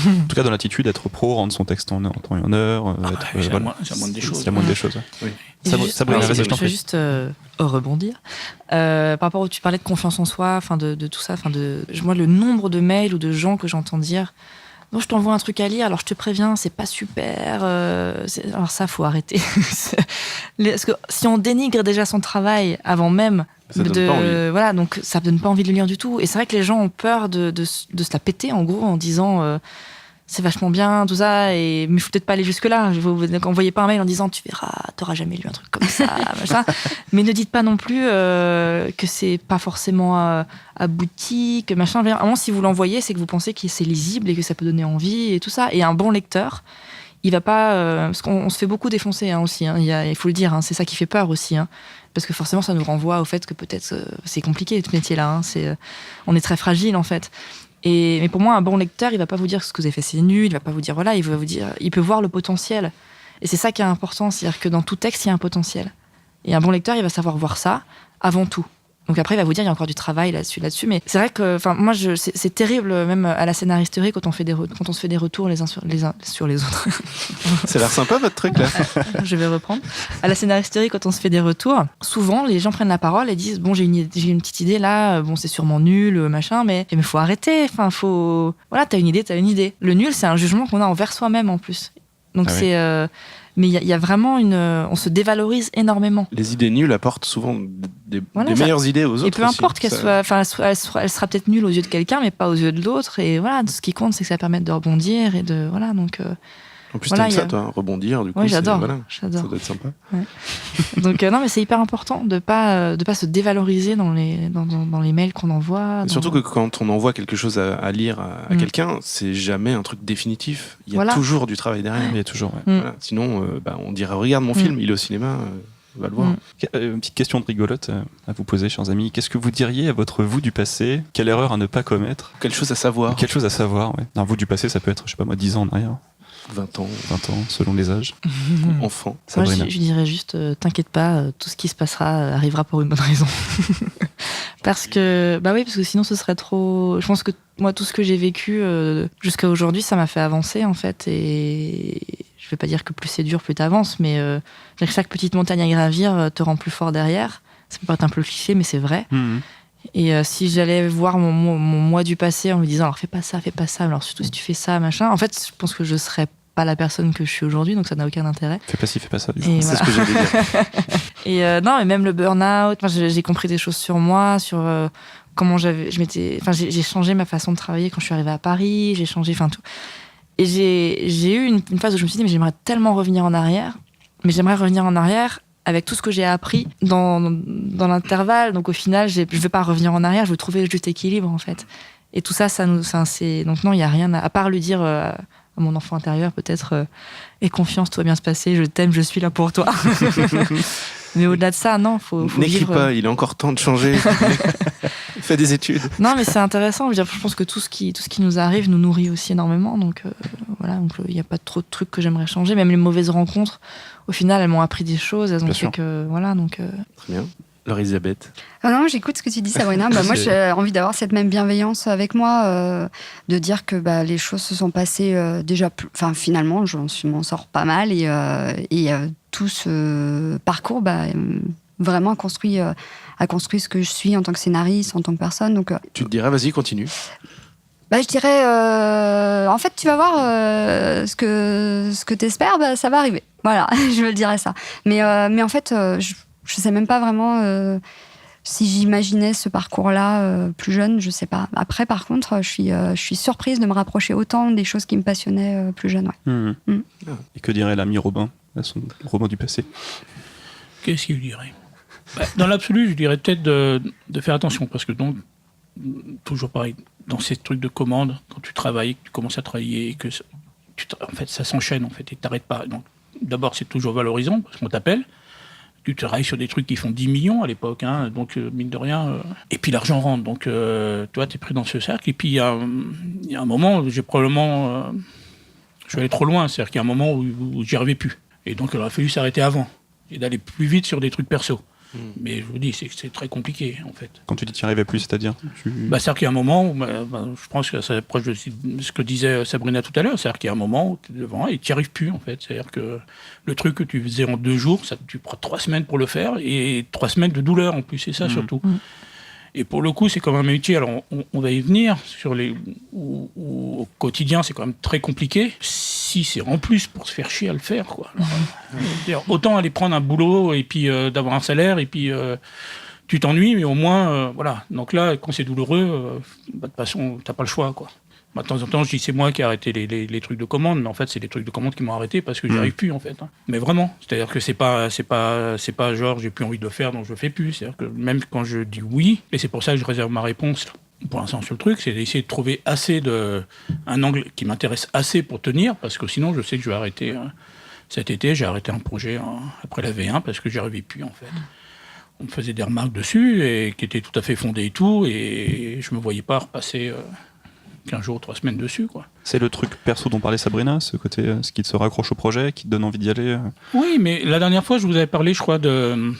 En tout cas, dans l'attitude d'être pro, rendre son texte en temps et en heure. C'est la moindre des choses. C'est la moindre des choses. Ouais. Oui. Je veux juste rebondir. Par rapport où tu parlais de confiance en soi, de tout ça, moi, le nombre de mails ou de gens que j'entends dire non, je t'envoie un truc à lire, alors je te préviens, c'est pas super. Alors ça, faut arrêter. Parce que si on dénigre déjà son travail avant même ça donne pas envie. Voilà, donc ça donne pas envie de le lire du tout. Et c'est vrai que les gens ont peur de se la péter, en gros, en disant c'est vachement bien, tout ça, mais il faut peut-être pas aller jusque-là. Vous n'envoyez pas un mail en disant tu verras, t'auras jamais lu un truc comme ça, machin. Mais ne dites pas non plus que c'est pas forcément abouti, que machin. Vraiment, si vous l'envoyez, c'est que vous pensez que c'est lisible et que ça peut donner envie et tout ça. Et un bon lecteur, il va pas... parce qu'on se fait beaucoup défoncer aussi, hein, il faut le dire, hein, c'est ça qui fait peur aussi. Hein, parce que forcément, ça nous renvoie au fait que peut-être c'est compliqué, ce métier-là. Hein, on est très fragile, en fait. Mais pour moi, un bon lecteur, il va pas vous dire ce que vous avez fait, c'est nul, il va pas vous dire voilà, il va vous dire, il peut voir le potentiel. Et c'est ça qui est important, c'est-à-dire que dans tout texte, il y a un potentiel. Et un bon lecteur, il va savoir voir ça avant tout. Donc après, il va vous dire, il y a encore du travail là-dessus. Mais c'est vrai que, moi, c'est terrible, même à la scénaristerie, quand on se fait des retours les uns sur les autres. Ça a l'air sympa, votre truc, là. Je vais reprendre. À la scénaristerie, quand on se fait des retours, souvent, les gens prennent la parole et disent, bon, j'ai une petite idée là, bon, c'est sûrement nul, machin, mais faut arrêter. Enfin, voilà, t'as une idée. Le nul, c'est un jugement qu'on a envers soi-même, en plus. Donc mais il y a vraiment on se dévalorise énormément. Les idées nulles apportent souvent des meilleures idées aux autres. Et peu importe qu'elle soit, elle sera peut-être nulle aux yeux de quelqu'un, mais pas aux yeux de l'autre. Et voilà, ce qui compte, c'est que ça permet de rebondir et de voilà. Donc. En plus, t'aimes ça, toi, rebondir, du coup. Oui, j'adore. Ça doit être sympa. Ouais. Donc, non, mais c'est hyper important de pas se dévaloriser dans les mails qu'on envoie. Surtout que quand on envoie quelque chose à lire à quelqu'un, c'est jamais un truc définitif. Il y a toujours du travail derrière. Il y a toujours, Voilà. Sinon, on dirait, regarde mon film, il est au cinéma, va le voir. Une petite question de rigolote à vous poser, chers amis. Qu'est-ce que vous diriez à votre vous du passé? Quelle erreur à ne pas commettre? Quelque chose à savoir. Quelque chose à savoir, ouais. Un vous du passé, ça peut être, je sais pas moi, 10 ans en arrière. 20 ans, selon les âges. Enfant. Moi, je dirais juste, t'inquiète pas, tout ce qui se passera arrivera pour une bonne raison. Parce que sinon ce serait trop... Je pense que moi, tout ce que j'ai vécu jusqu'à aujourd'hui, ça m'a fait avancer, en fait. Et je vais pas dire que plus c'est dur, plus t'avances, mais chaque petite montagne à gravir te rend plus fort derrière. Ça peut paraître un peu cliché, mais c'est vrai. Mhm. Et si j'allais voir mon moi du passé en me disant alors fais pas ça, alors surtout si tu fais ça, machin, en fait, je pense que je serais pas la personne que je suis aujourd'hui, donc ça n'a aucun intérêt. Fais pas ci, fais pas ça. Du coup. Et C'est ce que j'allais dire. Et non, mais même le burn-out, j'ai compris des choses sur moi, sur comment j'ai changé ma façon de travailler quand je suis arrivée à Paris, j'ai changé, tout. Et j'ai eu une phase où je me suis dit, mais j'aimerais tellement revenir en arrière, avec tout ce que j'ai appris dans l'intervalle. Donc au final, je veux pas revenir en arrière, je veux trouver le juste équilibre en fait. Et tout ça, c'est donc non, il y a rien à part lui dire à mon enfant intérieur peut-être aie confiance, tout va bien se passer, je t'aime, je suis là pour toi. Mais au-delà de ça, non, faut N'écris vivre. pas, il est encore temps de changer. Fais des études. Non, mais c'est intéressant. Je veux dire, je pense que tout ce qui nous arrive nous nourrit aussi énormément. Donc voilà, donc il n'y a pas trop de trucs que j'aimerais changer. Même les mauvaises rencontres, au final, elles m'ont appris des choses. Elles ont Bien fait sûr. que voilà, donc. Très bien. Alors Elisabeth. Ah non, j'écoute ce que tu dis, Sabrina. Moi, j'ai envie d'avoir cette même bienveillance avec moi, de dire que les choses se sont passées déjà. Finalement, je m'en sors pas mal et tout ce parcours, vraiment a construit ce que je suis en tant que scénariste, en tant que personne. Donc, Tu te dirais, vas-y, continue. je dirais, en fait, tu vas voir ce que t'espères, ça va arriver. Voilà, je me dirais ça. Mais en fait, je sais même pas vraiment si j'imaginais ce parcours-là plus jeune, je sais pas. Après, par contre, je suis surprise de me rapprocher autant des choses qui me passionnaient plus jeune. Ouais. Mhm. Mhm. Et que dirait l'ami Robin, à son Robin du passé? Qu'est-ce qu'il dirait? Dans l'absolu, je dirais peut-être de faire attention, parce que donc, toujours pareil, dans ces trucs de commande, quand tu travailles, que tu commences à travailler, que en fait, ça s'enchaîne, en fait, et t'arrêtes pas. Donc, d'abord, c'est toujours valorisant, parce qu'on t'appelle. Tu travailles sur des trucs qui font 10 millions à l'époque, hein, donc mine de rien. Et puis l'argent rentre, donc toi, tu es pris dans ce cercle. Et puis il y a un moment où j'ai probablement. Je suis allé trop loin, c'est-à-dire qu'il y a un moment où j'y arrivais plus. Et donc il aurait fallu s'arrêter avant et d'aller plus vite sur des trucs perso. Mais je vous dis, c'est très compliqué en fait. Quand tu dis tu n'y arrivais plus, c'est-à-dire C'est-à-dire qu'il y a un moment où, je pense que c'est proche de ce que disait Sabrina tout à l'heure, c'est-à-dire qu'il y a un moment où tu es devant et tu n'y arrives plus en fait. C'est-à-dire que le truc que tu faisais en 2 jours, tu prends 3 semaines pour le faire et 3 semaines de douleur en plus, c'est ça surtout. Et pour le coup, c'est quand même un métier, alors on va y venir, où au quotidien c'est quand même très compliqué, si c'est en plus pour se faire chier à le faire, quoi. Alors, autant aller prendre un boulot et puis d'avoir un salaire et puis tu t'ennuies, mais au moins, voilà. Donc là, quand c'est douloureux, de toute façon, t'as pas le choix, quoi. De temps en temps, je dis c'est moi qui ai arrêté les trucs de commande, mais en fait, c'est les trucs de commande qui m'ont arrêté parce que j'y arrive plus, en fait. Hein. Mais vraiment, c'est-à-dire que c'est pas genre j'ai plus envie de le faire, donc je le fais plus. C'est-à-dire que même quand je dis oui, et c'est pour ça que je réserve ma réponse pour l'instant sur le truc, c'est d'essayer de trouver un angle qui m'intéresse assez pour tenir, parce que sinon, je sais que je vais arrêter. Cet été, j'ai arrêté un projet après la V1 parce que j'y arrivais plus, en fait. On me faisait des remarques dessus et qui étaient tout à fait fondées et tout, et je me voyais pas repasser 15 jours, 3 semaines dessus, quoi. C'est le truc perso dont parlait Sabrina, ce côté, ce qui te raccroche au projet, qui te donne envie d'y aller. Oui, mais la dernière fois, je vous avais parlé, je crois, de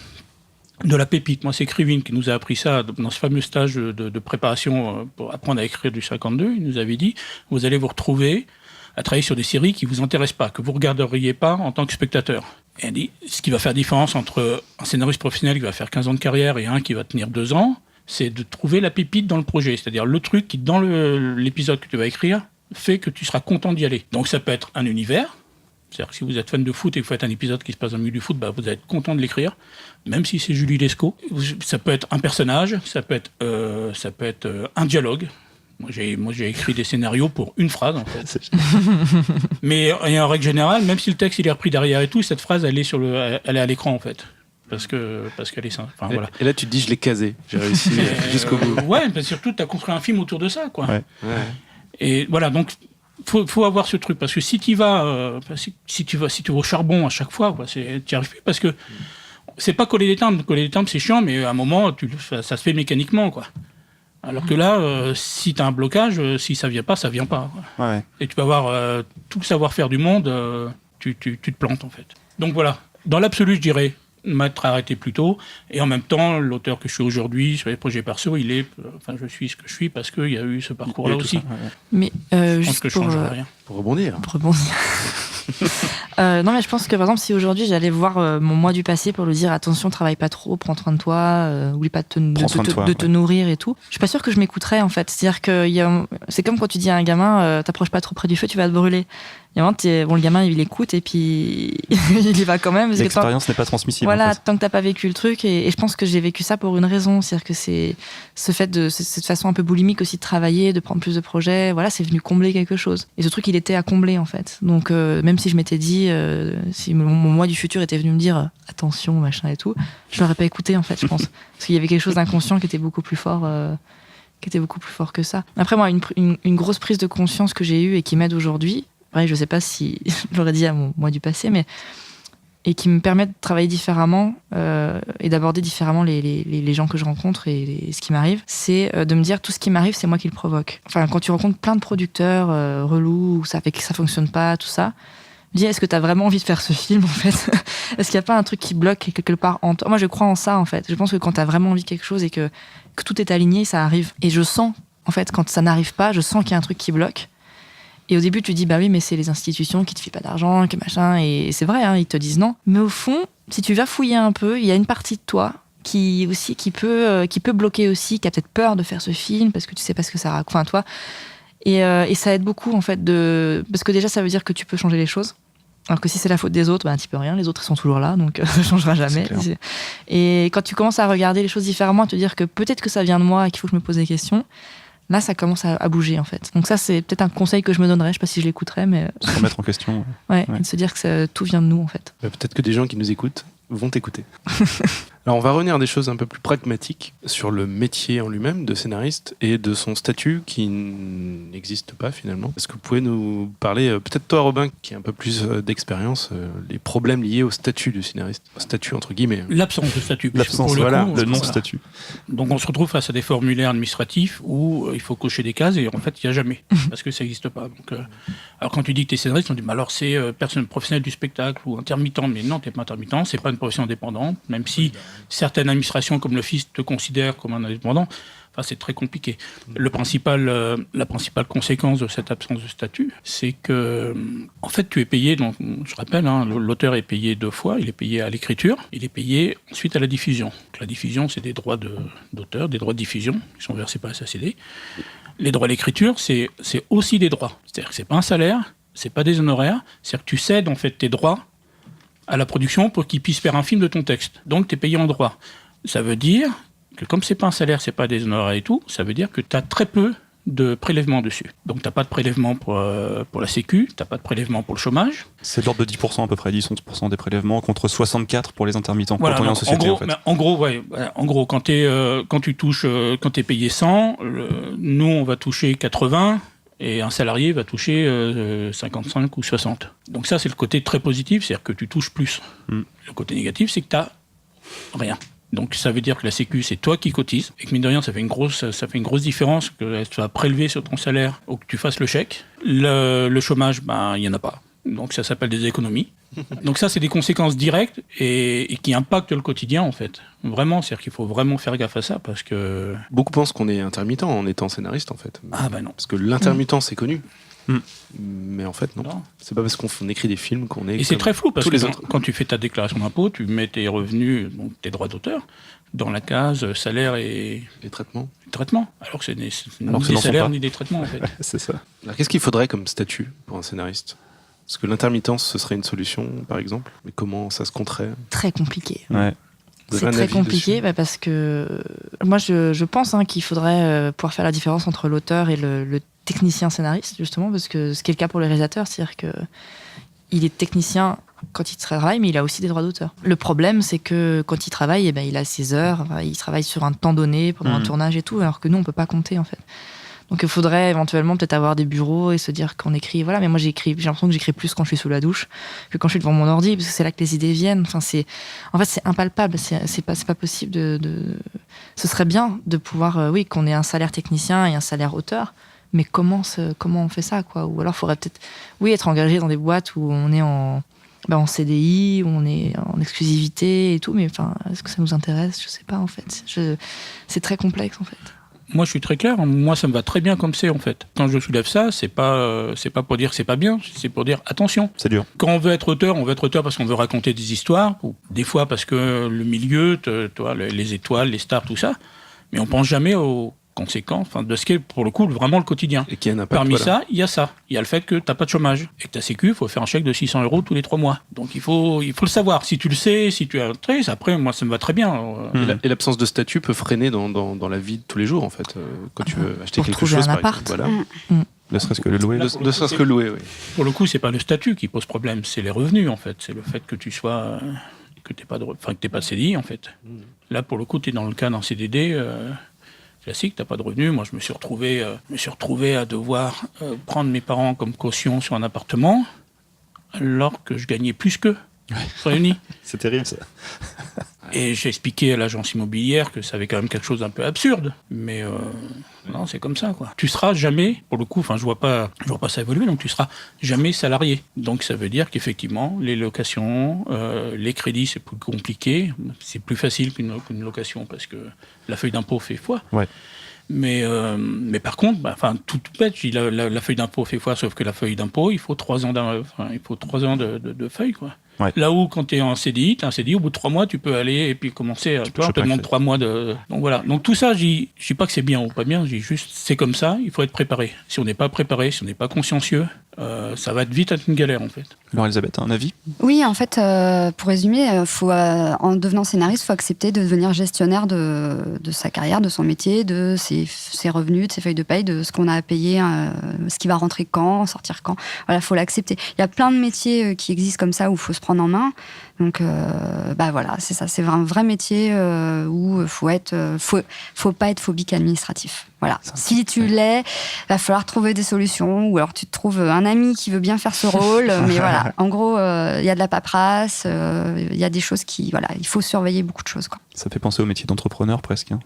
la pépite. Moi, c'est Krivine qui nous a appris ça dans ce fameux stage de préparation pour apprendre à écrire du 52. Il nous avait dit, vous allez vous retrouver à travailler sur des séries qui vous intéressent pas, que vous regarderiez pas en tant que spectateur. Et elle dit, ce qui va faire différence entre un scénariste professionnel qui va faire 15 ans de carrière et un qui va tenir 2 ans, c'est de trouver la pépite dans le projet, c'est-à-dire le truc qui, dans l'épisode que tu vas écrire, fait que tu seras content d'y aller. Donc ça peut être un univers, c'est-à-dire que si vous êtes fan de foot et que vous faites un épisode qui se passe dans le milieu du foot, vous allez être content de l'écrire, même si c'est Julie Lescaut. Ça peut être un personnage, ça peut être un dialogue. Moi, j'ai écrit des scénarios pour une phrase, en fait. Mais en règle générale, même si le texte il est repris derrière et tout, cette phrase, elle est à l'écran, en fait. Parce qu'elle est simple. Enfin, voilà. Et là, tu te dis, je l'ai casé. J'ai réussi jusqu'au bout. Ouais, mais surtout, tu as construit un film autour de ça, quoi. Ouais. Et voilà, donc, faut avoir ce truc. Parce que si tu vas, si tu vas au charbon à chaque fois, tu n'y arrives plus. Parce que c'est pas coller des timbres. Coller des timbres, c'est chiant, mais à un moment, ça se fait mécaniquement, quoi. Alors que là, si tu as un blocage, si ça vient pas, ça vient pas. Quoi. Ouais. Et tu peux avoir tout le savoir-faire du monde, tu te plantes, en fait. Donc voilà. Dans l'absolu, je dirais m'être arrêté plus tôt, et en même temps, l'auteur que je suis aujourd'hui sur les projets perso, je suis ce que je suis parce qu'il y a eu ce parcours-là aussi. Ça, ouais. Mais Je pense juste que je pour changerai rien. Pour rebondir. Non, mais je pense que par exemple, si aujourd'hui j'allais voir mon moi du passé pour lui dire attention, travaille pas trop, prends soin de toi, oublie pas de te nourrir et tout, je suis pas sûre que je m'écouterais en fait. C'est-à-dire que c'est comme quand tu dis à un gamin t'approches pas trop près du feu, tu vas te brûler. Il y a un moment, le gamin il écoute et puis il y va quand même. L'expérience n'est pas transmissible. Voilà, en fait. tant que t'as pas vécu le truc, et je pense que j'ai vécu ça pour une raison, c'est-à-dire que c'est ce fait de cette façon un peu boulimique aussi de travailler, de prendre plus de projets, voilà, c'est venu combler quelque chose. Et ce truc il était à combler en fait. Donc même si je m'étais dit, si mon moi du futur était venu me dire attention machin et tout, je l'aurais pas écouté en fait, je pense, parce qu'il y avait quelque chose d'inconscient qui était beaucoup plus fort. Que ça. Après moi, une grosse prise de conscience que j'ai eue et qui m'aide aujourd'hui. Ouais, je sais pas si je l'aurais dit à mon moi du passé, mais et qui me permet de travailler différemment et d'aborder différemment les gens que je rencontre et ce qui m'arrive, c'est de me dire tout ce qui m'arrive, c'est moi qui le provoque. Enfin, quand tu rencontres plein de producteurs relous, où ça fait que ça fonctionne pas, tout ça, dis est-ce que tu as vraiment envie de faire ce film en fait? Est-ce qu'il n'y a pas un truc qui bloque quelque part en toi? Moi, je crois en ça en fait. Je pense que quand tu as vraiment envie de quelque chose et que tout est aligné, ça arrive. Et je sens en fait quand ça n'arrive pas, je sens qu'il y a un truc qui bloque. Et au début, tu dis, bah oui, mais c'est les institutions qui te filent pas d'argent, que machin, et c'est vrai, hein, ils te disent non. Mais au fond, si tu vas fouiller un peu, il y a une partie de toi qui peut bloquer aussi, qui a peut-être peur de faire ce film, parce que tu sais pas ce que ça raconte, enfin, toi. Et ça aide beaucoup, en fait, parce que déjà, ça veut dire que tu peux changer les choses. Alors que si c'est la faute des autres, bah, tu peux rien, les autres ils sont toujours là, donc ça changera jamais. Et quand tu commences à regarder les choses différemment, à te dire que peut-être que ça vient de moi et qu'il faut que je me pose des questions, là, ça commence à bouger, en fait. Donc ça, c'est peut-être un conseil que je me donnerais. Je sais pas si je l'écouterais, mais... Se remettre en question. Ouais, et de se dire que tout vient de nous, en fait. Peut-être que des gens qui nous écoutent vont t'écouter. Alors, on va revenir à des choses un peu plus pragmatiques sur le métier en lui-même de scénariste et de son statut qui n'existe pas, finalement. Est-ce que vous pouvez nous parler, peut-être toi, Robin, qui a un peu plus d'expérience, les problèmes liés au statut du scénariste? Statut, entre guillemets. L'absence de statut. L'absence, voilà, le non-statut. Donc on se retrouve face à des formulaires administratifs où il faut cocher des cases et en fait il n'y a jamais, parce que ça n'existe pas. Donc, alors quand tu dis que tu es scénariste, on dit mais alors c'est personne professionnelle du spectacle ou intermittent, mais non, tu n'es pas intermittent, c'est pas une profession indépendante, même si certaines administrations comme l'Office te considèrent comme un indépendant. Enfin, c'est très compliqué. La principale conséquence de cette absence de statut, c'est que, en fait, tu es payé, donc, je rappelle, hein, l'auteur est payé 2 fois. Il est payé à l'écriture, il est payé ensuite à la diffusion. Donc, la diffusion, c'est des droits d'auteur, des droits de diffusion qui sont versés par la SACD. Les droits à l'écriture, c'est aussi des droits. C'est-à-dire que c'est pas un salaire, c'est pas des honoraires, c'est-à-dire que tu cèdes, en fait, tes droits à la production pour qu'ils puissent faire un film de ton texte. Donc, tu es payé en droits. Ça veut dire que comme c'est pas un salaire, c'est pas des honoraires et tout, ça veut dire que tu as très peu de prélèvements dessus. Donc t'as pas de prélèvement pour la Sécu, t'as pas de prélèvement pour le chômage. C'est de l'ordre de 10% à peu près, 10-11% des prélèvements contre 64% pour les intermittents. Voilà, quand on est en société, en gros, quand t'es payé 100, nous on va toucher 80 et un salarié va toucher 55 ou 60. Donc ça c'est le côté très positif, c'est-à-dire que tu touches plus. Le côté négatif c'est que t'as rien. Donc ça veut dire que la Sécu, c'est toi qui cotises, et que mine de rien, ça fait une grosse différence que tu vas prélever sur ton salaire ou que tu fasses le chèque. Le chômage, il n'y en a pas. Donc ça s'appelle des économies. Donc ça, c'est des conséquences directes et qui impactent le quotidien, en fait. Vraiment, c'est-à-dire qu'il faut vraiment faire gaffe à ça, parce que... Beaucoup pensent qu'on est intermittent en étant scénariste, en fait. Ah bah non. Parce que l'intermittent, c'est connu. Mais en fait, non. C'est pas parce qu'on écrit des films qu'on est... Et c'est très flou, parce que quand tu fais ta déclaration d'impôt, tu mets tes revenus, donc tes droits d'auteur, dans la case salaire et... Les traitements. Alors que c'est ni des salaires ni des traitements, en fait. C'est ça. Alors qu'est-ce qu'il faudrait comme statut pour un scénariste? Est-ce que l'intermittence, ce serait une solution, par exemple? Mais comment ça se compterait? Très compliqué. Ouais. C'est très compliqué parce que moi, je pense qu'il faudrait pouvoir faire la différence entre l'auteur et le technicien scénariste, justement, parce que ce qui est le cas pour les réalisateurs, c'est-à-dire qu'il est technicien quand il travaille, mais il a aussi des droits d'auteur. Le problème, c'est que quand il travaille, il a ses heures, il travaille sur un temps donné pendant un tournage et tout, alors que nous, on peut pas compter, en fait. Donc il faudrait éventuellement peut-être avoir des bureaux et se dire qu'on écrit, voilà, mais moi j'ai l'impression que j'écris plus quand je suis sous la douche que quand je suis devant mon ordi, parce que c'est là que les idées viennent. Enfin, c'est impalpable, c'est pas possible ce serait bien de pouvoir, qu'on ait un salaire technicien et un salaire auteur, mais comment on fait ça, quoi? Ou alors il faudrait peut-être, être engagé dans des boîtes où on est en CDI, où on est en exclusivité et tout, mais enfin, est-ce que ça nous intéresse? Je sais pas, en fait. C'est très complexe, en fait. Moi, je suis très clair. Moi, ça me va très bien comme c'est, en fait. Quand je soulève ça, c'est pas pour dire que c'est pas bien. C'est pour dire attention. C'est dur. Quand on veut être auteur parce qu'on veut raconter des histoires, ou des fois parce que le milieu, toi, les étoiles, les stars, tout ça. Mais on pense jamais aux conséquences, de ce qui est pour le coup vraiment le quotidien. Et qui a un impact, Parmi voilà. ça, il y a ça. Il y a le fait que tu n'as pas de chômage. Et que ta sécu, il faut faire un chèque de 600 € tous les 3 mois. Donc il faut le savoir. Si tu le sais, si tu as un trait, après, moi, ça me va très bien. Et l'absence de statut peut freiner dans la vie de tous les jours, en fait. Quand tu veux acheter Pour quelque trouver chose, un par appart. exemple. Voilà. Ne serait-ce que le louer. Ne serait-ce que louer, oui. Pour le coup, c'est pas le statut qui pose problème, c'est les revenus, en fait. C'est le fait que tu sois... que tu n'aies pas de CDI, en fait. Là, pour le coup, tu es dans le cas d'un CDD... classique, t'as pas de revenus. Moi, je me suis retrouvé à devoir prendre mes parents comme caution sur un appartement, alors que je gagnais plus qu'eux, réunis. C'est terrible, ça. Et j'ai expliqué à l'agence immobilière que ça avait quand même quelque chose d'un peu absurde. Mais non, c'est comme ça, quoi. Tu seras jamais, pour le coup, je vois pas ça évoluer, donc tu seras jamais salarié. Donc ça veut dire qu'effectivement, les locations, les crédits, c'est plus compliqué. C'est plus facile qu'une location parce que la feuille d'impôt fait foi. Ouais. Mais par contre, tout bête, je dis la feuille d'impôt fait foi, sauf que la feuille d'impôt, il faut 3 ans de feuille, quoi. Ouais. Là où, quand tu es en CDI, au bout de 3 mois, tu peux aller et puis commencer. Toi, on te demande 3 mois de. Donc voilà. Donc tout ça, je dis pas que c'est bien ou pas bien, je dis juste, c'est comme ça, il faut être préparé. Si on n'est pas préparé, si on n'est pas consciencieux, ça va vite être une galère, en fait. Alors, Elisabeth, un avis ? Oui, en fait, pour résumer, en devenant scénariste, il faut accepter de devenir gestionnaire de sa carrière, de son métier, de ses revenus, de ses feuilles de paye, de ce qu'on a à payer, ce qui va rentrer quand, sortir quand. Voilà, il faut l'accepter. Il y a plein de métiers qui existent comme ça où il faut se prendre en main. Donc, voilà, c'est ça. C'est un vrai métier où faut pas être phobique administratif. Voilà. Si tu l'es, va falloir trouver des solutions, ou alors tu te trouves un ami qui veut bien faire ce rôle. Mais voilà, en gros, il y a de la paperasse, il y a des choses il faut surveiller beaucoup de choses, quoi. Ça fait penser au métier d'entrepreneur, presque. Hein.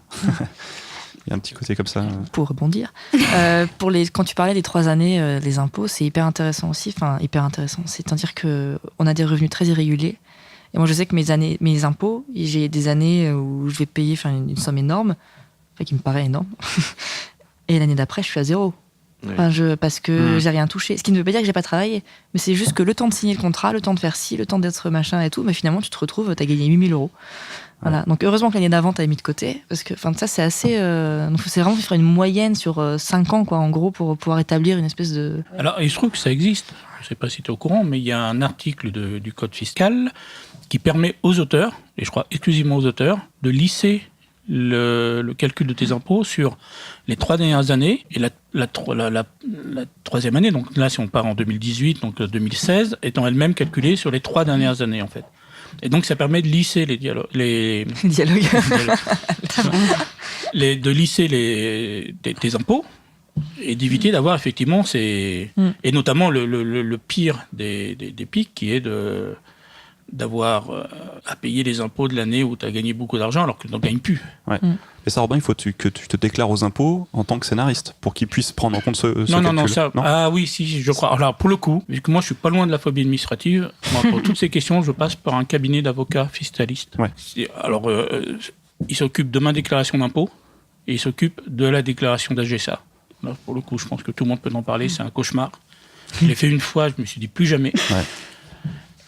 Il y a un petit côté comme ça. Pour rebondir, quand tu parlais des 3 années, les impôts, c'est hyper intéressant aussi. Enfin, hyper intéressant. C'est-à-dire qu'on a des revenus très irréguliers. Et moi, je sais que mes impôts, j'ai des années où je vais payer une somme énorme, qui me paraît énorme. Et l'année d'après, je suis à 0. Oui. Parce que j'ai rien touché. Ce qui ne veut pas dire que j'ai pas travaillé. Mais c'est juste que le temps de signer le contrat, le temps de faire ci, le temps d'être machin et tout, mais finalement, tu te retrouves, t'as gagné 8 000 €. Voilà. Donc heureusement que l'année d'avant, t'avais mis de côté. Parce que ça, c'est assez. Donc c'est vraiment faire une moyenne sur 5 ans, quoi, en gros, pour pouvoir établir une espèce de. Alors, il se trouve que ça existe. Je ne sais pas si tu es au courant, mais il y a un article du Code fiscal qui permet aux auteurs, et je crois exclusivement aux auteurs, de lisser le calcul de tes impôts sur les 3 dernières années et la 3e année. Donc là, si on part en 2018, donc 2016, étant elle-même calculée sur les 3 dernières années, en fait. Et donc, ça permet de lisser les dialogues. De lisser tes impôts et d'éviter d'avoir effectivement et notamment le pire des pics qui est d'avoir à payer les impôts de l'année où tu as gagné beaucoup d'argent alors que tu n'en gagnes plus. Ouais. Et ça, Robin, il faut que tu te déclares aux impôts en tant que scénariste pour qu'ils puissent prendre en compte ce calcul. Non, ça. Ah oui, si, je crois. Alors, pour le coup, vu que moi, je suis pas loin de la phobie administrative, moi, pour toutes ces questions, je passe par un cabinet d'avocats fiscalistes. Ouais. Alors, il s'occupe de ma déclaration d'impôt et il s'occupe de la déclaration d'AGSA. Là, pour le coup, je pense que tout le monde peut en parler, c'est un cauchemar. Je l'ai fait une fois, je me suis dit plus jamais. Ouais.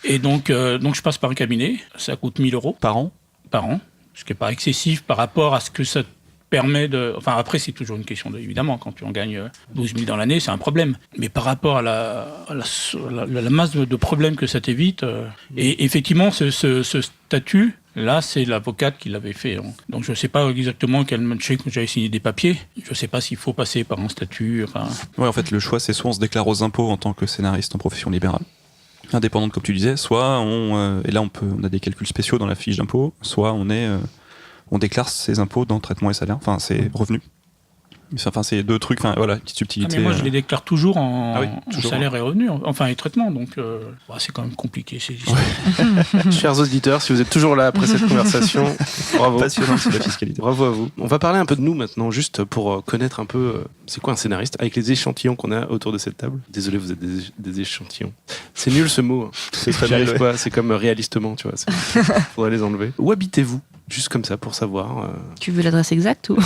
Et donc, je passe par un cabinet, ça coûte 1 000 € Par an ? par an, ce qui n'est pas excessif par rapport à ce que ça te permet de... Enfin, après, c'est toujours une question évidemment, quand tu en gagnes 12 000 dans l'année, c'est un problème. Mais par rapport à la masse de problèmes que ça t'évite, et effectivement, ce statut, là, c'est l'avocate qui l'avait fait. Donc, je ne sais pas exactement je sais que j'avais signé des papiers. Je ne sais pas s'il faut passer par un statut. Enfin... Ouais, en fait, le choix, c'est soit on se déclare aux impôts en tant que scénariste en profession libérale, indépendante comme tu disais, soit et là on a des calculs spéciaux dans la fiche d'impôt, soit on déclare ses impôts dans traitement et salaire, enfin ses revenus. Enfin, c'est 2 trucs, enfin voilà, petite subtilité. mais moi je les déclare toujours en toujours, salaire et revenus, enfin et traitement, donc c'est quand même compliqué ces histoires. Chers auditeurs, si vous êtes toujours là après cette conversation, bravo. Passionnant, c'est la fiscalité. Bravo à vous. On va parler un peu de nous maintenant, juste pour connaître un peu c'est quoi un scénariste, avec les échantillons qu'on a autour de cette table. Désolé, vous êtes des échantillons. C'est nul ce mot. C'est très J'y arrive bien, pas, c'est comme réalistement, tu vois. Faudrait les enlever. Où habitez-vous ? Juste comme ça, pour savoir. Tu veux l'adresse exacte ou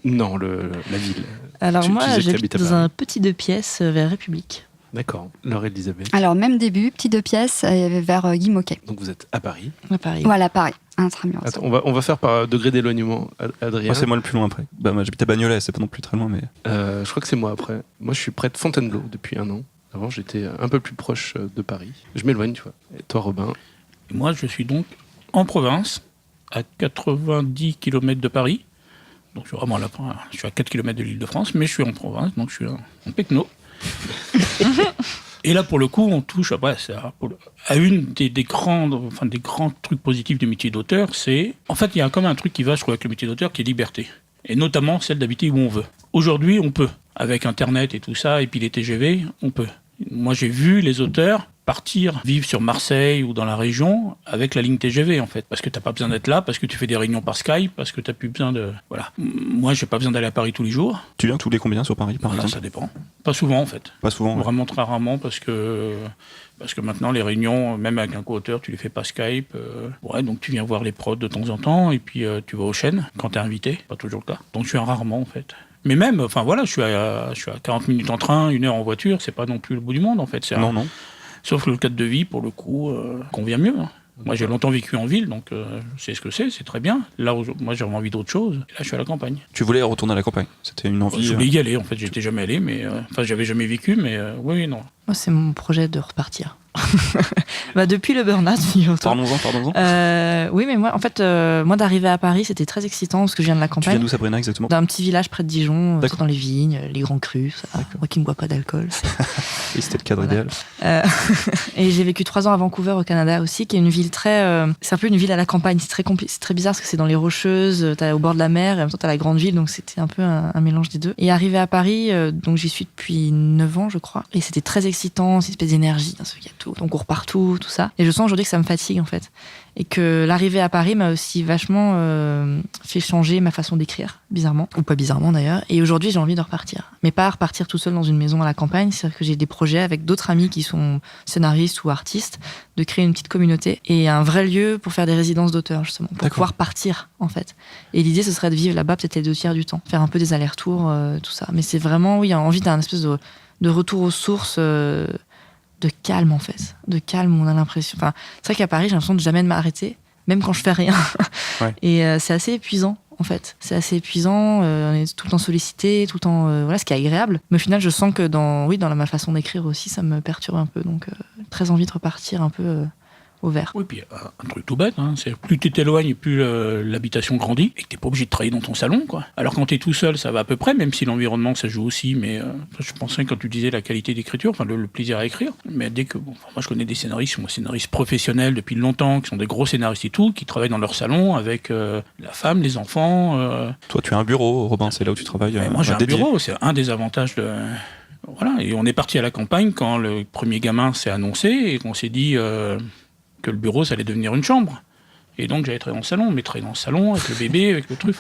Non, la ville. Alors Tu moi, disais que tu j'habite habites à dans Paris. un petit 2 pièces vers République. D'accord. Laure-Elisabeth. Alors, même début, petit 2 pièces vers Guy Moquet. Donc vous êtes à Paris. À Paris. Voilà, pareil, intramuros. Attends, on va faire par degré d'éloignement, Adrien. Moi, c'est moi le plus loin après. Bah, moi, j'habite à Bagnolet, c'est pas non plus très loin, mais. Je crois que c'est moi après. Moi, je suis près de Fontainebleau depuis 1 an. Avant, j'étais un peu plus proche de Paris. Je m'éloigne, tu vois. Et toi, Robin? Et moi, je suis donc en province, à 90 km de Paris. Donc, je suis vraiment là, je suis à 4 km de l'Île-de-France, mais je suis en province, donc je suis en Pecno. Et là, pour le coup, on touche à une des grands trucs positifs du métier d'auteur, c'est... En fait, il y a comme un truc qui va, je trouve, avec le métier d'auteur, qui est liberté. Et notamment celle d'habiter où on veut. Aujourd'hui, on peut. Avec Internet et tout ça, et puis les TGV, on peut. Moi, j'ai vu les auteurs partir vivre sur Marseille ou dans la région avec la ligne TGV, en fait. Parce que t'as pas besoin d'être là, parce que tu fais des réunions par Skype, parce que t'as plus besoin de... Voilà. Moi, j'ai pas besoin d'aller à Paris tous les jours. Tu viens tous les combien sur Paris, par Voilà, exemple? ça dépend. Pas souvent, en fait. Pas souvent. Ouais. Vraiment très rarement, parce que maintenant, les réunions, même avec un co-auteur, tu les fais pas Skype. Ouais, donc tu viens voir les prods de temps en temps, et puis tu vas aux chaînes quand t'es invité. Pas toujours le cas. Donc je viens rarement, en fait. Mais même, enfin voilà, je suis à 40 minutes en train, 1 heure en voiture, c'est pas non plus le bout du monde, en fait. Non. Sauf que le cadre de vie, pour le coup, convient mieux. Hein. Moi, j'ai longtemps vécu en ville, donc je sais ce que c'est très bien. Là, moi, j'ai envie d'autre chose. Et là, je suis à la campagne. Tu voulais retourner à la campagne? C'était une envie? Je voulais y aller, en fait. J'étais jamais allé, mais... j'avais jamais vécu, mais oui, non. Moi, c'est mon projet de repartir. Depuis le burn-out, figure-toi. Parlons-en. Oui, mais moi, en fait, moi d'arriver à Paris, c'était très excitant parce que je viens de la Tu campagne. viens d'où, Sabrina, exactement? D'un petit village près de Dijon, D'accord. dans les vignes, les grands crus, ça. Moi qui ne bois pas d'alcool. Oui, c'était le cadre idéal. Et j'ai vécu 3 ans à Vancouver au Canada aussi, qui est une ville très... c'est un peu une ville à la campagne, c'est très bizarre parce que c'est dans les Rocheuses, t'as au bord de la mer et en même temps t'as la grande ville, donc c'était un peu un mélange des deux. Et arrivé à Paris, donc j'y suis depuis 9 ans je crois, et c'était très excitant, c'est une espèce d'énergie, il y a tout, on court partout, tout ça. Et je sens aujourd'hui que ça me fatigue en fait. Et que l'arrivée à Paris m'a aussi vachement fait changer ma façon d'écrire, bizarrement, ou pas bizarrement d'ailleurs. Et aujourd'hui, j'ai envie de repartir. Mais pas repartir tout seul dans une maison à la campagne, c'est-à-dire que j'ai des projets avec d'autres amis qui sont scénaristes ou artistes, de créer une petite communauté et un vrai lieu pour faire des résidences d'auteurs, justement, pour pouvoir partir, en fait. Et l'idée, ce serait de vivre là-bas peut-être les 2 tiers du temps, faire un peu des allers-retours, tout ça. Mais c'est vraiment, oui, envie d'un espèce de retour aux sources... de calme en fait, de calme, on a l'impression. Enfin, c'est vrai qu'à Paris, j'ai l'impression de jamais m'arrêter, même quand je fais rien. Ouais. Et c'est assez épuisant en fait. C'est assez épuisant. On est tout le temps sollicité, tout le temps. Voilà, ce qui est agréable. Mais au final, je sens que dans ma façon d'écrire aussi, ça me perturbe un peu. Donc, très envie de repartir un peu au vert. Oui, puis un truc tout bête, hein, c'est plus tu t'éloignes, plus l'habitation grandit et que t'es pas obligé de travailler dans ton salon, quoi. Alors quand t'es tout seul, ça va à peu près, même si l'environnement ça joue aussi. Mais je pensais quand tu disais la qualité d'écriture, enfin le plaisir à écrire. Mais dès que moi je connais des scénaristes, qui sont scénaristes professionnels depuis longtemps, qui sont des gros scénaristes et tout, qui travaillent dans leur salon avec la femme, les enfants. Toi, tu as un bureau, Robin, c'est là où tu travailles. Moi j'ai un dédié. bureau, c'est un des avantages de. Voilà, et on est parti à la campagne quand le premier gamin s'est annoncé et qu'on s'est dit que le bureau ça allait devenir une chambre. Et donc j'allais travailler dans le salon, mais travailler dans le salon avec le bébé, avec le truc.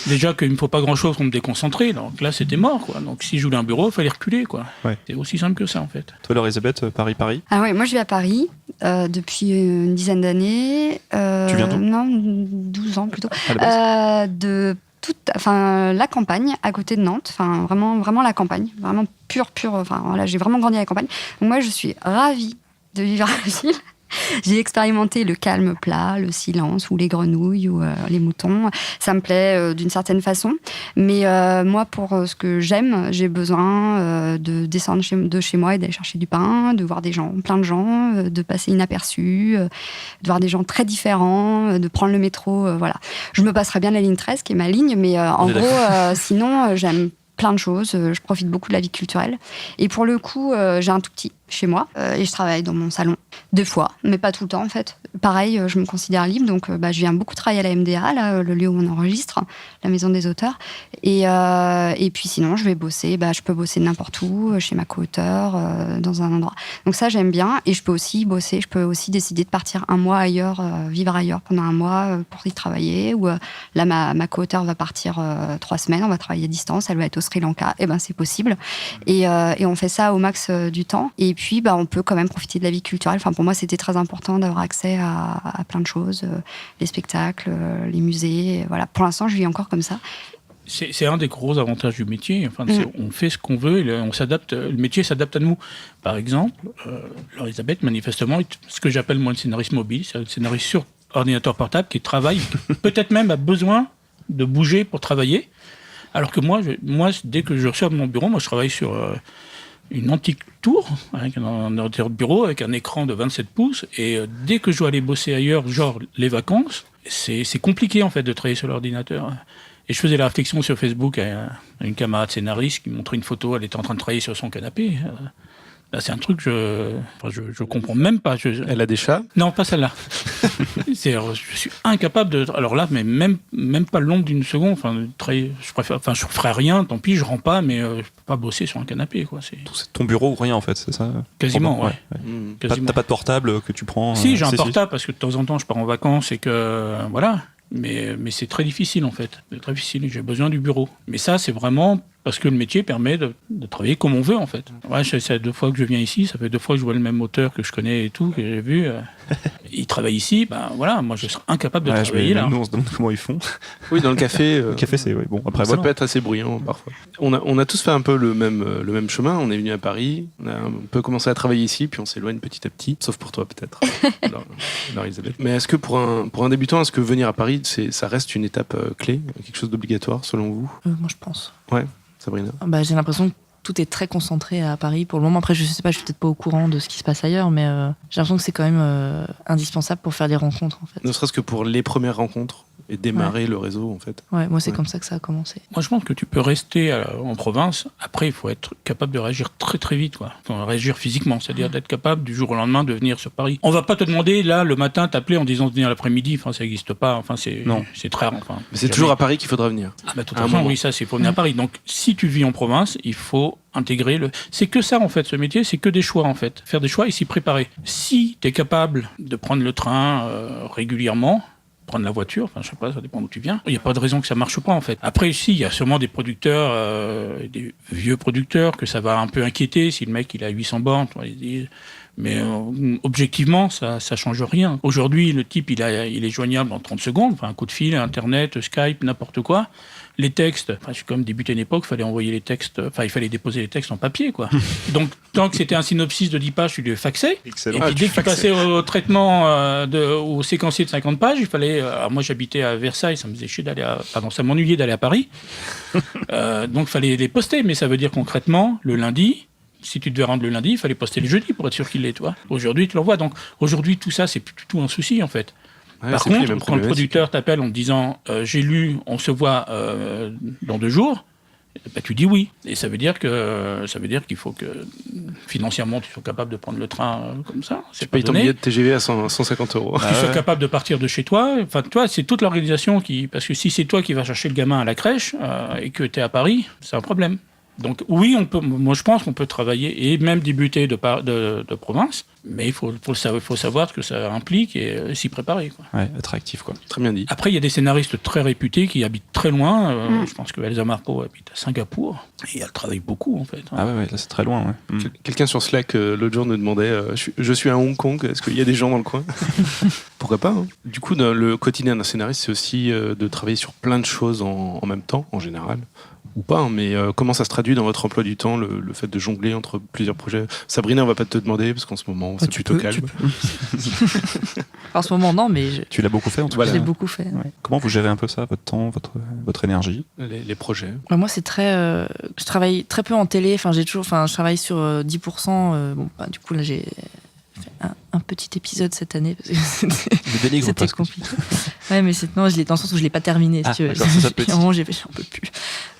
Déjà qu'il ne me faut pas grand chose pour me déconcentrer, donc là c'était mort, quoi. Donc si je voulais un bureau, il fallait reculer, quoi. Ouais. C'est aussi simple que ça en fait. Toi, Laure-Elisabeth, Paris. Ah ouais, moi je vis à Paris depuis une dizaine d'années. Tu viens d'où? Non, 12 ans plutôt. À la base. De la campagne, à côté de Nantes. Enfin, vraiment la campagne. Vraiment pure. Enfin, voilà, j'ai vraiment grandi à la campagne. Donc moi, je suis ravie de vivre à la ville. J'ai expérimenté le calme plat, le silence, ou les grenouilles, ou les moutons. Ça me plaît d'une certaine façon. Mais moi, pour ce que j'aime, j'ai besoin de descendre de chez moi et d'aller chercher du pain, de voir plein de gens, de passer inaperçu, de voir des gens très différents, de prendre le métro. Voilà. Je me passerais bien la ligne 13, qui est ma ligne, mais en gros, sinon, j'aime plein de choses. Je profite beaucoup de la vie culturelle. Et pour le coup, j'ai un tout petit chez moi et je travaille dans mon salon 2 fois, mais pas tout le temps en fait. Pareil, je me considère libre, donc je viens beaucoup travailler à la MDA, là, le lieu où on enregistre, la maison des auteurs. Et puis sinon, je vais bosser. Je peux bosser n'importe où, chez ma co-auteure, dans un endroit. Donc ça, j'aime bien. Et je peux aussi bosser. Je peux aussi décider de partir 1 mois ailleurs, vivre ailleurs pendant 1 mois pour y travailler. Ou là, ma co-auteure va partir 3 semaines. On va travailler à distance. Elle va être au Sri Lanka, c'est possible. Et on fait ça au max du temps. Et puis, on peut quand même profiter de la vie culturelle. Enfin, pour moi, c'était très important d'avoir accès à plein de choses, les spectacles, les musées. Voilà. Pour l'instant, je vis encore comme ça. C'est un des gros avantages du métier. Enfin, on fait ce qu'on veut, on s'adapte. Le métier s'adapte à nous. Par exemple, Elisabeth, manifestement, ce que j'appelle moi le scénariste mobile, c'est un scénariste sur ordinateur portable qui travaille, peut-être même a besoin de bouger pour travailler. Alors que moi, dès que je ressors de mon bureau, moi, je travaille sur une antique tour, avec un ordinateur de bureau, avec un écran de 27 pouces. Et dès que je dois aller bosser ailleurs, genre les vacances, c'est compliqué, en fait, de travailler sur l'ordinateur. Et je faisais la réflexion sur Facebook à une camarade scénariste qui me montrait une photo, elle était en train de travailler sur son canapé. Là, c'est un truc que je comprends même pas. Elle a des chats ? Non, pas celle-là. Je suis incapable de... Alors là, mais même pas l'ombre d'une seconde. Enfin, je ferais rien, tant pis, je rends pas, mais je peux pas bosser sur un canapé, quoi. C'est ton bureau ou rien, en fait, c'est ça ? Quasiment, ouais. Quasiment. T'as pas de portable que tu prends ? Si, j'ai un portable, parce que de temps en temps, je pars en vacances et que... Voilà. Mais c'est très difficile, en fait. C'est très difficile. J'ai besoin du bureau. Mais ça, c'est vraiment parce que le métier permet de travailler comme on veut, en fait. Ouais, c'est 2 fois que je viens ici. Ça fait 2 fois que je vois le même auteur que je connais et tout, que j'ai vu. Il travaille ici. Voilà, moi, je serais incapable de travailler là. Nous, on se demande comment ils font. Oui, dans le café. Le café, c'est... Bon, après, ça peut être assez bruyant, parfois. On a tous fait un peu le même chemin. On est venu à Paris. On a un peu commencé à travailler ici, puis on s'éloigne petit à petit. Sauf pour toi, peut-être. Alors, Elisabeth. Mais est-ce que pour un débutant, est-ce que venir à Paris, ça reste une étape clé, quelque chose d'obligatoire, selon vous ? Moi, je pense. Ouais, Sabrina. J'ai l'impression que tout est très concentré à Paris. Pour le moment, après, je sais pas, je suis peut-être pas au courant de ce qui se passe ailleurs, mais j'ai l'impression que c'est quand même indispensable pour faire des rencontres, en fait. Ne serait-ce que pour les premières rencontres et démarrer le réseau, en fait. Ouais, moi, c'est comme ça que ça a commencé. Moi, je pense que tu peux rester en province. Après, il faut être capable de réagir très, très vite, quoi. Enfin, réagir physiquement, c'est-à-dire d'être capable, du jour au lendemain, de venir sur Paris. On va pas te demander, là, le matin, t'appeler en disant de venir l'après-midi. Enfin, ça n'existe pas. Enfin, c'est très rare. Enfin, mais c'est toujours à Paris qu'il faudra venir. De toute façon, oui, ça, c'est pour venir à Paris. Donc, si tu vis en province, il faut intégrer c'est que ça, en fait, ce métier, c'est que des choix, en fait. Faire des choix et s'y préparer. Si tu es capable de prendre le train régulièrement, prendre la voiture, enfin, je sais pas, ça dépend d'où tu viens. Il n'y a pas de raison que ça marche pas, en fait. Après, ici, il y a sûrement des producteurs, des vieux producteurs, que ça va un peu inquiéter si le mec, il a 800 bornes, mais objectivement, ça change rien. Aujourd'hui, le type, il est joignable en 30 secondes, enfin, un coup de fil, Internet, Skype, n'importe quoi. Les textes, je suis comme débuté une époque, il fallait envoyer les textes, il fallait déposer les textes en papier, quoi. Donc, tant que c'était un synopsis de 10 pages, tu le faxais. Excellent. Et puis, dès que tu passais au traitement, au séquencier de 50 pages, il fallait, moi, j'habitais à Versailles, ça me faisait chier ça m'ennuyait d'aller à Paris. Donc, il fallait les poster, mais ça veut dire concrètement, le lundi, si tu devais rendre le lundi, il fallait poster le jeudi pour être sûr qu'il l'est, toi. Aujourd'hui, tu l'envoies. Donc, aujourd'hui, tout ça, c'est plus du tout un souci, en fait. Ouais, par contre, quand le producteur t'appelle en te disant j'ai lu, on se voit dans 2 jours, tu dis oui. Et ça veut dire qu'il faut que financièrement tu sois capable de prendre le train comme ça. Tu payes ton billet de TGV à 150 €. Tu sois capable de partir de chez toi. Enfin, toi, c'est toute l'organisation parce que si c'est toi qui vas chercher le gamin à la crèche et que tu es à Paris, c'est un problème. Donc oui, moi je pense qu'on peut travailler et même débuter de province, mais il faut savoir ce que ça implique et s'y préparer, quoi. Ouais, être actif, quoi. Très bien dit. Après, il y a des scénaristes très réputés qui habitent très loin. Je pense que Elsa Marpeau habite à Singapour et elle travaille beaucoup, en fait. Ah ouais, là c'est très loin, ouais. Quelqu'un sur Slack l'autre jour nous demandait je suis à Hong Kong, est-ce qu'il y a des gens dans le coin? Pourquoi pas, hein. Du coup, le quotidien d'un scénariste, c'est aussi de travailler sur plein de choses en même temps, en général. Ou pas, hein, mais comment ça se traduit dans votre emploi du temps, le fait de jongler entre plusieurs projets? Sabrina, on va pas te demander, parce qu'en ce moment, c'est plutôt calme. En ce moment, non, mais... Tu l'as beaucoup fait, en tout cas. Je l'ai beaucoup fait. Ouais. Comment vous gérez un peu ça, votre temps, votre énergie? Les projets. Moi, c'est très... je travaille très peu en télé, je travaille sur 10%. Du coup, là, j'ai fait un petit épisode cette année, parce que c'était compliqué. Ouais, mais non, je l'ai dans le sens où je l'ai pas terminé. Si tu veux. J'en peux plus.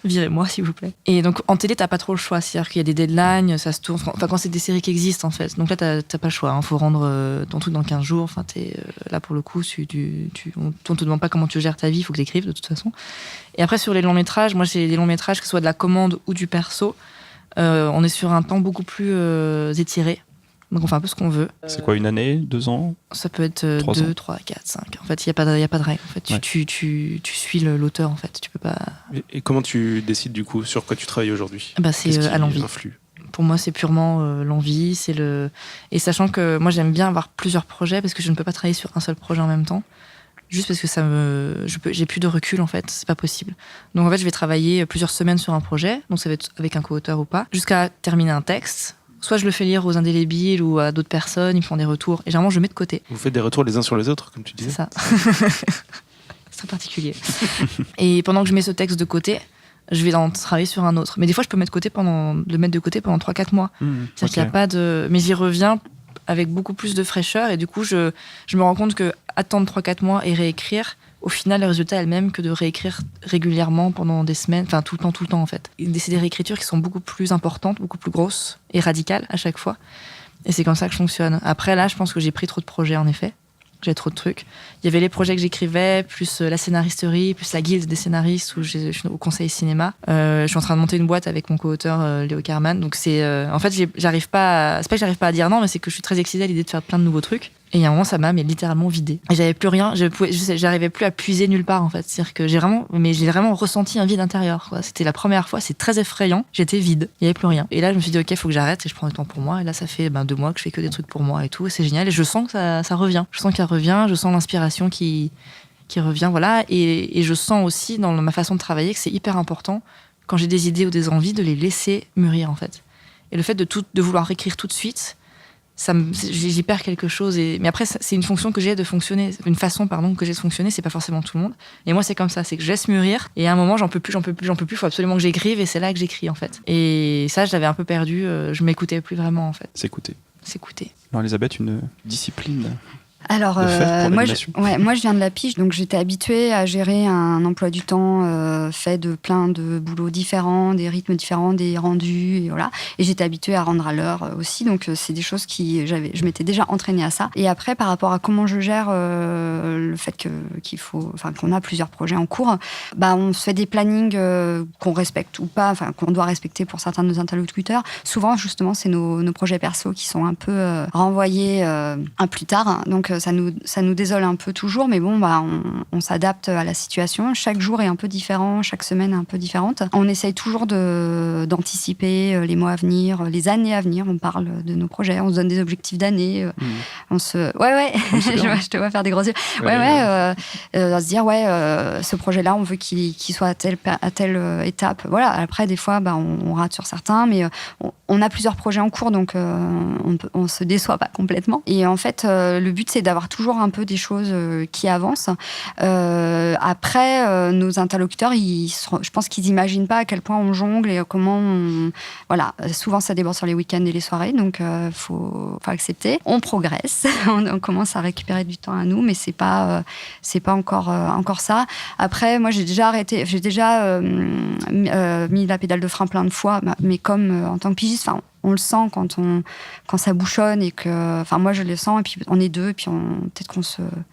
Virez-moi, s'il vous plaît. Et donc, en télé, t'as pas trop le choix. C'est-à-dire qu'il y a des deadlines, ça se tourne. Enfin, quand c'est des séries qui existent, en fait. Donc là, t'as pas le choix. Hein. Faut rendre ton truc dans 15 jours. Enfin, là, pour le coup, on te demande pas comment tu gères ta vie. Il faut que t'écrives, de toute façon. Et après, sur les longs métrages, moi, j'ai des longs métrages, que ce soit de la commande ou du perso. On est sur un temps beaucoup plus étiré. Donc on fait un peu ce qu'on veut. C'est quoi, 1 année, 2 ans? Ça peut être 3 2, ans. 3, 4, 5. En fait, il n'y a pas de règle. En fait, Ouais. tu suis l'auteur, en fait. Tu peux pas... Et comment tu décides du coup sur quoi tu travailles aujourd'hui? C'est Qu'est-ce qui à l'envie. influe? Pour moi, c'est purement l'envie. Et sachant que moi, j'aime bien avoir plusieurs projets parce que je ne peux pas travailler sur un seul projet en même temps. Juste parce que j'ai plus de recul, en fait. C'est pas possible. Donc, en fait, je vais travailler plusieurs semaines sur un projet. Donc, ça va être avec un co-auteur ou pas. Jusqu'à terminer un texte. Soit je le fais lire aux indélébiles ou à d'autres personnes. Ils me font des retours. Et généralement, je mets de côté. Vous faites des retours les uns sur les autres, comme tu disais? C'est ça. C'est très particulier. Et pendant que je mets ce texte de côté, je vais en travailler sur un autre. Mais des fois, je peux le mettre de côté pendant 3-4 mois. C'est-à-dire qu'il y a pas de... Mais j'y reviens avec beaucoup plus de fraîcheur. Et du coup, je me rends compte que attendre 3-4 mois et réécrire, au final, le résultat est le même que de réécrire régulièrement pendant des semaines, enfin tout le temps en fait. Et c'est des réécritures qui sont beaucoup plus importantes, beaucoup plus grosses et radicales à chaque fois. Et c'est comme ça que je fonctionne. Après, là, je pense que j'ai pris trop de projets, en effet. J'ai trop de trucs. Il y avait les projets que j'écrivais, plus la scénaristerie, plus la guilde des scénaristes où je suis au conseil cinéma. Je suis en train de monter une boîte avec mon co-auteur Léo Carman. Donc en fait, c'est pas que j'arrive pas à dire non, mais c'est que je suis très excitée à l'idée de faire plein de nouveaux trucs. Et il y a un moment, ça m'a littéralement vidé. Et j'avais plus rien. J'arrivais plus à puiser nulle part, en fait. C'est-à-dire que j'ai vraiment ressenti un vide intérieur, quoi. C'était la première fois. C'est très effrayant. J'étais vide. Il y avait plus rien. Et là, je me suis dit, OK, faut que j'arrête et je prends du temps pour moi. Et là, ça fait 2 mois que je fais que des trucs pour moi et tout. Et c'est génial. Et je sens que ça revient. Je sens qu'elle revient. Je sens l'inspiration qui revient, voilà. Et je sens aussi, dans ma façon de travailler, que c'est hyper important, quand j'ai des idées ou des envies, de les laisser mûrir, en fait. Et le fait de vouloir écrire tout de suite, j'y perds quelque chose. Mais après, c'est une fonction que j'ai de fonctionner, une façon, que j'ai de fonctionner. C'est pas forcément tout le monde. Et moi, c'est comme ça, c'est que je laisse mûrir. Et à un moment, j'en peux plus. Faut absolument que j'écrive. Et c'est là que j'écris, en fait. Et ça, je l'avais un peu perdu. Je m'écoutais plus vraiment, en fait. S'écouter. Alors, Elisabeth, une discipline? Alors, de faire pour moi, l'animation. moi, je viens de la pige, donc j'étais habituée à gérer un emploi du temps fait de plein de boulots différents, des rythmes différents, des rendus, et voilà. Et j'étais habituée à rendre à l'heure aussi, donc c'est des choses je m'étais déjà entraînée à ça. Et après, par rapport à comment je gère le fait qu'on a plusieurs projets en cours, on se fait des plannings qu'on respecte ou pas, qu'on doit respecter pour certains de nos interlocuteurs. Souvent, justement, c'est nos projets perso qui sont un peu renvoyés à plus tard, hein. Donc ça nous désole un peu toujours, mais bon, on s'adapte à la situation. Chaque jour est un peu différent, chaque semaine est un peu différente. On essaye toujours d'anticiper les mois à venir, les années à venir. On parle de nos projets, on se donne des objectifs d'année. On se... Ouais, je te vois faire des gros yeux. On se dire, ce projet-là, on veut qu'il soit à telle étape. Voilà. Après, des fois, on rate sur certains, mais on a plusieurs projets en cours, donc on se déçoit pas complètement. Et en fait, le but, c'est d'avoir toujours un peu des choses qui avancent. Après, nos interlocuteurs, je pense qu'ils n'imaginent pas à quel point on jongle et comment Voilà, souvent ça déborde sur les week-ends et les soirées, donc faut accepter. On progresse, on commence à récupérer du temps à nous, mais c'est pas encore ça. Après, moi, j'ai déjà mis la pédale de frein plein de fois, mais comme en tant que pigiste, on le sent quand ça bouchonne et que, moi je le sens, et puis on est deux, et puis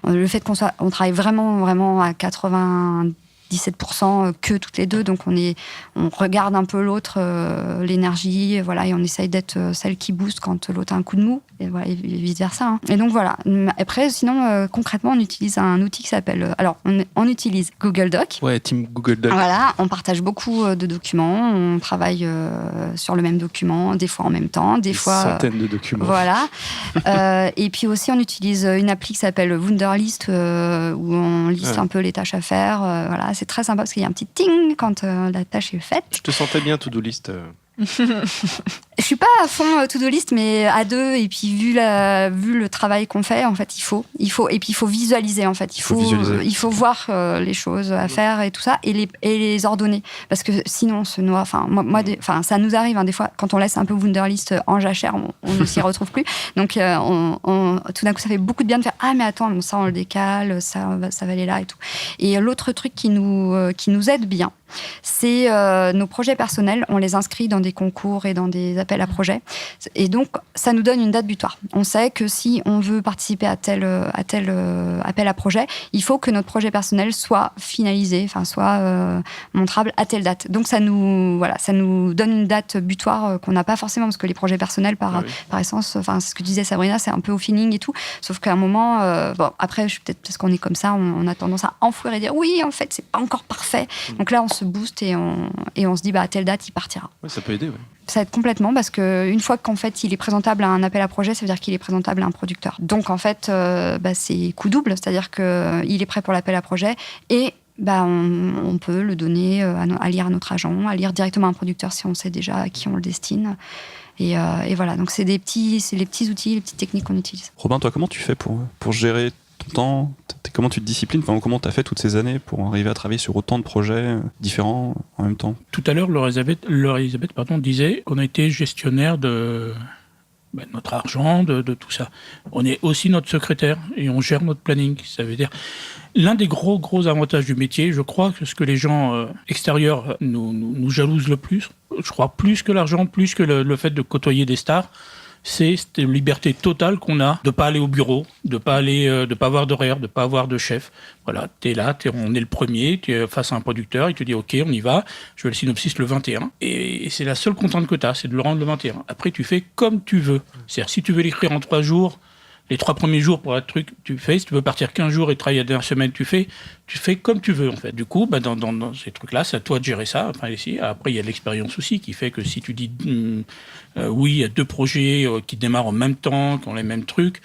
le fait on travaille vraiment, vraiment à 97% que toutes les deux, donc on regarde un peu l'autre, l'énergie, voilà, et on essaye d'être celle qui booste quand l'autre a un coup de mou, et voilà, et vice versa, hein. Et donc voilà. Après, sinon, concrètement, on utilise un outil qui s'appelle, on utilise Google Doc. Ouais, Team Google Doc. Voilà, on partage beaucoup de documents, on travaille sur le même document, des fois en même temps, des fois centaines de documents. Voilà. Et puis aussi, on utilise une appli qui s'appelle Wunderlist, où on liste un peu les tâches à faire. Voilà, c'est très sympa parce qu'il y a un petit ting quand la tâche est faite. Je te sentais bien To-Do List. Je suis pas à fond to-do list, mais à deux, et puis vu le travail qu'on fait, en fait, il faut, et puis il faut visualiser, en fait, il faut voir les choses à faire et tout ça, et les ordonner, parce que sinon on se noie. Enfin, ça nous arrive, hein, des fois, quand on laisse un peu Wunderlist en jachère, on ne s'y retrouve plus. Donc, tout d'un coup, ça fait beaucoup de bien de faire, ah mais attends, ça on le décale, ça va aller là et tout. Et l'autre truc qui nous aide bien, c'est nos projets personnels. On les inscrit dans des concours et dans des appels appel à projet. Et donc, ça nous donne une date butoir. On sait que si on veut participer à tel appel à projet, il faut que notre projet personnel soit finalisé, soit montrable à telle date. Donc, ça nous donne une date butoir qu'on n'a pas forcément, parce que les projets personnels, par essence, c'est ce que disait Sabrina, c'est un peu au feeling et tout. Sauf qu'à un moment, après, peut-être parce qu'on est comme ça, on a tendance à enfouir et dire oui, en fait, c'est pas encore parfait. Donc là, on se booste et on se dit à telle date, il partira. Ouais, ça peut aider, ouais. Ça aide complètement parce qu'une fois qu'en fait il est présentable à un appel à projet, ça veut dire qu'il est présentable à un producteur. Donc en fait, c'est coup double, c'est-à-dire qu'il est prêt pour l'appel à projet et on peut le donner à lire à notre agent, à lire directement à un producteur si on sait déjà à qui on le destine. Et voilà, donc c'est les petits outils, les petites techniques qu'on utilise. Robin, toi, comment tu fais pour gérer ton temps ? Comment tu te disciplines ? Comment tu as fait toutes ces années pour arriver à travailler sur autant de projets différents en même temps ? Tout à l'heure, Laure-Elisabeth disait qu'on a été gestionnaire de notre argent, de tout ça. On est aussi notre secrétaire et on gère notre planning. Ça veut dire, l'un des gros avantages du métier, je crois que ce que les gens extérieurs nous jalousent le plus, je crois plus que l'argent, plus que le fait de côtoyer des stars, c'est cette liberté totale qu'on a de pas aller au bureau, de pas avoir d'horaire, de pas avoir de chef. Voilà, t'es là, on est le premier, tu es face à un producteur, il te dit ok, on y va, je veux le synopsis le 21. Et c'est la seule contrainte que t'as, c'est de le rendre le 21. Après, tu fais comme tu veux. C'est-à-dire, si tu veux l'écrire en 3 jours, les 3 premiers jours pour un truc, tu fais. Si tu veux partir 15 jours et travailler la dernière semaine, tu fais comme tu veux, en fait. Du coup, dans ces trucs-là, c'est à toi de gérer ça. Enfin, ici, après, il y a l'expérience aussi qui fait que si tu dis oui à 2 projets qui démarrent en même temps, qui ont les mêmes trucs,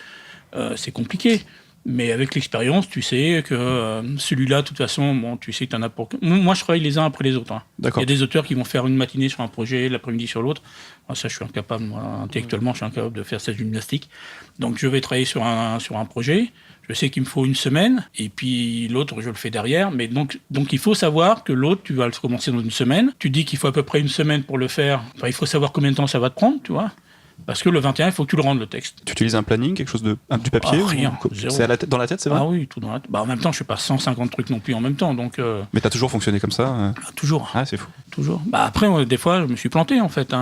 c'est compliqué. Mais avec l'expérience, tu sais que celui-là, de toute façon, tu sais que tu en as pour... Moi, je travaille les uns après les autres. Hein. D'accord. Il y a des auteurs qui vont faire une matinée sur un projet, l'après-midi sur l'autre. Moi, ça, je suis incapable. Moi, intellectuellement, je suis incapable de faire cette gymnastique. Donc, je vais travailler sur un projet. Je sais qu'il me faut 1 semaine. Et puis, l'autre, je le fais derrière. Mais donc il faut savoir que l'autre, tu vas le commencer dans 1 semaine. Tu dis qu'il faut à peu près 1 semaine pour le faire. Enfin, il faut savoir combien de temps ça va te prendre, tu vois. Parce que le 21, il faut que tu le rendes, le texte. Tu utilises un planning, quelque chose du papier Rien, zéro. C'est dans la tête, c'est vrai ? Ah oui, tout dans la tête. En même temps, je fais pas 150 trucs non plus en même temps, donc... Mais t'as toujours fonctionné comme ça Toujours. Ah, c'est fou. Toujours. Après, des fois, je me suis planté, en fait.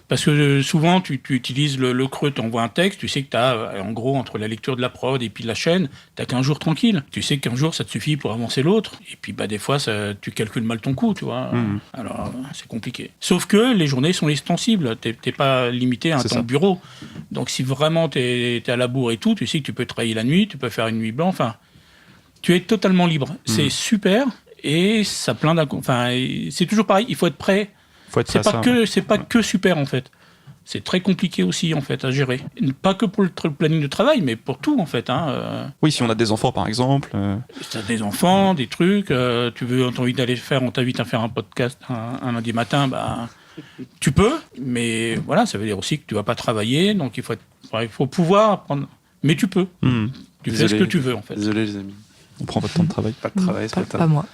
Parce que souvent, tu utilises le creux, tu envoies un texte, tu sais que tu as, en gros, entre la lecture de la prod et puis de la chaîne, tu as 15 jours tranquille. Tu sais que 15 jours, ça te suffit pour avancer l'autre. Et puis, des fois, tu calcules mal ton coup, tu vois. Alors, c'est compliqué. Sauf que les journées sont extensibles. T'es pas limité à ton bureau. Donc, si vraiment tu es à la bourre et tout, tu sais que tu peux travailler la nuit, tu peux faire une nuit blanche. Enfin, tu es totalement libre. C'est super et ça plein enfin, c'est toujours pareil. Il faut être prêt. C'est pas que super, en fait. C'est très compliqué aussi, en fait, à gérer. Pas que pour le planning de travail, mais pour tout, en fait. Oui, si on a des enfants, par exemple. Si tu as des enfants, des trucs, t'as envie d'aller on t'invite à faire un podcast un lundi matin, tu peux, mais voilà, ça veut dire aussi que tu vas pas travailler, donc il faut pouvoir prendre. Mais tu peux. Tu fais ce que tu veux, en fait. Désolé, les amis. On prend votre temps de travail. Pas de travail, c'est pas moi.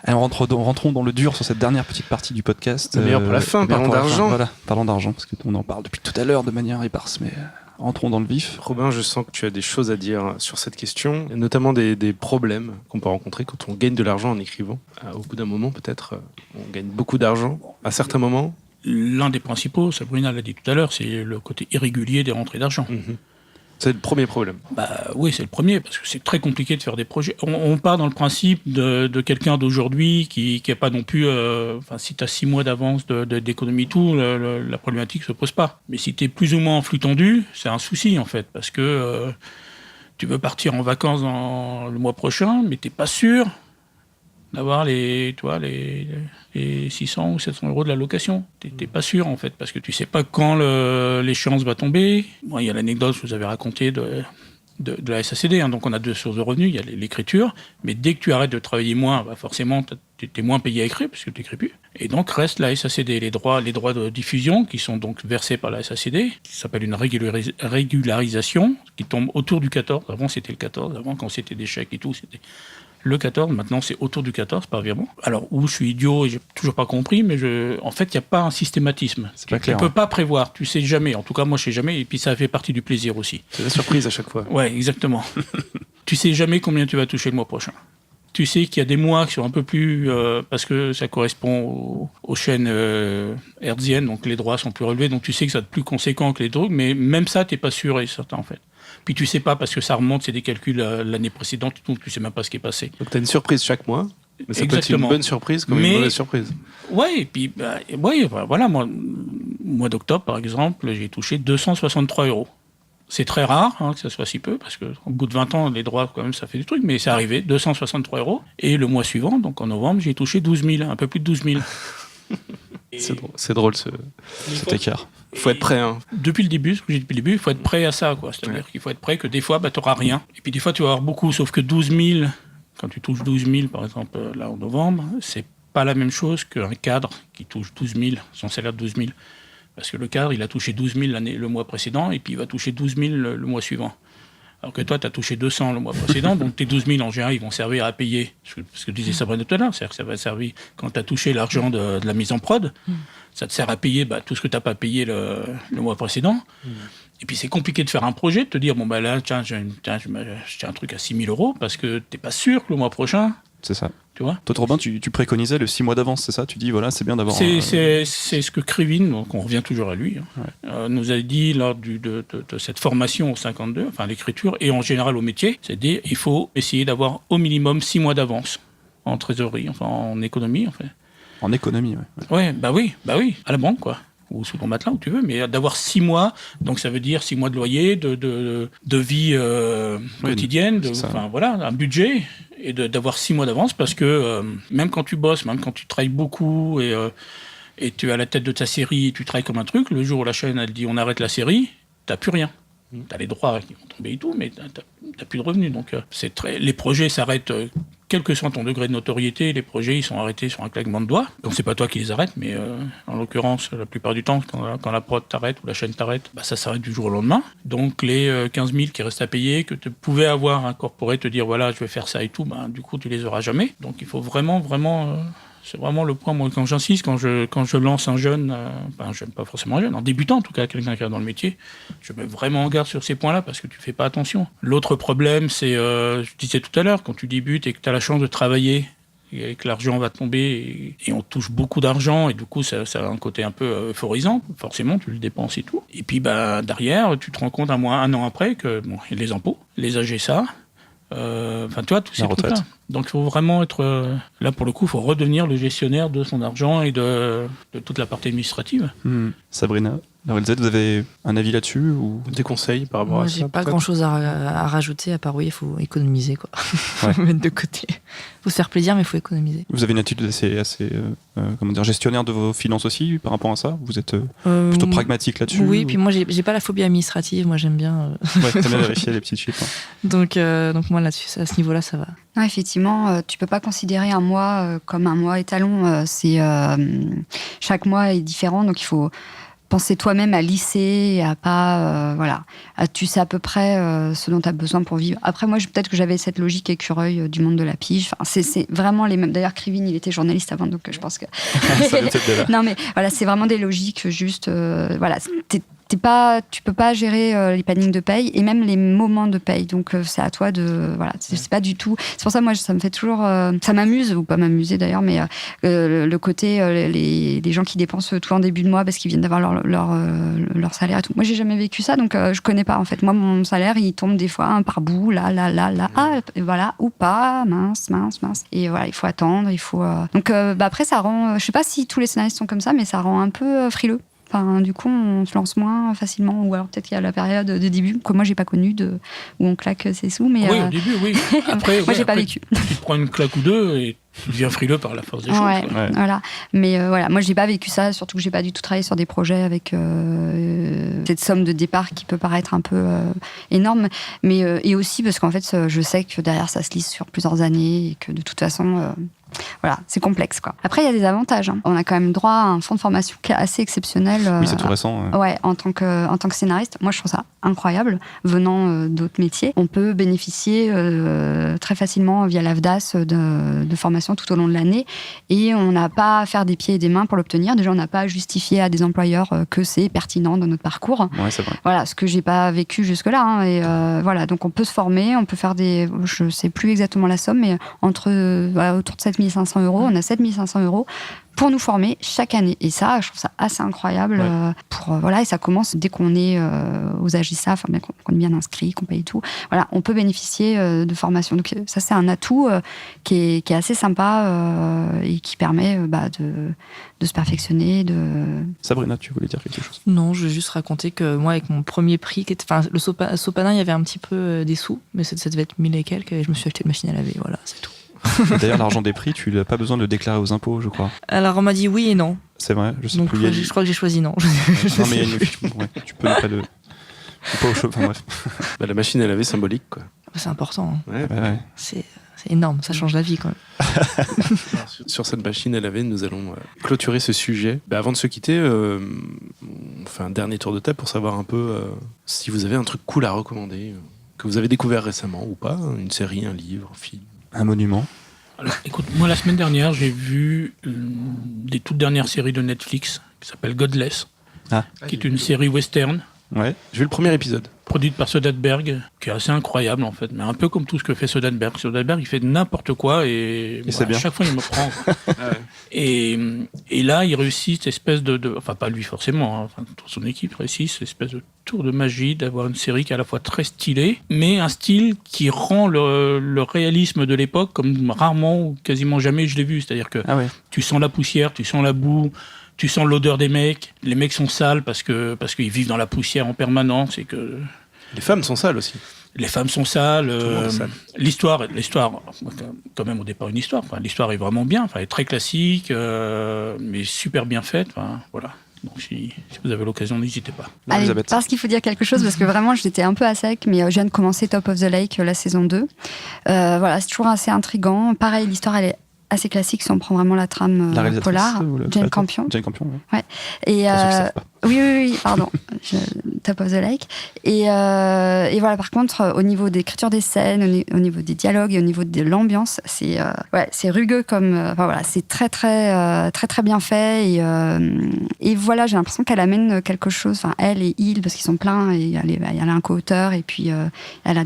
Alors, rentrons dans le dur sur cette dernière petite partie du podcast. Meilleur pour la fin, parlons d'argent. Voilà, parlons d'argent, parce qu'on en parle depuis tout à l'heure de manière éparse, mais rentrons dans le vif. Robin, je sens que tu as des choses à dire sur cette question, et notamment des problèmes qu'on peut rencontrer quand on gagne de l'argent en écrivant. Au bout d'un moment, peut-être, on gagne beaucoup d'argent. À certains moments. L'un des principaux, Sabrina l'a dit tout à l'heure, c'est le côté irrégulier des rentrées d'argent. C'est le premier problème. Oui, c'est le premier, parce que c'est très compliqué de faire des projets. On part dans le principe de quelqu'un d'aujourd'hui qui n'a pas non plus... si tu as 6 mois d'avance d'économie, tout, la problématique ne se pose pas. Mais si tu es plus ou moins en flux tendu, c'est un souci, en fait, parce que tu veux partir en vacances le mois prochain, mais tu n'es pas sûr d'avoir les 600 ou 700 euros de la location. T'es pas sûr, en fait, parce que tu sais pas quand l'échéance va tomber. Il y a l'anecdote que je vous avais racontée de la SACD, donc on a 2 sources de revenus, il y a l'écriture, mais dès que tu arrêtes de travailler moins, forcément, tu es moins payé à écrire, parce que tu n'écris plus. Et donc reste la SACD, les droits de diffusion, qui sont donc versés par la SACD, qui s'appelle une régularisation, qui tombe autour du 14. Avant, c'était le 14. Avant, quand c'était des chèques et tout, c'était le 14, maintenant c'est autour du 14 par virement. Alors, je suis idiot et j'ai toujours pas compris, mais en fait, il n'y a pas un systématisme. C'est pas clair. Tu peux pas prévoir, tu sais jamais. En tout cas, moi, je sais jamais, et puis ça fait partie du plaisir aussi. C'est la surprise à chaque fois. Ouais, exactement. Tu sais jamais combien tu vas toucher le mois prochain. tu sais qu'il y a des mois qui sont un peu plus... parce que ça correspond aux chaînes hertziennes, donc les droits sont plus relevés, donc tu sais que ça va être plus conséquent que les trucs, mais même ça, t'es pas sûr et certain, en fait. Puis tu sais pas, parce que ça remonte, c'est des calculs l'année précédente, donc tu sais même pas ce qui est passé. Donc t'as une surprise chaque mois, mais ça peut être une bonne surprise comme une mauvaise surprise. Ouais, et puis voilà, moi, mois d'octobre, par exemple, j'ai touché 263 €. C'est très rare que ça soit si peu, parce qu'au bout de 20 ans, les droits, quand même, ça fait du truc, mais c'est arrivé, 263 €. Et le mois suivant, donc en novembre, j'ai touché 12 000, un peu plus de 12 000. C'est drôle cet écart. Il faut être prêt. Hein. Depuis le début, ce que j'ai dit depuis le début, il faut être prêt à ça. C'est-à-dire qu'il faut être prêt que des fois, tu n'auras rien. Et puis des fois, tu vas avoir beaucoup, sauf que 12 000, quand tu touches 12 000, par exemple, là en novembre, c'est pas la même chose qu'un cadre qui touche 12 000, son salaire de 12 000. Parce que le cadre, il a touché 12 000 le mois précédent, et puis il va toucher 12 000 le mois suivant. Alors que toi, tu as touché 200 le mois précédent, donc tes 12 000, en général, ils vont servir à payer ce que disait Sabrina tout à l'heure, c'est-à-dire que ça va servir, quand tu as touché l'argent de la mise en prod, ça te sert à payer tout ce que tu n'as pas payé le mois précédent. Et puis c'est compliqué de faire un projet, de te dire, là, tiens, j'ai un truc à 6 000 €, parce que tu n'es pas sûr que le mois prochain... C'est ça. Tu vois ? Toi, Robin, tu préconisais le 6 mois d'avance, c'est ça ? Tu dis, voilà, c'est bien d'avoir... C'est ce que Krivine, donc on revient toujours à lui, nous a dit lors de cette formation au 52, enfin l'écriture, et en général au métier, c'est-à-dire il faut essayer d'avoir au minimum 6 mois d'avance en trésorerie, enfin en économie, en fait. En économie, ouais. Ouais, bah oui, à la banque, quoi. Ou sous ton matelas, où tu veux, mais d'avoir 6 mois, donc ça veut dire 6 mois de loyer, de vie quotidienne, un budget, et d'avoir 6 mois d'avance, parce que même quand tu bosses, même quand tu travailles beaucoup, et tu es à la tête de ta série, et tu travailles comme un truc, le jour où la chaîne, elle dit on arrête la série, t'as plus rien. T'as les droits qui vont tomber et tout, mais t'as plus de revenus. Donc les projets s'arrêtent, quel que soit ton degré de notoriété, les projets ils sont arrêtés sur un claquement de doigts. Donc c'est pas toi qui les arrêtes, mais en l'occurrence, la plupart du temps, quand la prod t'arrête ou la chaîne t'arrête, ça s'arrête du jour au lendemain. Donc les 15 000 qui restent à payer, que tu pouvais avoir incorporé, te dire voilà, je vais faire ça et tout, du coup tu les auras jamais. Donc il faut vraiment... c'est vraiment le point, moi, quand j'insiste, quand je lance un jeune, pas forcément un jeune, en débutant en tout cas, quelqu'un qui est dans le métier, je mets vraiment en garde sur ces points-là parce que tu fais pas attention. L'autre problème, c'est, je disais tout à l'heure, quand tu débutes et que tu as la chance de travailler et que l'argent va tomber et on touche beaucoup d'argent et du coup ça a un côté un peu euphorisant, forcément tu le dépenses et tout. Et puis derrière, tu te rends compte un an après que il y a les impôts, les AGSA, tu vois, tous ces trucs-là. Donc il faut vraiment être... là, pour le coup, il faut redevenir le gestionnaire de son argent et de toute la partie administrative. Sabrina, Laurel Z, vous avez un avis là-dessus ou des conseils par rapport à ça? J'ai pas grand-chose à rajouter, à part, il faut économiser, quoi. Ouais. Mettre de côté. Il faut se faire plaisir, mais il faut économiser. Vous avez une attitude assez gestionnaire de vos finances aussi par rapport à ça? Vous êtes plutôt pragmatique là-dessus? Oui, puis moi, j'ai pas la phobie administrative. Moi, j'aime bien... Ouais, t'aimes bien vérifier les petits chiffres. Donc moi, là-dessus, à ce niveau-là, ça va. Non, effectivement, tu peux pas considérer un mois comme un mois étalon. Chaque mois est différent, donc il faut penser toi-même à lisser, à pas... tu sais à peu près ce dont tu as besoin pour vivre. Après, moi, peut-être que j'avais cette logique écoureil du monde de la pige. Enfin, c'est vraiment les mêmes... D'ailleurs, Krivine, il était journaliste avant, donc je pense que... Ça vient peut-être de là. Non, mais voilà, c'est vraiment des logiques juste... tu peux pas gérer les plannings de paye et même les moments de paye. Donc, c'est à toi de... Voilà, c'est pas du tout... C'est pour ça, moi, ça me fait toujours... ça m'amuse, ou pas m'amuser d'ailleurs, mais le côté, les gens qui dépensent tout en début de mois parce qu'ils viennent d'avoir leur salaire et tout. Moi, j'ai jamais vécu ça, donc je connais pas, en fait. Moi, mon salaire, il tombe des fois par bout, là, et voilà, ou pas, mince. Et voilà, il faut attendre, il faut... Donc, après, ça rend... je sais pas si tous les scénaristes sont comme ça, mais ça rend un peu frileux. Enfin, du coup, on se lance moins facilement, ou alors peut-être qu'il y a la période de début que moi j'ai pas connue où on claque ses sous. Mais oui, au début, oui. Après, moi j'ai pas vécu. Tu te prends une claque ou deux et tu deviens frileux par la force des choses. Ouais. Voilà. Mais moi j'ai pas vécu ça, surtout que j'ai pas du tout travaillé sur des projets avec cette somme de départ qui peut paraître un peu énorme, mais et aussi parce qu'en fait je sais que derrière ça se lisse sur plusieurs années et que de toute façon. Voilà, c'est complexe, quoi. Après, il y a des avantages. On a quand même droit à un fonds de formation qui est assez exceptionnel. Oui, c'est tout récent. Ouais, en tant que scénariste. Moi, je trouve ça incroyable. Venant d'autres métiers, on peut bénéficier très facilement via l'AFDAS de formation formation tout au long de l'année et on n'a pas à faire des pieds et des mains pour l'obtenir. Déjà, on n'a pas à justifier à des employeurs que c'est pertinent dans notre parcours. Ouais, c'est vrai. Voilà, ce que j'ai pas vécu jusque-là. Hein, et voilà, donc on peut se former, on peut faire je sais plus exactement la somme, mais autour de 7 500 €, on a 7 500 € pour nous former chaque année. Et ça, je trouve ça assez incroyable. Et ça commence dès qu'on est aux AGSA, enfin bien qu'on est bien inscrit, qu'on paye tout. Voilà, on peut bénéficier de formation. Donc ça, c'est un atout qui est assez sympa et qui permet de se perfectionner. Sabrina, tu voulais dire quelque chose? Non, je vais juste raconter que moi, avec mon premier prix, le Sopana, il y avait un petit peu des sous, mais ça devait être 1000 et quelques, et je me suis acheté une machine à laver, voilà, c'est tout. D'ailleurs, l'argent des prix, tu n'as pas besoin de le déclarer aux impôts, je crois. Alors, on m'a dit oui et non. C'est vrai, je sais Donc, plus. je crois que j'ai choisi non. Non, mais il y a une fiche. Ouais, tu peux ne pas le. Pas au chaud, enfin bref. La machine à laver symbolique, quoi. C'est important. Hein. Ouais. C'est énorme, ça change la vie quand même. Sur cette machine à laver, nous allons clôturer ce sujet. Avant de se quitter, on fait un dernier tour de table pour savoir un peu si vous avez un truc cool à recommander, que vous avez découvert récemment ou pas, une série, un livre, un film. Un monument. Alors, écoute, moi la semaine dernière, j'ai vu des toutes dernières séries de Netflix qui s'appelle Godless, qui est une série western. Ouais. J'ai vu le premier épisode. Produite par Soderbergh, qui est assez incroyable en fait, mais un peu comme tout ce que fait Soderbergh. Soderbergh, il fait n'importe quoi et c'est bien. À chaque fois il me prend. Et là, il réussit cette espèce enfin pas lui forcément, hein, toute son équipe réussit cette espèce de tour de magie d'avoir une série qui est à la fois très stylée, mais un style qui rend le réalisme de l'époque comme rarement ou quasiment jamais je l'ai vu. C'est-à-dire que tu sens la poussière, tu sens la boue. Tu sens l'odeur des mecs. Les mecs sont sales parce qu'ils vivent dans la poussière en permanence et que. Les femmes sont sales aussi. Les femmes sont sales. Tout le monde est sale. L'histoire, quand même au départ une histoire. Enfin, l'histoire est vraiment bien. Enfin, elle est très classique, mais super bien faite. Enfin, voilà. Donc si vous avez l'occasion, n'hésitez pas. Allez, parce qu'il faut dire quelque chose, parce que vraiment j'étais un peu à sec, mais je viens de commencer Top of the Lake, la saison 2. Voilà, c'est toujours assez intriguant. Pareil, l'histoire elle est assez classique si on prend vraiment la trame polar. Jane Campion. Jane Campion, ouais. Et oui, pardon. Top of the Lake. Et voilà, par contre, au niveau d'écriture des scènes, au niveau des dialogues et au niveau de l'ambiance, c'est rugueux comme. Enfin voilà, c'est très très bien fait. Et voilà, j'ai l'impression qu'elle amène quelque chose. Enfin, elle et il, parce qu'ils sont pleins. Et elle a un co-auteur et puis elle a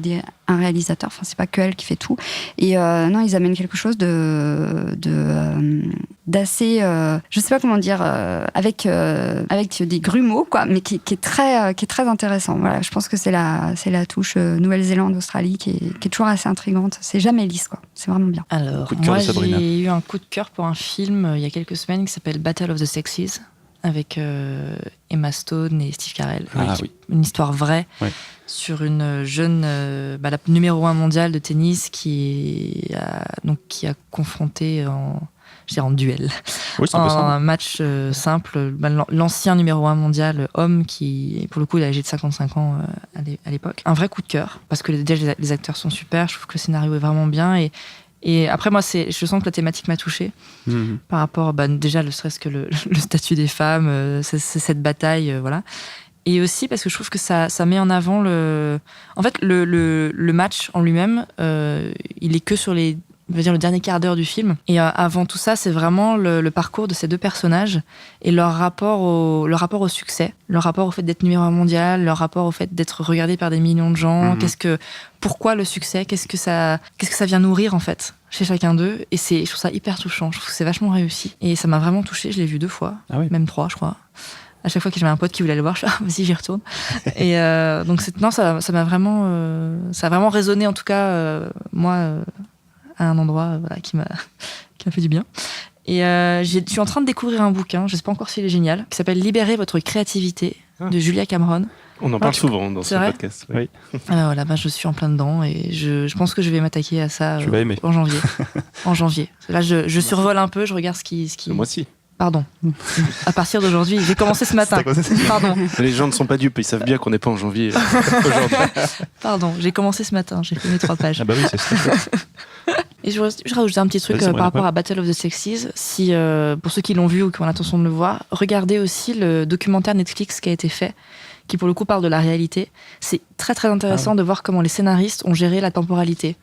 un réalisateur. Enfin, c'est pas que elle qui fait tout. Et non, ils amènent quelque chose d'assez. Je sais pas comment dire. Avec des grumeaux, quoi, mais qui est très intéressant. Voilà, je pense que c'est la touche Nouvelle-Zélande, Australie qui est toujours assez intrigante. C'est jamais lisse, quoi. C'est vraiment bien. Alors, moi, j'ai eu un coup de cœur pour un film il y a quelques semaines qui s'appelle Battle of the Sexes avec Emma Stone et Steve Carell. Une histoire vraie sur une jeune, la numéro 1 mondiale de tennis qui a confronté en duel. Oui, un match simple, l'ancien numéro 1 mondial homme qui, pour le coup, il est âgé de 55 ans à l'époque. Un vrai coup de cœur, parce que déjà les acteurs sont super, je trouve que le scénario est vraiment bien. Et après, moi, je sens que la thématique m'a touchée par rapport, déjà, ne serait-ce que le statut des femmes, c'est cette bataille, voilà. Et aussi parce que je trouve que ça met en avant le match en lui-même, il est que sur le dernier quart d'heure du film. Et avant tout ça, c'est vraiment le parcours de ces deux personnages et leur rapport au succès, leur rapport au fait d'être numéro 1 mondial, leur rapport au fait d'être regardé par des millions de gens. Pourquoi le succès ? Qu'est-ce que ça vient nourrir en fait chez chacun d'eux ? Et je trouve ça hyper touchant. Je trouve que c'est vachement réussi. Et ça m'a vraiment touchée. Je l'ai vu 2 fois, même 3, je crois. À chaque fois que j'avais un pote qui voulait le voir, je suis vas-y, j'y retourne. Et donc ça m'a vraiment résonné en tout cas moi. À un endroit qui m'a fait du bien. Et je suis en train de découvrir un bouquin, je ne sais pas encore s'il est génial, qui s'appelle Libérer votre créativité de Julia Cameron. On en parle souvent dans ce podcast. Oui. Voilà, je suis en plein dedans et je pense que je vais m'attaquer à ça en janvier. En janvier. Là, je survole un peu, je regarde ce qui... Moi aussi. Pardon. À partir d'aujourd'hui, j'ai commencé ce matin. Pardon. Les gens ne sont pas dupes, ils savent bien qu'on n'est pas en janvier aujourd'hui. Pardon, j'ai commencé ce matin, j'ai fait mes 3 pages. Ah bah oui, c'est ça. Et je rajoute un petit truc par rapport à Battle of the Sexes. Si, pour ceux qui l'ont vu ou qui ont l'intention de le voir, regardez aussi le documentaire Netflix qui a été fait, qui pour le coup parle de la réalité. C'est très très intéressant de voir comment les scénaristes ont géré la temporalité.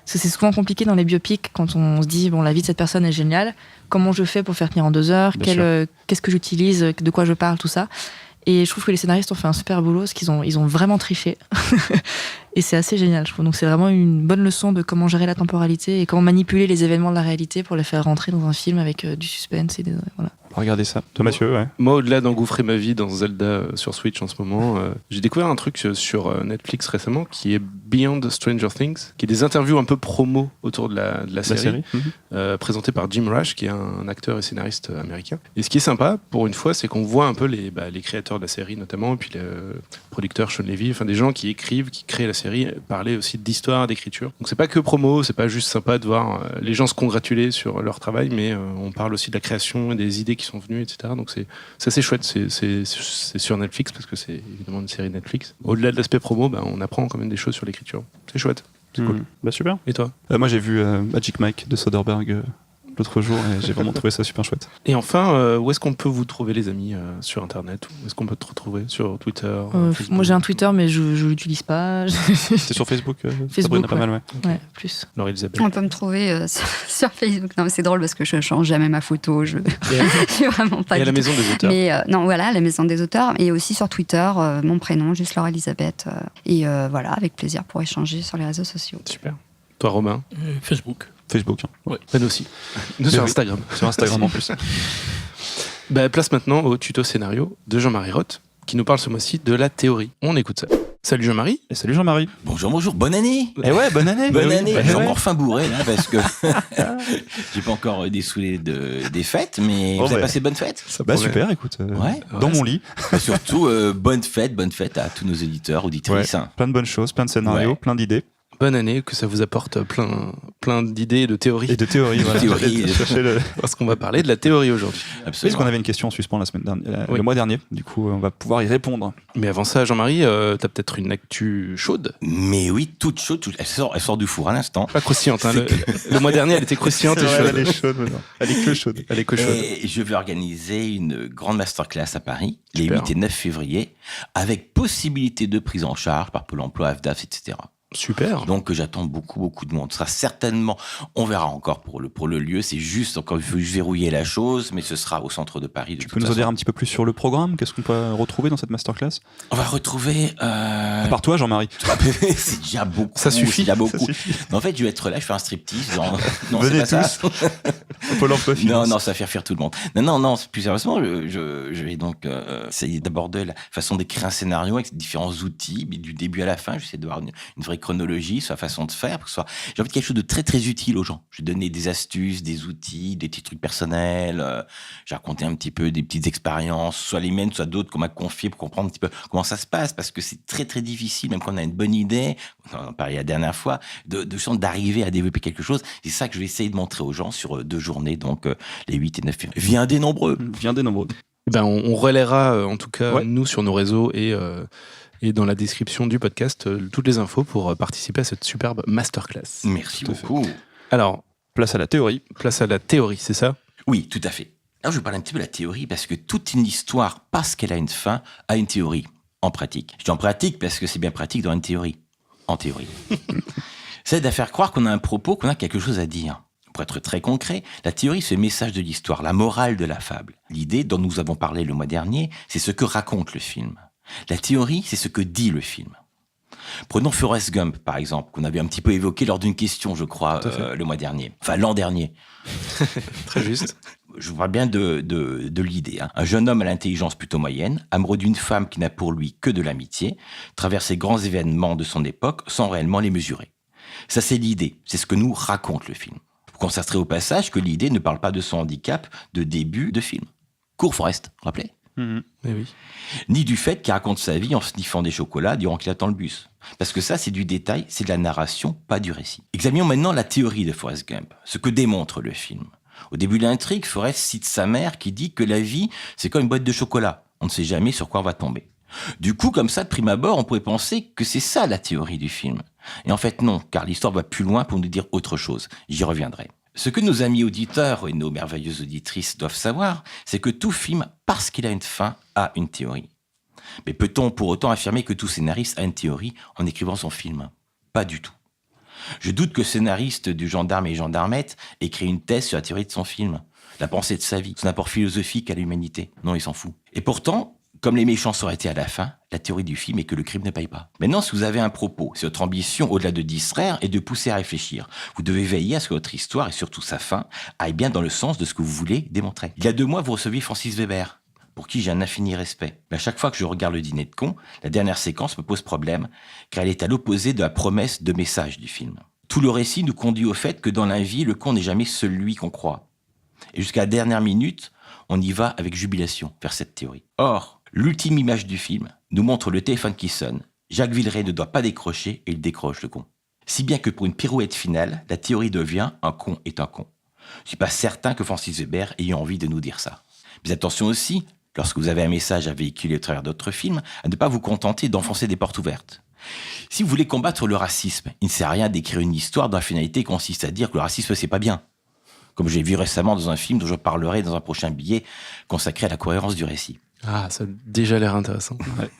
Parce que c'est souvent compliqué dans les biopics quand on se dit bon, la vie de cette personne est géniale. Comment je fais pour faire tenir en 2 heures? Qu'est-ce que j'utilise? De quoi je parle? Tout ça. Et je trouve que les scénaristes ont fait un super boulot parce qu'ils ont vraiment triché. Et c'est assez génial, je trouve. Donc c'est vraiment une bonne leçon de comment gérer la temporalité et comment manipuler les événements de la réalité pour les faire rentrer dans un film avec du suspense. Voilà. Regardez ça. Toi, Mathieu, ouais. Moi, au-delà d'engouffrer ma vie dans Zelda sur Switch en ce moment, j'ai découvert un truc sur Netflix récemment qui est Beyond Stranger Things, qui est des interviews un peu promo autour de la série, présentée par Jim Rash, qui est un acteur et scénariste américain. Et ce qui est sympa, pour une fois, c'est qu'on voit un peu les créateurs de la série notamment, et puis le producteur Sean Levy, enfin des gens qui écrivent, qui créent la série, parler aussi d'histoire, d'écriture. Donc c'est pas que promo, c'est pas juste sympa de voir les gens se congratuler sur leur travail, mais on parle aussi de la création et des idées qui sont venues, etc. Donc c'est assez chouette, c'est sur Netflix parce que c'est évidemment une série Netflix. Au-delà de l'aspect promo, on apprend quand même des choses sur l'écriture. C'est chouette, c'est cool. Bah super. Et toi? Moi j'ai vu Magic Mike de Soderbergh l'autre jour et j'ai vraiment trouvé ça super chouette. Et enfin, où est-ce qu'on peut vous trouver les amis sur internet? Où est-ce qu'on peut te retrouver? Sur Twitter? Moi j'ai un Twitter mais je l'utilise pas. C'est sur Facebook, Facebook, pas mal, ouais. Ouais, plus. Laure-Elisabeth. On peut me trouver sur Facebook. Non, mais c'est drôle parce que je change jamais ma photo. Je suis vraiment pas. Et à la du tout. Maison des Auteurs. Mais non, voilà, à la Maison des Auteurs. Et aussi sur Twitter, mon prénom, juste Laure-Elisabeth. Et voilà, avec plaisir pour échanger sur les réseaux sociaux. Super. Toi, Romain? Facebook. Facebook. Ben aussi. Nous sur Instagram. Sur Instagram en plus. Place maintenant au tuto scénario de Jean-Marie Roth, qui nous parle ce mois-ci de la théorie. On écoute ça. Salut Jean-Marie. Et salut Jean-Marie. Bonjour, bonne année. Et ouais, bonne année. Bonne Bah oui. année. Bah Je suis ouais. encore fin bourré là parce que j'ai pas encore dessoulé des fêtes, mais Oh, vous avez ouais. passé bonne fête. Bah super, écoute. Ouais. Dans mon lit. Bah, surtout bonne fête à tous nos éditeurs, auditrices. Ouais. Plein de bonnes choses, plein de scénarios, Ouais. plein d'idées. Bonne année, que ça vous apporte plein d'idées et de théories. Et de théories, voilà. Théories. Cherchez Parce qu'on va parler de la théorie aujourd'hui. Parce Absolument. qu'on avait une question en suspens la semaine dernière, Oui. le mois dernier. Du coup, on va pouvoir y répondre. Mais avant ça, Jean-Marie, t'as peut-être une actu chaude. Mais oui, toute chaude, elle sort du four à l'instant. Pas croustillante. Hein. Le mois dernier, elle était croustillante et chaude. elle est chaude maintenant. Elle est que chaude. Elle est que chaude. Et je vais organiser une grande masterclass à Paris, les Super. 8 et 9 février, avec possibilité de prise en charge par Pôle emploi, AFDAF, etc. Super. Donc j'attends beaucoup de monde. Ce sera certainement, on verra encore pour le lieu, c'est juste encore, il faut verrouiller la chose, mais ce sera au centre de Paris. Tu peux nous en dire un petit peu plus sur le programme? Qu'est-ce qu'on peut retrouver dans cette masterclass? On va retrouver... À part toi, Jean-Marie. c'est déjà beaucoup. Ça suffit. C'est déjà beaucoup. Ça suffit. Mais en fait, je vais être là, je fais un striptease. Non, Venez c'est pas ça. Pôle emploi finance. Non, ça va faire fuir tout le monde. Non, plus sérieusement, je vais donc essayer d'aborder la façon d'écrire un scénario avec différents outils, mais du début à la fin, j'essaie d'avoir une vraie chronologie, sur la façon de faire, pour que ce soit, j'ai envie de quelque chose de très très utile aux gens. Je vais donner des astuces, des outils, des petits trucs personnels, j'ai raconté un petit peu des petites expériences, soit les miennes, soit d'autres qu'on m'a confiées pour comprendre un petit peu comment ça se passe, parce que c'est très très difficile, même quand on a une bonne idée, on en parlait la dernière fois, d'arriver à développer quelque chose. C'est ça que je vais essayer de montrer aux gens sur 2 journées, donc les 8 et 9 février. Viens des nombreux. Viens des nombreux. On relaiera en tout cas, Ouais. nous, sur nos réseaux et dans la description du podcast, toutes les infos pour participer à cette superbe masterclass. Merci Tout à fait. beaucoup. Alors, Place à la théorie. place à la théorie, c'est ça? Oui, tout à fait. Alors, je vais parler un petit peu de la théorie parce que toute une histoire, parce qu'elle a une fin, a une théorie en pratique. Je dis en pratique parce que c'est bien pratique d'avoir une théorie. En théorie. C'est de faire croire qu'on a un propos, qu'on a quelque chose à dire. Pour être très concret, la théorie, c'est le message de l'histoire, la morale de la fable. L'idée dont nous avons parlé le mois dernier, c'est ce que raconte le film. La théorie, c'est ce que dit le film. Prenons Forrest Gump, par exemple, qu'on avait un petit peu évoqué lors d'une question, je crois, le mois dernier. Enfin, l'an dernier. Très juste. Je vous parle bien de l'idée. Un jeune homme à l'intelligence plutôt moyenne, amoureux d'une femme qui n'a pour lui que de l'amitié, traverse les grands événements de son époque sans réellement les mesurer. Ça, c'est l'idée. C'est ce que nous raconte le film. Vous constaterez au passage que l'idée ne parle pas de son handicap de début de film. Cours Forrest, rappelez ? Eh oui. Ni du fait qu'il raconte sa vie en sniffant des chocolats durant qu'il attend le bus. Parce que ça, c'est du détail, c'est de la narration, pas du récit. Examinons maintenant la théorie de Forrest Gump, ce que démontre le film. Au début de l'intrigue, Forrest cite sa mère qui dit que la vie, c'est comme une boîte de chocolat. On ne sait jamais sur quoi on va tomber. Du coup, comme ça, de prime abord, on pourrait penser que c'est ça la théorie du film. Et en fait, non, car l'histoire va plus loin pour nous dire autre chose. J'y reviendrai. Ce que nos amis auditeurs et nos merveilleuses auditrices doivent savoir, c'est que tout film, parce qu'il a une fin, a une théorie. Mais peut-on pour autant affirmer que tout scénariste a une théorie en écrivant son film ? Pas du tout. Je doute que le scénariste du Gendarme et Gendarmette ait écrit une thèse sur la théorie de son film, la pensée de sa vie, son apport philosophique à l'humanité. Non, il s'en fout. Et pourtant, comme les méchants sauraient été à la fin, la théorie du film est que le crime ne paye pas. Maintenant, si vous avez un propos, si votre ambition, au-delà de distraire, est de pousser à réfléchir, vous devez veiller à ce que votre histoire, et surtout sa fin, aille bien dans le sens de ce que vous voulez démontrer. Il y a 2 mois, vous receviez Francis Weber, pour qui j'ai un infini respect. Mais à chaque fois que je regarde le Dîner de cons, la dernière séquence me pose problème, car elle est à l'opposé de la promesse de message du film. Tout le récit nous conduit au fait que dans la vie, le con n'est jamais celui qu'on croit. Et jusqu'à la dernière minute, on y va avec jubilation vers cette théorie. Or, l'ultime image du film nous montre le téléphone qui sonne. Jacques Villeray ne doit pas décrocher et il décroche le con. Si bien que pour une pirouette finale, la théorie devient « un con est un con ». Je ne suis pas certain que Francis Weber ait envie de nous dire ça. Mais attention aussi, lorsque vous avez un message à véhiculer au travers d'autres films, à ne pas vous contenter d'enfoncer des portes ouvertes. Si vous voulez combattre le racisme, il ne sert à rien d'écrire une histoire dont la finalité consiste à dire que le racisme c'est pas bien. Comme j'ai vu récemment dans un film dont je parlerai dans un prochain billet consacré à la cohérence du récit. Ah, ça a déjà l'air intéressant. Ouais.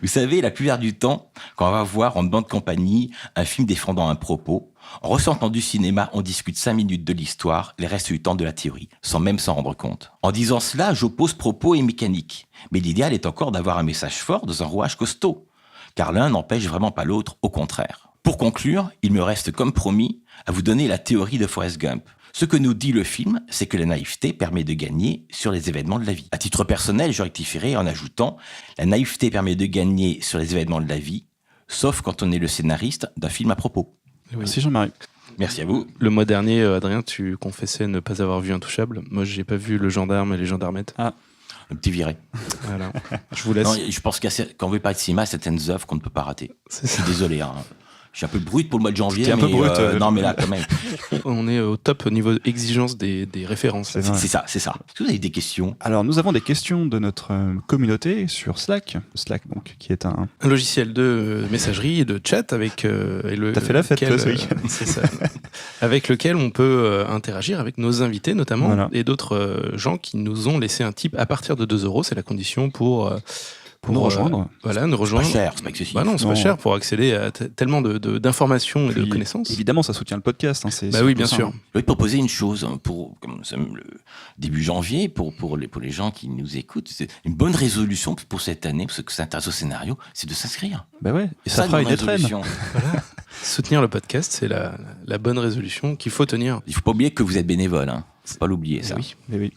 Vous savez, la plupart du temps, quand on va voir en bande compagnie un film défendant un propos, en ressortant du cinéma, on discute 5 minutes de l'histoire, les restes du temps de la théorie, sans même s'en rendre compte. En disant cela, j'oppose propos et mécanique. Mais l'idéal est encore d'avoir un message fort dans un rouage costaud. Car l'un n'empêche vraiment pas l'autre, au contraire. Pour conclure, il me reste, comme promis, à vous donner la théorie de Forrest Gump. Ce que nous dit le film, c'est que la naïveté permet de gagner sur les événements de la vie. À titre personnel, je rectifierai en ajoutant « La naïveté permet de gagner sur les événements de la vie, sauf quand on est le scénariste d'un film à propos. » Merci Jean-Marie. Merci à vous. Le mois dernier, Adrien, tu confessais ne pas avoir vu Intouchable. Moi, j'ai pas vu Le Gendarme et les Gendarmettes. Ah. Un petit viré. Voilà. Je vous laisse. Non, je pense quand on veut parler de cinéma, il y a certaines œuvres qu'on ne peut pas rater. C'est Je suis désolé. Hein. Je suis un peu brut pour le mois de janvier. T'es un peu brut. Non, mais là, quand même. On est au top au niveau exigence des références. C'est vrai. C'est ça. Est-ce que vous avez des questions? Alors, nous avons des questions de notre communauté sur Slack. Slack, donc, qui est un logiciel de messagerie et de chat avec T'as fait la fête, toi, ce week-end. c'est ça. Avec lequel on peut interagir avec nos invités notamment, Voilà. et d'autres gens qui nous ont laissé un tip à partir de 2 €. C'est la condition pour nous rejoindre. Voilà, nous Pas rejoindre. cher, c'est pas excessif. Bah non, c'est pas Non. cher pour accéder à tellement d'informations et de Puis, connaissances. Évidemment, ça soutient le podcast. Hein, Bah oui, bien sûr. Je vais te proposer une chose, comme nous sommes le début janvier, pour les gens qui nous écoutent, c'est une bonne résolution pour cette année, parce que c'est intéresse au scénario, c'est de s'inscrire. Bah ouais, et ça une fera une bonne étrenne. résolution. Soutenir le podcast, c'est la bonne résolution qu'il faut tenir. Il faut pas oublier que vous êtes bénévole, hein. Faut pas l'oublier, ça. Oui. Mais oui.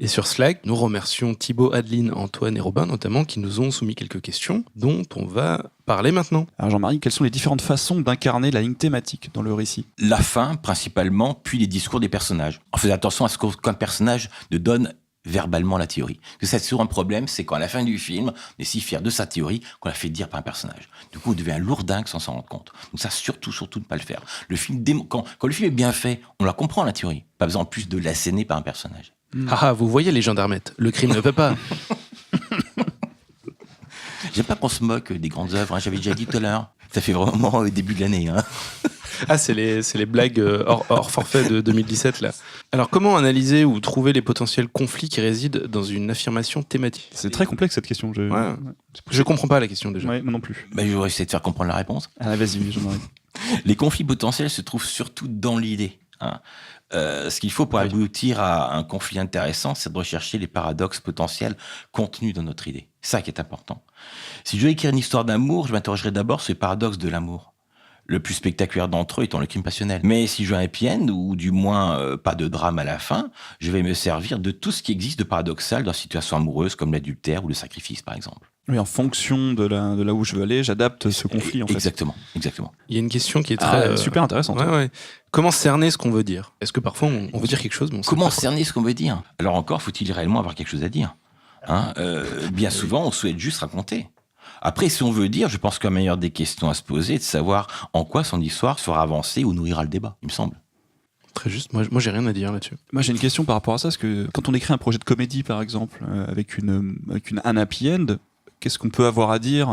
Et sur Slack, nous remercions Thibaut, Adeline, Antoine et Robin notamment qui nous ont soumis quelques questions dont on va parler maintenant. Alors Jean-Marie, quelles sont les différentes façons d'incarner la ligne thématique dans le récit? La fin, principalement, puis les discours des personnages. En faisant attention à ce qu'un personnage ne donne verbalement la théorie. Parce que c'est toujours un problème, c'est qu'à la fin du film, on est si fier de sa théorie qu'on la fait dire par un personnage. Du coup, on devient un lourdingue sans s'en rendre compte. Donc ça, surtout ne pas le faire. Le film, quand le film est bien fait, on la comprend, la théorie. Pas besoin en plus de l'asséner par un personnage. Ah, vous voyez les gendarmettes, le crime ne peut pas. J'aime pas qu'on se moque des grandes œuvres, hein. J'avais déjà dit tout à l'heure. Ça fait vraiment le début de l'année. Hein. Ah, c'est les blagues hors forfait de 2017 là. Alors, comment analyser ou trouver les potentiels conflits qui résident dans une affirmation thématique? C'est très complexe cette question. Je comprends pas la question déjà. Ouais, moi non plus. Je vais essayer de faire comprendre la réponse. Ah, vas-y, Jean-Marie. Les conflits potentiels se trouvent surtout dans l'idée. Hein. Ce qu'il faut pour aboutir à un conflit intéressant, c'est de rechercher les paradoxes potentiels contenus dans notre idée. C'est ça qui est important. Si je veux écrire une histoire d'amour, je m'interrogerai d'abord sur les paradoxes de l'amour. Le plus spectaculaire d'entre eux étant le crime passionnel. Mais si je veux un happy end, ou du moins pas de drame à la fin, je vais me servir de tout ce qui existe de paradoxal dans la situation amoureuse, comme l'adultère ou le sacrifice, par exemple. Oui, en fonction de là où je veux aller, j'adapte ce conflit en fait. Exactement. Il y a une question qui est très... super intéressante. Ouais. Comment cerner ce qu'on veut dire? Est-ce que parfois on veut dire quelque chose mais on sait Comment pas quoi. cerner ce qu'on veut dire? Alors encore, faut-il réellement avoir quelque chose à dire? Hein, bien souvent, on souhaite juste raconter. Après, si on veut dire, je pense que la meilleure des questions à se poser est de savoir en quoi son histoire fera avancer ou nourrira le débat, il me semble. Très juste. Moi, j'ai rien à dire là-dessus. Moi, j'ai une question par rapport à ça, parce que quand on écrit un projet de comédie, par exemple, avec un happy end, qu'est-ce qu'on peut avoir à dire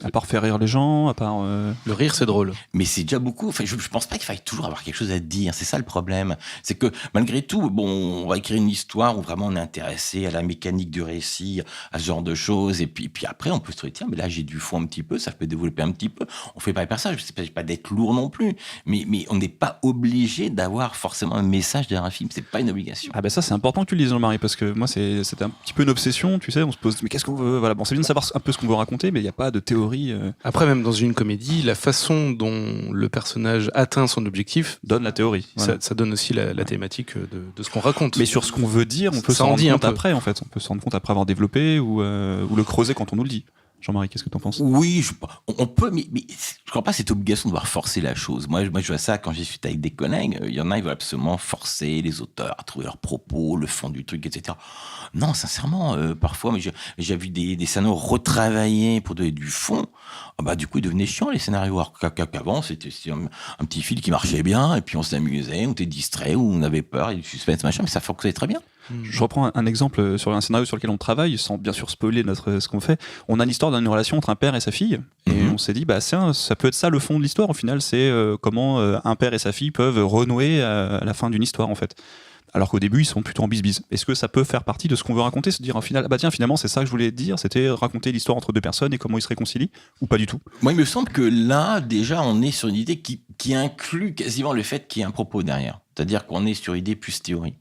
À part faire rire les gens, à part... Le rire, c'est drôle. Mais c'est déjà beaucoup. Enfin, je pense pas qu'il faille toujours avoir quelque chose à dire. C'est ça le problème. C'est que malgré tout, bon, on va écrire une histoire où vraiment on est intéressé à la mécanique du récit, à ce genre de choses. Et puis après, on peut se dire, tiens, mais là, j'ai du fond un petit peu, ça peut développer un petit peu. On fait pas hyper ça. Je sais pas d'être lourd non plus. Mais on n'est pas obligé d'avoir forcément un message derrière un film. C'est pas une obligation. Ah ben ça, c'est important que tu le dises, Jean-Marie, parce que moi, c'était un petit peu une obsession, tu sais. On se pose, mais qu'est-ce qu'on veut? Voilà, bon, c'est bien de savoir un peu ce qu'on veut raconter, mais il n'y a pas de théorie. Après, même dans une comédie, la façon dont le personnage atteint son objectif Donne la théorie. Voilà. ça donne aussi la thématique de ce qu'on raconte. Mais sur ce qu'on veut dire, on peut Ça s'en en rendre dit un compte peu. après, en fait. On peut s'en rendre compte après avoir développé ou le creuser quand on nous le dit. Jean-Marie, qu'est-ce que t'en penses? Oui, on peut, mais je crois pas à cette obligation de devoir forcer la chose. Moi, je vois ça quand j'ai discuté avec des collègues. Il y en a, ils veulent absolument forcer les auteurs à trouver leurs propos, le fond du truc, etc. Non, sincèrement, parfois, mais j'ai vu des scénarios retravaillés pour donner du fond. Ah bah, du coup, ils devenaient chiants, les scénarios. Alors qu'avant, c'était un petit fil qui marchait bien, et puis on s'amusait, on était distrait, ou on avait peur, et du suspense, machin, mais ça fonctionnait très bien. Je reprends un exemple sur un scénario sur lequel on travaille, sans bien sûr spoiler ce qu'on fait. On a l'histoire d'une relation entre un père et sa fille, et on s'est dit, bah ça peut être ça le fond de l'histoire au final, c'est comment un père et sa fille peuvent renouer à la fin d'une histoire en fait. Alors qu'au début, ils sont plutôt en bisbise. Est-ce que ça peut faire partie de ce qu'on veut raconter? Se dire au final, ah bah tiens, finalement, c'est ça que je voulais dire, c'était raconter l'histoire entre deux personnes et comment ils se réconcilient, ou pas du tout? Moi, il me semble que là, déjà, on est sur une idée qui inclut quasiment le fait qu'il y ait un propos derrière. C'est-à-dire qu'on est sur une idée plus théorie.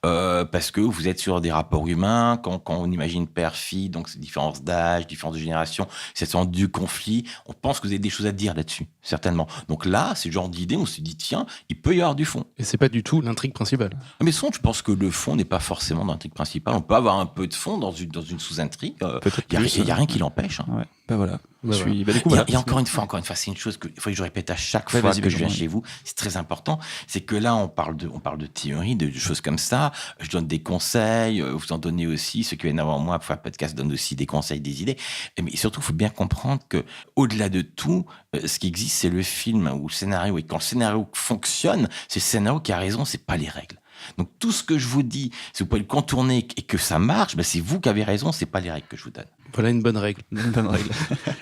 Parce que vous êtes sur des rapports humains, quand on imagine père-fille, donc ces différences d'âge, différences de génération, cette sorte du conflit, on pense que vous avez des choses à dire là-dessus, certainement. Donc là, c'est le genre d'idée où on se dit, tiens, il peut y avoir du fond. Et c'est pas du tout l'intrigue principale. Mais souvent, je pense que le fond n'est pas forcément dans l'intrigue principale. On peut avoir un peu de fond dans une sous-intrigue. Peut-être Il n'y a rien qui l'empêche. Hein. Ouais, bah voilà. Bah Du coup, Et encore une fois, c'est une chose qu'il faut que je répète à chaque fois vas-y, que je viens vas-y. chez vous. C'est très important. C'est que là, on parle de théorie, de choses comme ça. Je donne des conseils. Vous en donnez aussi. Ceux qui viennent avant moi pour faire podcast donnent aussi des conseils, des idées. Mais surtout, il faut bien comprendre que, au-delà de tout, ce qui existe, c'est le film ou le scénario. Et quand le scénario fonctionne, c'est le scénario qui a raison, c'est pas les règles. Donc, tout ce que je vous dis, si vous pouvez le contourner et que ça marche, ben c'est vous qui avez raison, c'est pas les règles que je vous donne. Voilà une bonne règle. Une bonne règle.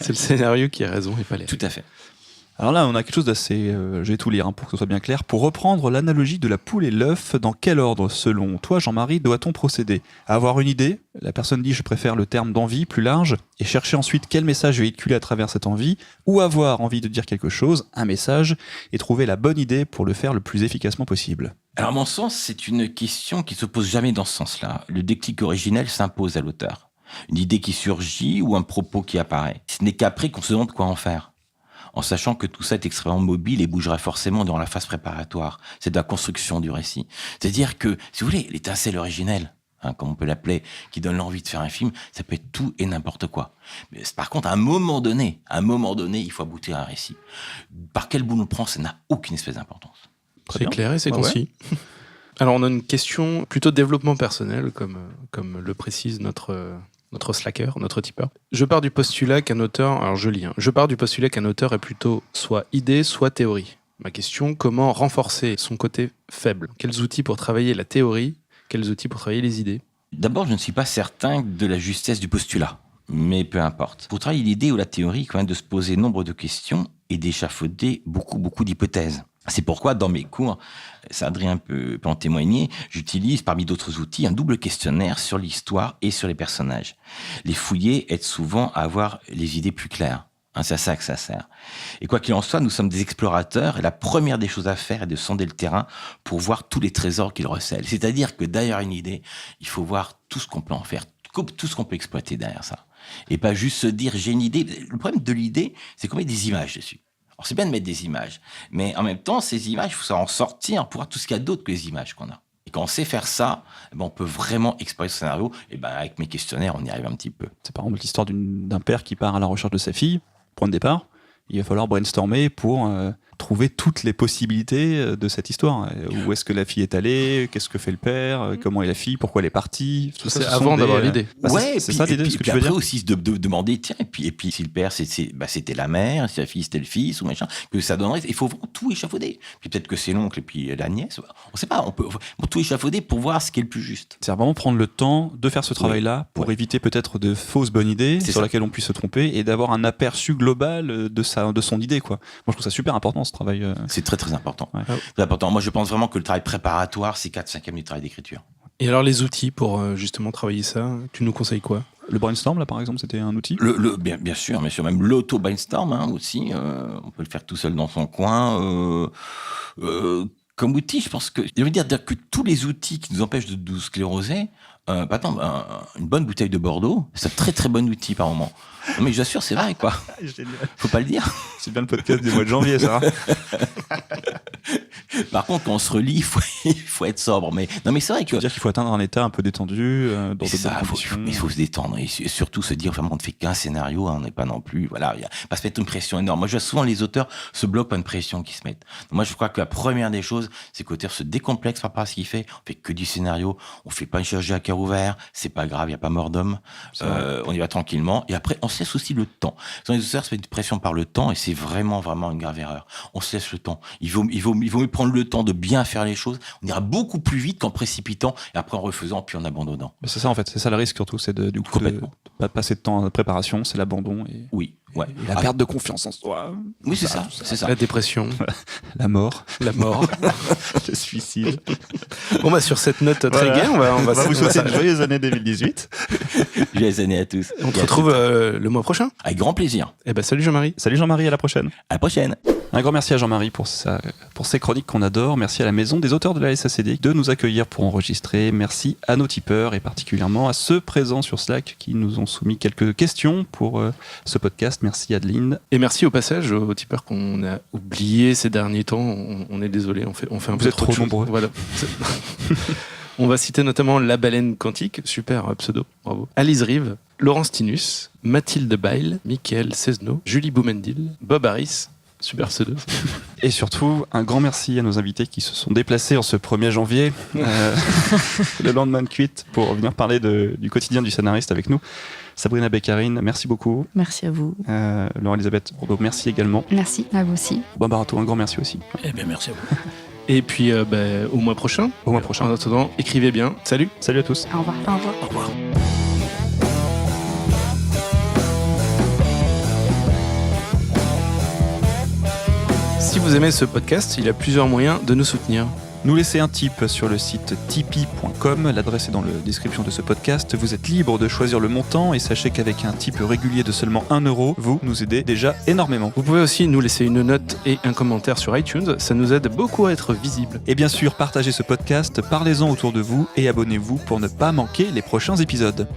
C'est le scénario qui a raison et pas les règles. Tout à fait. Alors là, on a quelque chose d'assez... je vais tout lire pour que ce soit bien clair. Pour reprendre l'analogie de la poule et l'œuf, dans quel ordre, selon toi, Jean-Marie, doit-on procéder? Avoir une idée, la personne dit « je préfère le terme d'envie plus large » et chercher ensuite quel message véhiculer à travers cette envie, ou avoir envie de dire quelque chose, un message, et trouver la bonne idée pour le faire le plus efficacement possible. Alors, à mon sens, c'est une question qui se pose jamais dans ce sens-là. Le déclic originel s'impose à l'auteur. Une idée qui surgit ou un propos qui apparaît. Ce n'est qu'après qu'on se demande quoi en faire. En sachant que tout ça est extrêmement mobile et bougera forcément dans la phase préparatoire. C'est de la construction du récit. C'est-à-dire que, si vous voulez, l'étincelle originelle, comme on peut l'appeler, qui donne l'envie de faire un film, ça peut être tout et n'importe quoi. Mais par contre, à un moment donné, il faut aboutir à un récit. Par quel bout on le prend, ça n'a aucune espèce d'importance. C'est clair et c'est concis. Alors, on a une question plutôt de développement personnel, comme le précise notre slacker, notre tipeur. Je pars du postulat qu'un auteur, alors je lis, je pars du postulat qu'un auteur est plutôt soit idée, soit théorie. Ma question, comment renforcer son côté faible? Quels outils pour travailler la théorie? Quels outils pour travailler les idées? D'abord, je ne suis pas certain de la justesse du postulat, mais peu importe. Pour travailler l'idée ou la théorie, il faut quand même de se poser nombre de questions et d'échafauder beaucoup d'hypothèses. C'est pourquoi, dans mes cours, ça Adrien peut en témoigner, j'utilise, parmi d'autres outils, un double questionnaire sur l'histoire et sur les personnages. Les fouiller aide souvent à avoir les idées plus claires. C'est à ça que ça sert. Et quoi qu'il en soit, nous sommes des explorateurs et la première des choses à faire est de sonder le terrain pour voir tous les trésors qu'il recèle. C'est-à-dire que derrière une idée, il faut voir tout ce qu'on peut en faire, tout ce qu'on peut exploiter derrière ça. Et pas juste se dire j'ai une idée. Le problème de l'idée, c'est qu'on met des images dessus. Alors, c'est bien de mettre des images, mais en même temps, ces images, il faut en sortir pour voir tout ce qu'il y a d'autre que les images qu'on a. Et quand on sait faire ça, on peut vraiment explorer ce scénario. Et avec mes questionnaires, on y arrive un petit peu. C'est par exemple l'histoire d'un père qui part à la recherche de sa fille, point de départ, il va falloir brainstormer pour trouver toutes les possibilités de cette histoire. Où est-ce que la fille est allée, qu'est-ce que fait le père, comment est la fille, pourquoi elle est partie. Tout ça, c'est avant d'avoir l'idée. Bah, ouais, c'est ça l'idée, ce que tu veux après dire. aussi de demander, tiens, et puis si le père c'était la mère, si la fille c'était le fils ou machin, que ça donnerait. Il faut vraiment tout échafauder. Puis peut-être que c'est l'oncle et puis la nièce. On sait pas. On peut tout échafauder pour voir ce qui est le plus juste. C'est vraiment prendre le temps de faire ce travail-là pour éviter peut-être de fausses bonnes idées sur lesquelles on puisse se tromper et d'avoir un aperçu global de son idée, quoi. Moi, je trouve ça super important ce travail. C'est très très important. Ouais. Très important. Moi, je pense vraiment que le travail préparatoire, c'est 4/5 du travail d'écriture. Et alors les outils pour justement travailler ça, tu nous conseilles quoi? Le brainstorm, là, par exemple, c'était un outil. Bien sûr, même l'auto-brainstorm aussi. On peut le faire tout seul dans son coin. Comme outil, je pense que je veux dire que tous les outils qui nous empêchent de nous scléroser, par exemple, une bonne bouteille de Bordeaux, c'est un très très bon outil par moment. Non, mais j'assure, c'est vrai, quoi. Génial. Faut pas le dire. C'est bien le podcast du mois de janvier, ça. Par contre, quand on se relit, il faut être sobre. Mais non, mais c'est vrai que. C'est-à-dire qu'il faut atteindre un état un peu détendu, dans de bonnes conditions. Il faut se détendre et surtout se dire vraiment on ne fait qu'un scénario, on n'est pas non plus. Voilà, pas se mettre une pression énorme. Moi, je vois souvent les auteurs se bloquent par une pression qu'ils se mettent. Donc, moi, je crois que la première des choses, c'est que l'auteur se décomplexe par rapport à ce qu'il fait. On fait que du scénario, on fait pas une chirurgie à cœur ouvert, c'est pas grave, il y a pas mort d'homme. On y va tranquillement. Et après, on se laisse aussi le temps. Les auteurs se mettent une pression par le temps et c'est vraiment une grave erreur. On se laisse le temps. Il vaut mieux prendre le temps de bien faire les choses. On ira beaucoup plus vite qu'en précipitant et après en refaisant puis en abandonnant. Mais c'est ça en fait, c'est ça le risque surtout, c'est de pas passer de temps de préparation, c'est l'abandon et la perte de confiance en soi. Oui, c'est ça. La dépression, la mort, le suicide. Bon bah sur cette note très gaie, on va vous souhaiter une joyeuse année 2018. Joyeuse année à tous. On te retrouve le mois prochain. Avec grand plaisir. Eh ben salut Jean-Marie. Salut Jean-Marie, à la prochaine. À la prochaine. Un grand merci à Jean-Marie pour ces chroniques qu'on adore. Merci à la Maison des auteurs de la SACD de nous accueillir pour enregistrer. Merci à nos tipeurs et particulièrement à ceux présents sur Slack qui nous ont soumis quelques questions pour ce podcast. Merci Adeline. Et merci au passage aux tipeurs qu'on a oubliés ces derniers temps. On est désolé, on fait un Vous peu êtes trop trop de choses. nombreux. Voilà. On va citer notamment La Baleine Quantique, super pseudo, bravo. Alice Rive, Laurence Tinus, Mathilde Bail, Mickaël Cesno, Julie Boumendil, Bob Harris, super pseudo. Et surtout, un grand merci à nos invités qui se sont déplacés en ce 1er janvier, le lendemain de cuite, pour venir parler du quotidien du scénariste avec nous. Sabrina Beccarine, merci beaucoup. Merci à vous. Laure-Elisabeth Bourdeau, merci également. Merci, à vous aussi. Bob Barato, un grand merci aussi. Eh bien, merci à vous. Et puis au mois prochain. Au mois prochain. En attendant, écrivez bien. Salut. Salut à tous. Au revoir. Au revoir. Au revoir. Si vous aimez ce podcast, il y a plusieurs moyens de nous soutenir. Nous laisser un tip sur le site tipeee.com, l'adresse est dans la description de ce podcast. Vous êtes libre de choisir le montant et sachez qu'avec un tip régulier de seulement 1 €, vous nous aidez déjà énormément. Vous pouvez aussi nous laisser une note et un commentaire sur iTunes, ça nous aide beaucoup à être visible. Et bien sûr, partagez ce podcast, parlez-en autour de vous et abonnez-vous pour ne pas manquer les prochains épisodes.